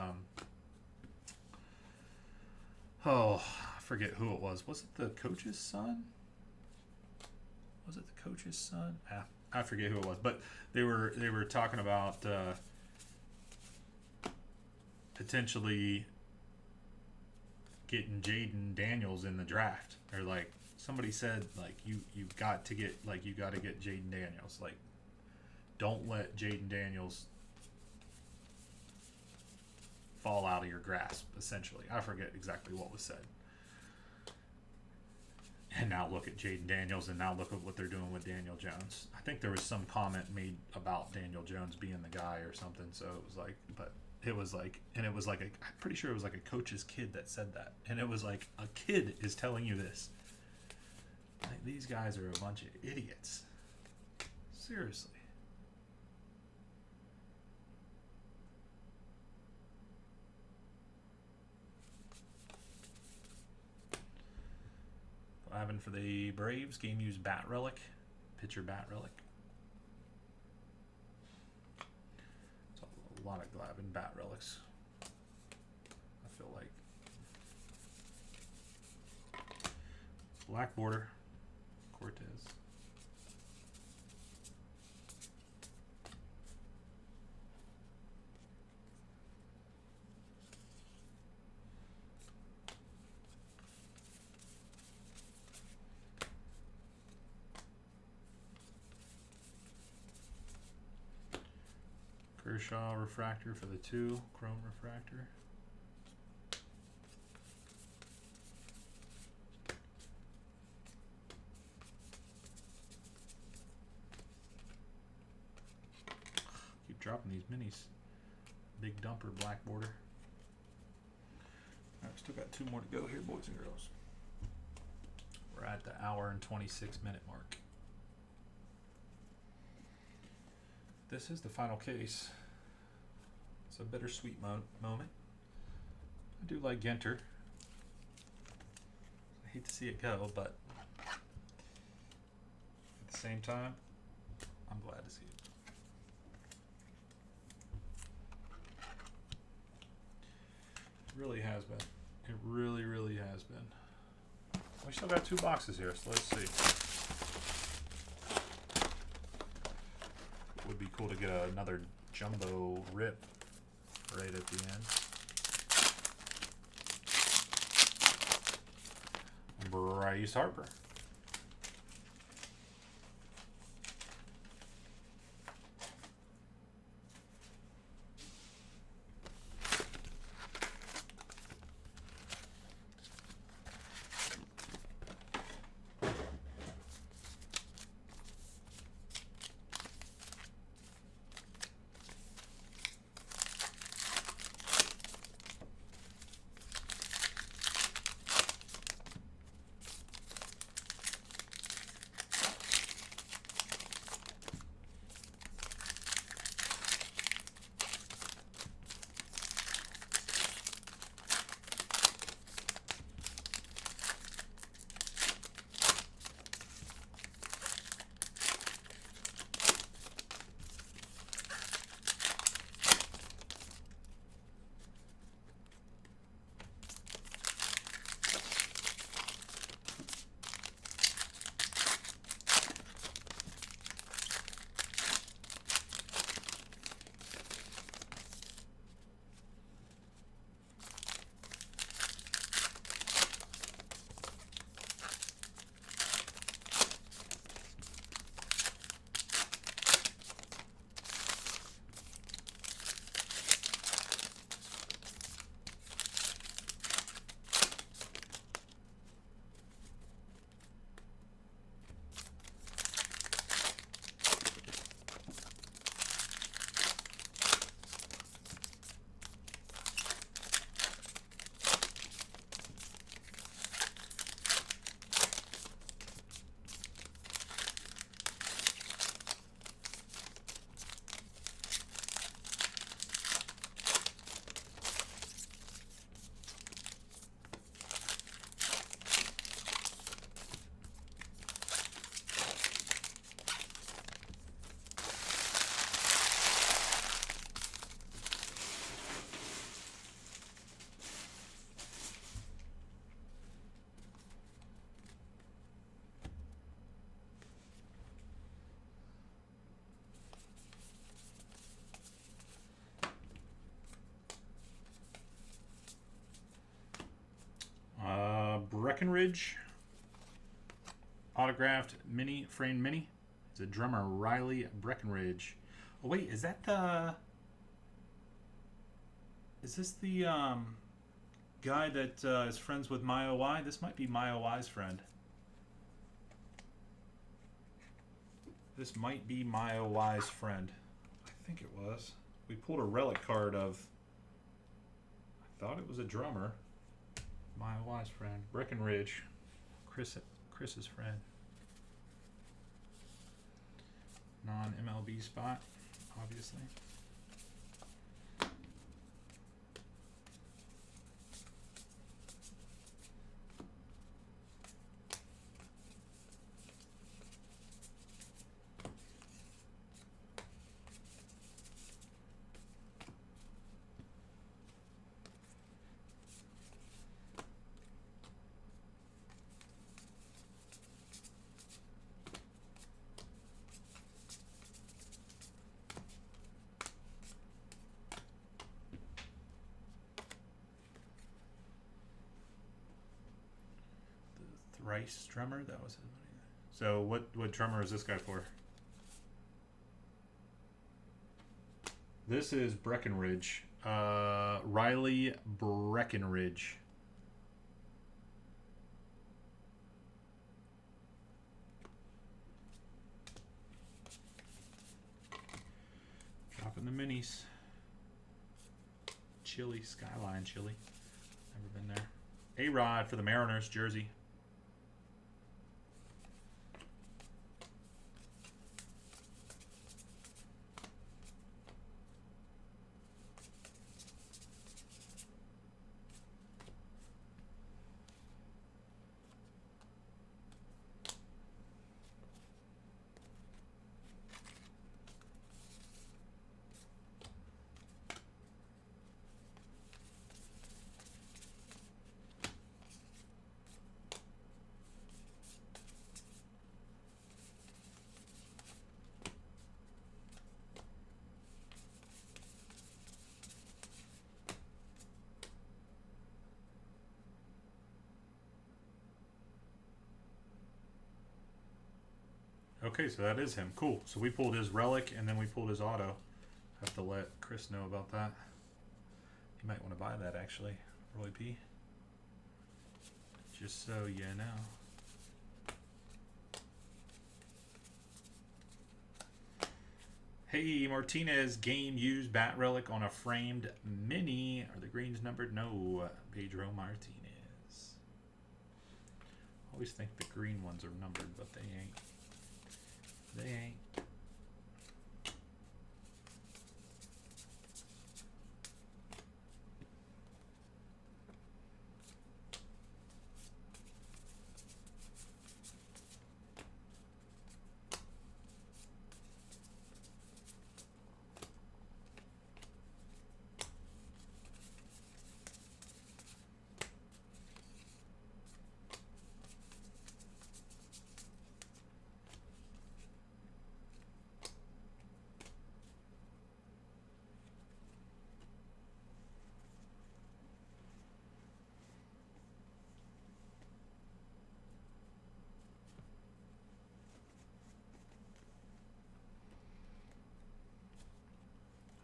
S1: forget who it was. Was it the coach's son? Was it the coach's son? I forget who it was, but they were talking about potentially getting Jaden Daniels in the draft, or like somebody said, like you got to get Jaden Daniels. Like, don't let Jaden Daniels fall out of your grasp. Essentially, I forget exactly what was said. And now look at Jaden Daniels, and now look at what they're doing with Daniel Jones. I think there was some comment made about Daniel Jones being the guy or something. So it was like, but it was like, and it was like, I'm pretty sure it was like a coach's kid that said that. And it was like, a kid is telling you this. Like, these guys are a bunch of idiots. Seriously. Glavin for the Braves. Game used bat relic. Pitcher bat relic. It's a lot of Glavin bat relics. I feel like. Black border. Cortez. Kershaw refractor for the 2, chrome refractor. Keep dropping these minis. Big dumper, black border. Alright, still got 2 more to go here, boys and girls. We're at the hour and 26-minute mark. This is the final case. It's a bittersweet moment. I do like Ginter. I hate to see it go, but at the same time, I'm glad to see it. It really has been. It really, really has been. We still got 2 boxes here, so let's see. Would be cool to get another jumbo rip right at the end. Bryce Harper. Breckenridge. Autographed mini, framed mini. It's a drummer, Riley Breckenridge. Oh, wait, is that the... Is this the guy that is friends with My OY? This might be My OY's friend. This might be My OY's friend. I think it was. We pulled a relic card of... I thought it was a drummer. My OY's friend. Breckenridge. Chris's friend. Non-MLB spot, obviously. Rice drummer, that was his money. So what drummer is this guy for? This is Breckenridge. Riley Breckenridge. Dropping the minis. Chili, Skyline Chili. Never been there. A-Rod for the Mariners jersey. Okay, so that is him. Cool. So we pulled his relic and then we pulled his auto. Have to let Chris know about that. You might want to buy that actually, Roy P. Just so you know. Hey, Martinez, game used bat relic on a framed mini. Are the greens numbered? No. Pedro Martinez. Always think the green ones are numbered, but they ain't. They ain't.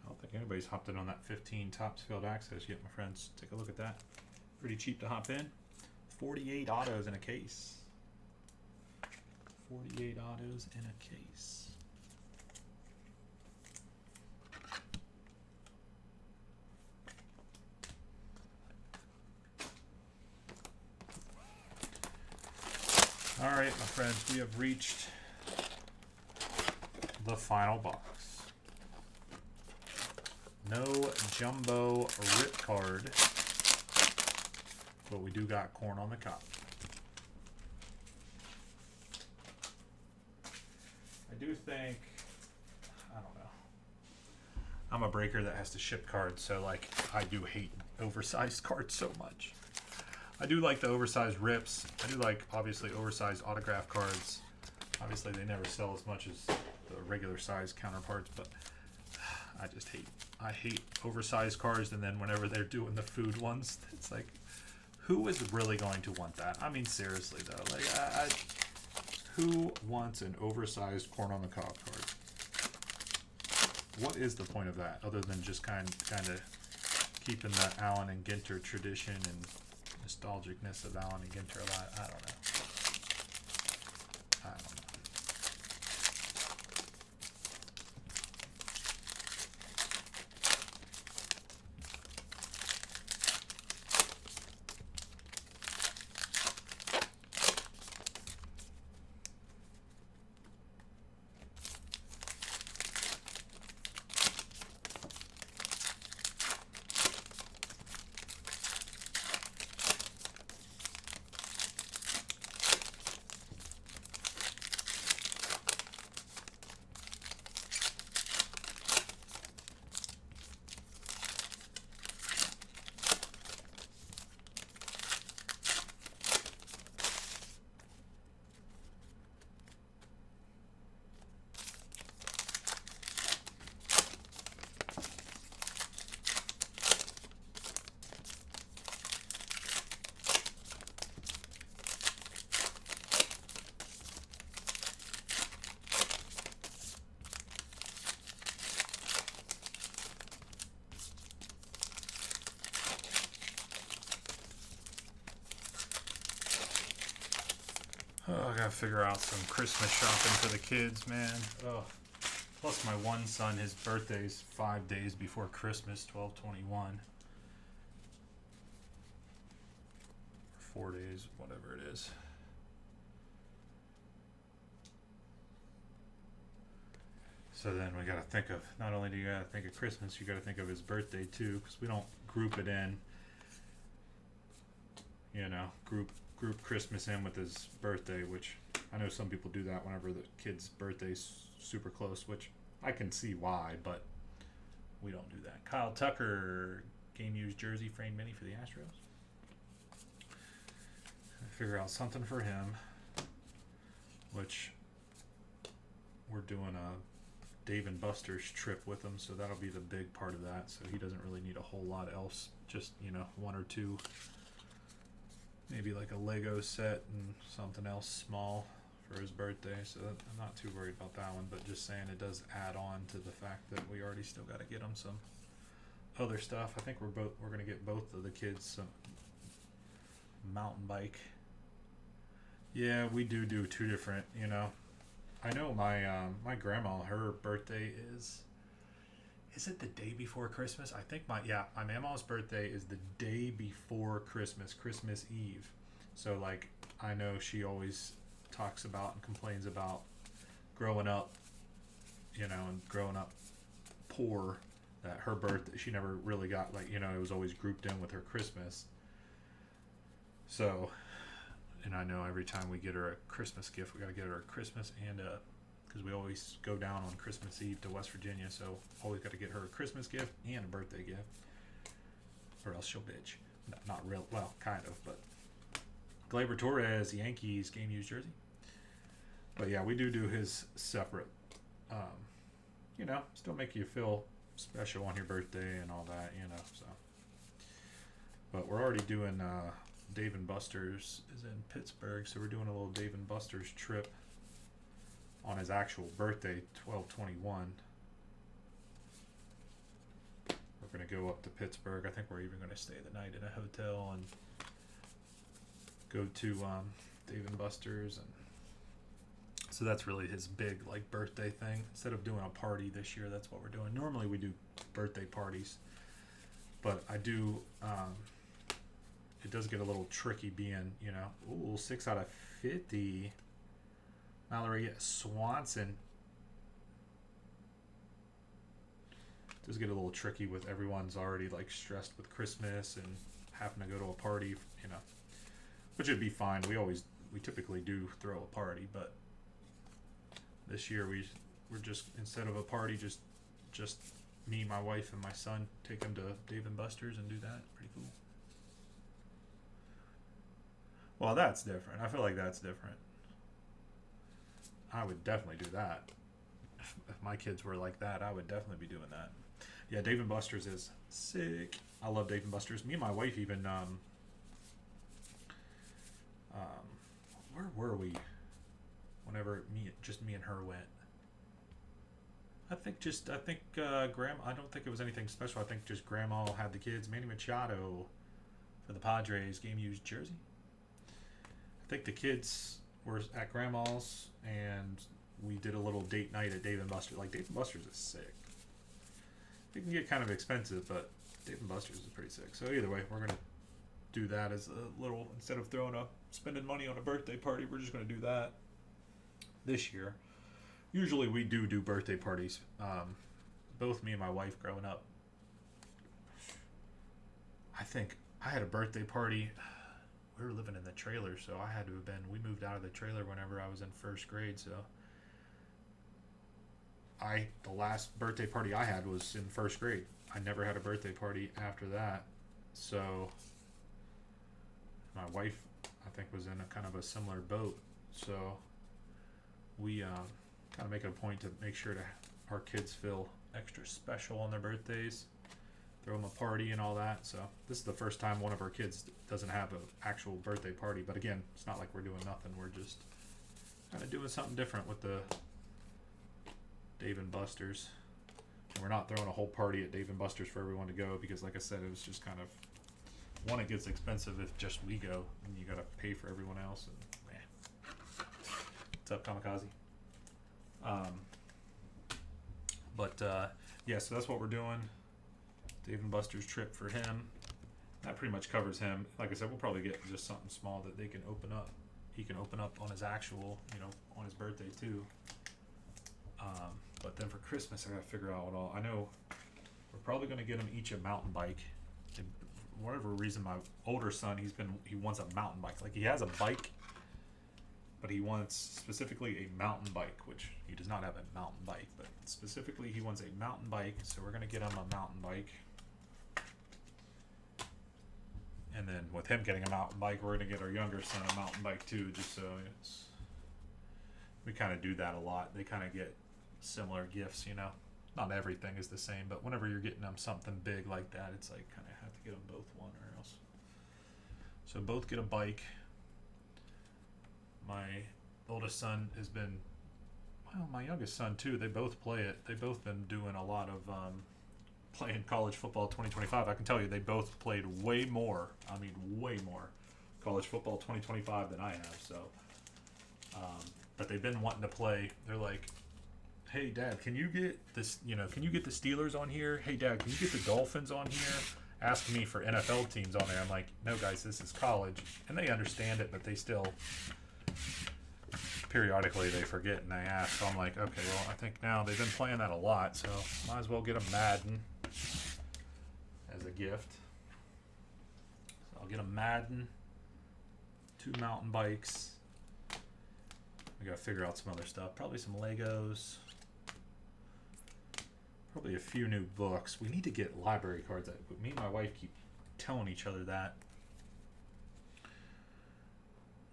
S1: I don't think anybody's hopped in on that 15 Topps Field Access yet, my friends. Take a look at that. Pretty cheap to hop in. 48 autos in a case. 48 autos in a case. All right, my friends, we have reached the final box. No jumbo rip card, but we do got corn on the cob. I do think, I don't know. I'm a breaker that has to ship cards, so like I do hate oversized cards so much. I do like the oversized rips. I do like, obviously, oversized autograph cards. Obviously, they never sell as much as the regular size counterparts, but I just hate oversized cards. And then whenever they're doing the food ones, it's like, Who is really going to want that? I mean, seriously though, like, who wants an oversized corn on the cob card? What is the point of that, other than just kind of keeping the Allen and Ginter tradition and nostalgicness of Allen and Ginter alive? I don't know. Oh, I gotta figure out some Christmas shopping for the kids, man. Oh, plus my one son, his birthday's 5 days before Christmas, 12/21. 4 days, whatever it is. So then we gotta think of, not only do you gotta think of Christmas, you gotta think of his birthday too, because we don't group it in. You know, group Christmas in with his birthday, which I know some people do that whenever the kid's birthday's super close, which I can see why, but we don't do that. Kyle Tucker, game used jersey frame mini for the Astros. Figure out something for him, which we're doing a Dave and Buster's trip with him, so that'll be the big part of that. So he doesn't really need a whole lot else, just, you know, one or two. Maybe like a Lego set and something else small for his birthday. So I'm not too worried about that one, but just saying it does add on to the fact that we already still got to get him some other stuff. I think we're going to get both of the kids some mountain bike. Yeah, we do two different, you know. I know my grandma, her birthday is it the day before Christmas? I think my mama's birthday is the day before Christmas Eve. So like, I know she always talks about and complains about growing up, you know, and growing up poor, that her birthday, she never really got, like, you know, it was always grouped in with her Christmas. So, and I know every time we get her a Christmas gift, we got to get her a Christmas and a, because we always go down on Christmas Eve to West Virginia, so always got to get her a Christmas gift and a birthday gift, or else she'll bitch. Not real, well, kind of, but Gleyber Torres, Yankees game used jersey. But yeah, we do his separate. You know, still make you feel special on your birthday and all that, you know. So, but we're already doing Dave and Buster's is in Pittsburgh, so we're doing a little Dave and Buster's trip on his actual birthday, 12/21. We're going to go up to Pittsburgh. I think we're even going to stay the night in a hotel and go to Dave and Buster's. And so that's really his big, like, birthday thing. Instead of doing a party this year, that's what we're doing. Normally we do birthday parties, but I do, it does get a little tricky being, you know, 6 out of 50. Mallory Swanson. Does get a little tricky with everyone's already, like, stressed with Christmas and having to go to a party, you know, which would be fine. We typically do throw a party, but this year we're just, instead of a party, just me, my wife, and my son, take him to Dave and Buster's and do that. Pretty cool. Well, that's different. I feel like that's different. I would definitely do that. If my kids were like that, I would definitely be doing that. Yeah, Dave and Buster's is sick. I love Dave and Buster's. Me and my wife even Where were we? Whenever me and her went. I think Grandma. I don't think it was anything special. I think just Grandma had the kids. Manny Machado for the Padres game used jersey. I think the kids were at Grandma's, and we did a little date night at Dave and Buster's. Like, Dave and Buster's is sick. It can get kind of expensive, but Dave and Buster's is pretty sick. So either way, we're gonna do that as a little, instead of spending money on a birthday party, we're just gonna do that this year. Usually we do birthday parties. Both me and my wife growing up. I think I had a birthday party. We were living in the trailer, so I had to have been. We moved out of the trailer whenever I was in first grade, so the last birthday party I had was in first grade. I never had a birthday party after that. So my wife, I think, was in a kind of a similar boat. So we kind of make it a point to make sure our kids feel extra special on their birthdays, throw them a party and all that. So this is the first time one of our kids doesn't have an actual birthday party. But again, it's not like we're doing nothing. We're just kind of doing something different with the Dave and Buster's. And we're not throwing a whole party at Dave and Buster's for everyone to go, because like I said, it was just kind of, one, it gets expensive if just we go, and you got to pay for everyone else. And what's up, Kamikaze? Yeah, so that's what we're doing. Dave and Buster's trip for him. That pretty much covers him. Like I said, we'll probably get just something small that they can open up. He can open up on his actual, on his birthday too. But then for Christmas, I gotta figure out what all. I know we're probably gonna get them each a mountain bike. And for whatever reason, my older son, he wants a mountain bike. Like, he has a bike, but he wants specifically a mountain bike, which he does not have a mountain bike, but specifically he wants a mountain bike. So we're gonna get him a mountain bike. And then with him getting a mountain bike, we're gonna get our younger son a mountain bike too, just so we kind of do that a lot. They kind of get similar gifts, Not everything is the same, but whenever you're getting them something big like that, it's like kind of have to get them both one or else. So both get a bike. My oldest son has been, well, my youngest son too. They both play it. They've both been doing a lot of playing college football 2025. I can tell you they both played way more college football 2025 than I have. So, but they've been wanting to play. They're like, hey, Dad, can you get this? Can you get the Steelers on here? Hey, Dad, can you get the Dolphins on here? Asking me for NFL teams on there. I'm like, no, guys, this is college, and they understand it, but they still periodically they forget and they ask. So I'm like, okay, well, I think now they've been playing that a lot, so might as well get them Madden as a gift. So I'll get them Madden, 2 mountain bikes. We gotta figure out some other stuff. Probably some Legos. Probably a few new books. We need to get library cards. Me and my wife keep telling each other that.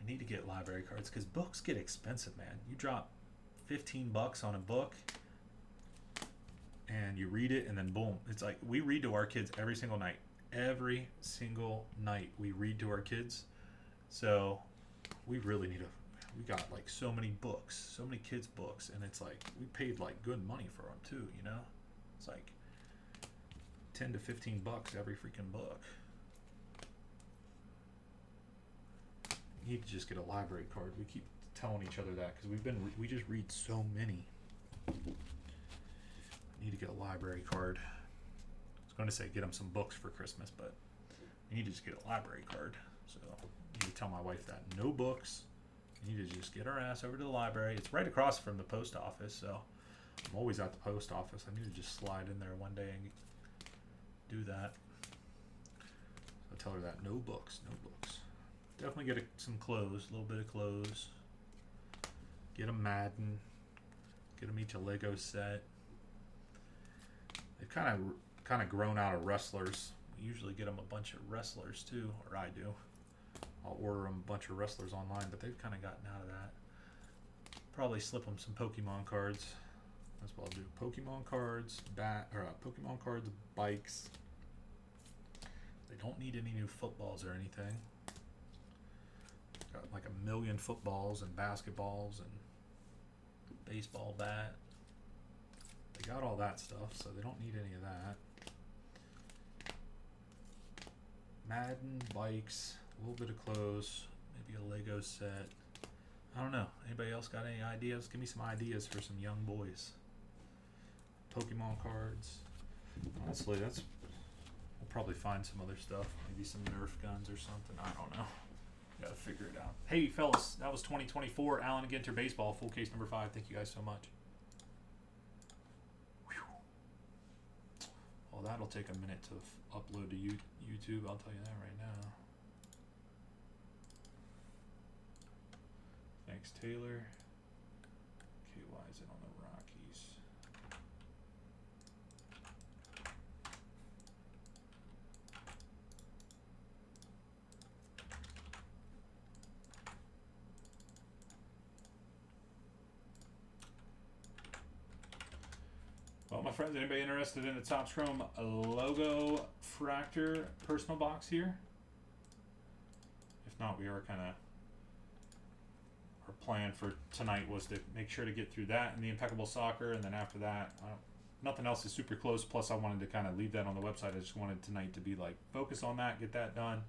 S1: We need to get library cards because books get expensive, man. You drop $15 on a book and you read it, and then boom. It's like we read to our kids every single night. Every single night we read to our kids. So we really need we got like so many books, so many kids' books, and it's like we paid like good money for them too, It's like $10 to $15 every freaking book. You need to just get a library card. We keep telling each other that because we just read so many. I need to get a library card. I was going to say get them some books for Christmas, but you need to just get a library card. So I need to tell my wife that no books. You need to just get our ass over to the library. It's right across from the post office, so I'm always at the post office. I need to just slide in there one day and do that. So I tell her that no books, no books. Definitely get some clothes, a little bit of clothes. Get them Madden. Get them each a Lego set. They've kind of grown out of wrestlers. We usually get them a bunch of wrestlers too, or I do. I'll order them a bunch of wrestlers online, but they've kind of gotten out of that. Probably slip them some Pokemon cards. That's what I'll do. Pokemon cards, Pokemon cards, bikes. They don't need any new footballs or anything. Got like a million footballs and basketballs and baseball bat. They got all that stuff, so they don't need any of that. Madden, bikes, a little bit of clothes, maybe a Lego set. I don't know. Anybody else got any ideas? Give me some ideas for some young boys. Pokemon cards. Honestly, we'll probably find some other stuff. Maybe some Nerf guns or something. I don't know. Gotta figure it out. Hey, fellas, that was 2024 Allen Ginter Baseball, full case number 5. Thank you guys so much. Whew. Well, that'll take a minute to upload to YouTube. I'll tell you that right now. Thanks, Taylor. Okay, why is it on the Rockies? Well, my friends, anybody interested in the Topps Chrome logo fractor personal box here? If not, we are kind of, our plan for tonight was to make sure to get through that and the Impeccable Soccer, and then after that, nothing else is super close. Plus, I wanted to kind of leave that on the website. I just wanted tonight to be like, focus on that, get that done.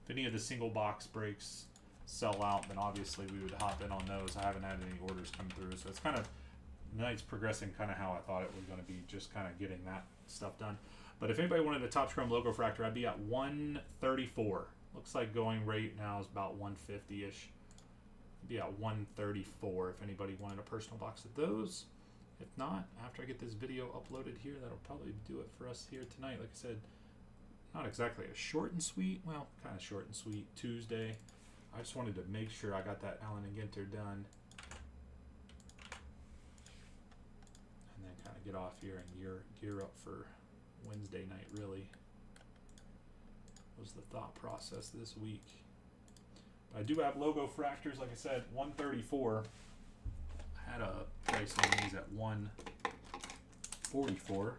S1: If any of the single box breaks sell out, then obviously we would hop in on those. I haven't had any orders come through, so it's kind of, night's progressing kind of how I thought it was going to be, just kind of getting that stuff done. But if anybody wanted a Topps Chrome logo fractor, I'd be at 134. Looks like going rate now is about 150-ish. Be at 134 if anybody wanted a personal box of those. If not, after I get this video uploaded here, that'll probably do it for us here tonight. Like I said, not exactly a short and sweet, well, kind of short and sweet Tuesday. I just wanted to make sure I got that Allen and Ginter done, and then kind of get off here and gear up for Wednesday night. Really was the thought process this week. I do have logo fractors, like I said, 134. I had a price on these at 144.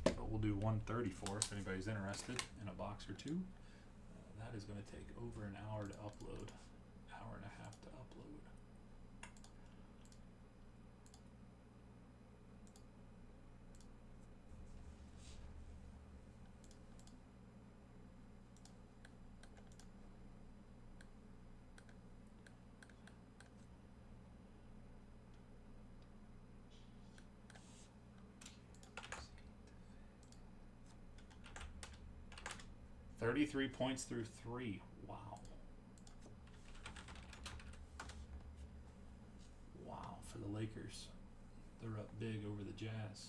S1: But we'll do 134 if anybody's interested in a box or two. That is going to take over an hour to upload, hour and a half to upload. $33 points through 3. Wow. Wow, for the Lakers. They're up big over the Jazz.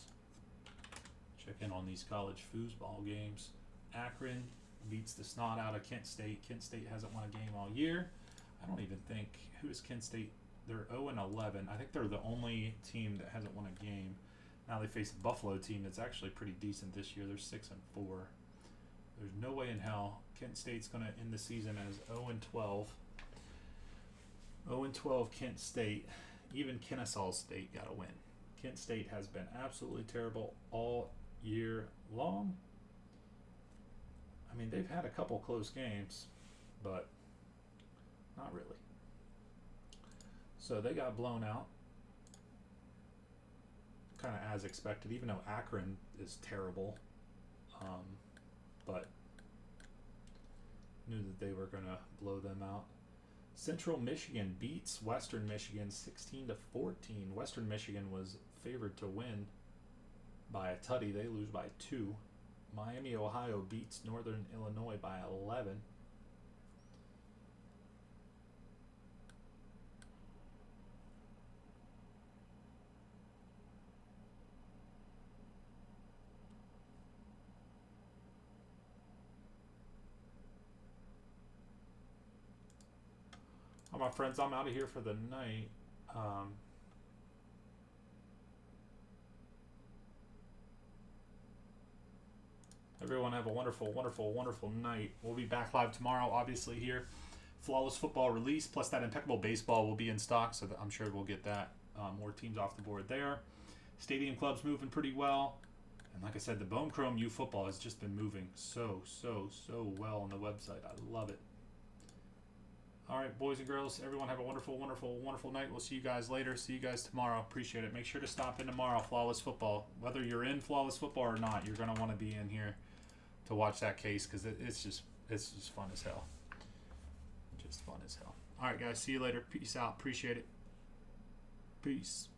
S1: Check in on these college foosball games. Akron beats the snot out of Kent State. Kent State hasn't won a game all year. I don't even think, who is Kent State? They're 0-11. I think they're the only team that hasn't won a game. Now they face a Buffalo team that's actually pretty decent this year. They're 6-4. There's no way in hell Kent State's going to end the season as 0-12. 0-12 Kent State. Even Kennesaw State got to win. Kent State has been absolutely terrible all year long. I mean, they've had a couple close games, but not really. So they got blown out. Kind of as expected, even though Akron is terrible. But knew that they were going to blow them out. Central Michigan beats Western Michigan 16-14. Western Michigan was favored to win by a tutty. They lose by 2. Miami, Ohio beats Northern Illinois by 11. Oh, my friends, I'm out of here for the night. Everyone have a wonderful, wonderful, wonderful night. We'll be back live tomorrow, obviously, here. Flawless football release, plus that impeccable baseball will be in stock, so that I'm sure we'll get that. More teams off the board there. Stadium Club's moving pretty well. And like I said, the Bone Chrome U football has just been moving so well on the website. I love it. All right, boys and girls, everyone have a wonderful, wonderful, wonderful night. We'll see you guys later. See you guys tomorrow. Appreciate it. Make sure to stop in tomorrow, Flawless Football. Whether you're in Flawless Football or not, you're going to want to be in here to watch that case because it's just fun as hell. Just fun as hell. All right, guys. See you later. Peace out. Appreciate it. Peace.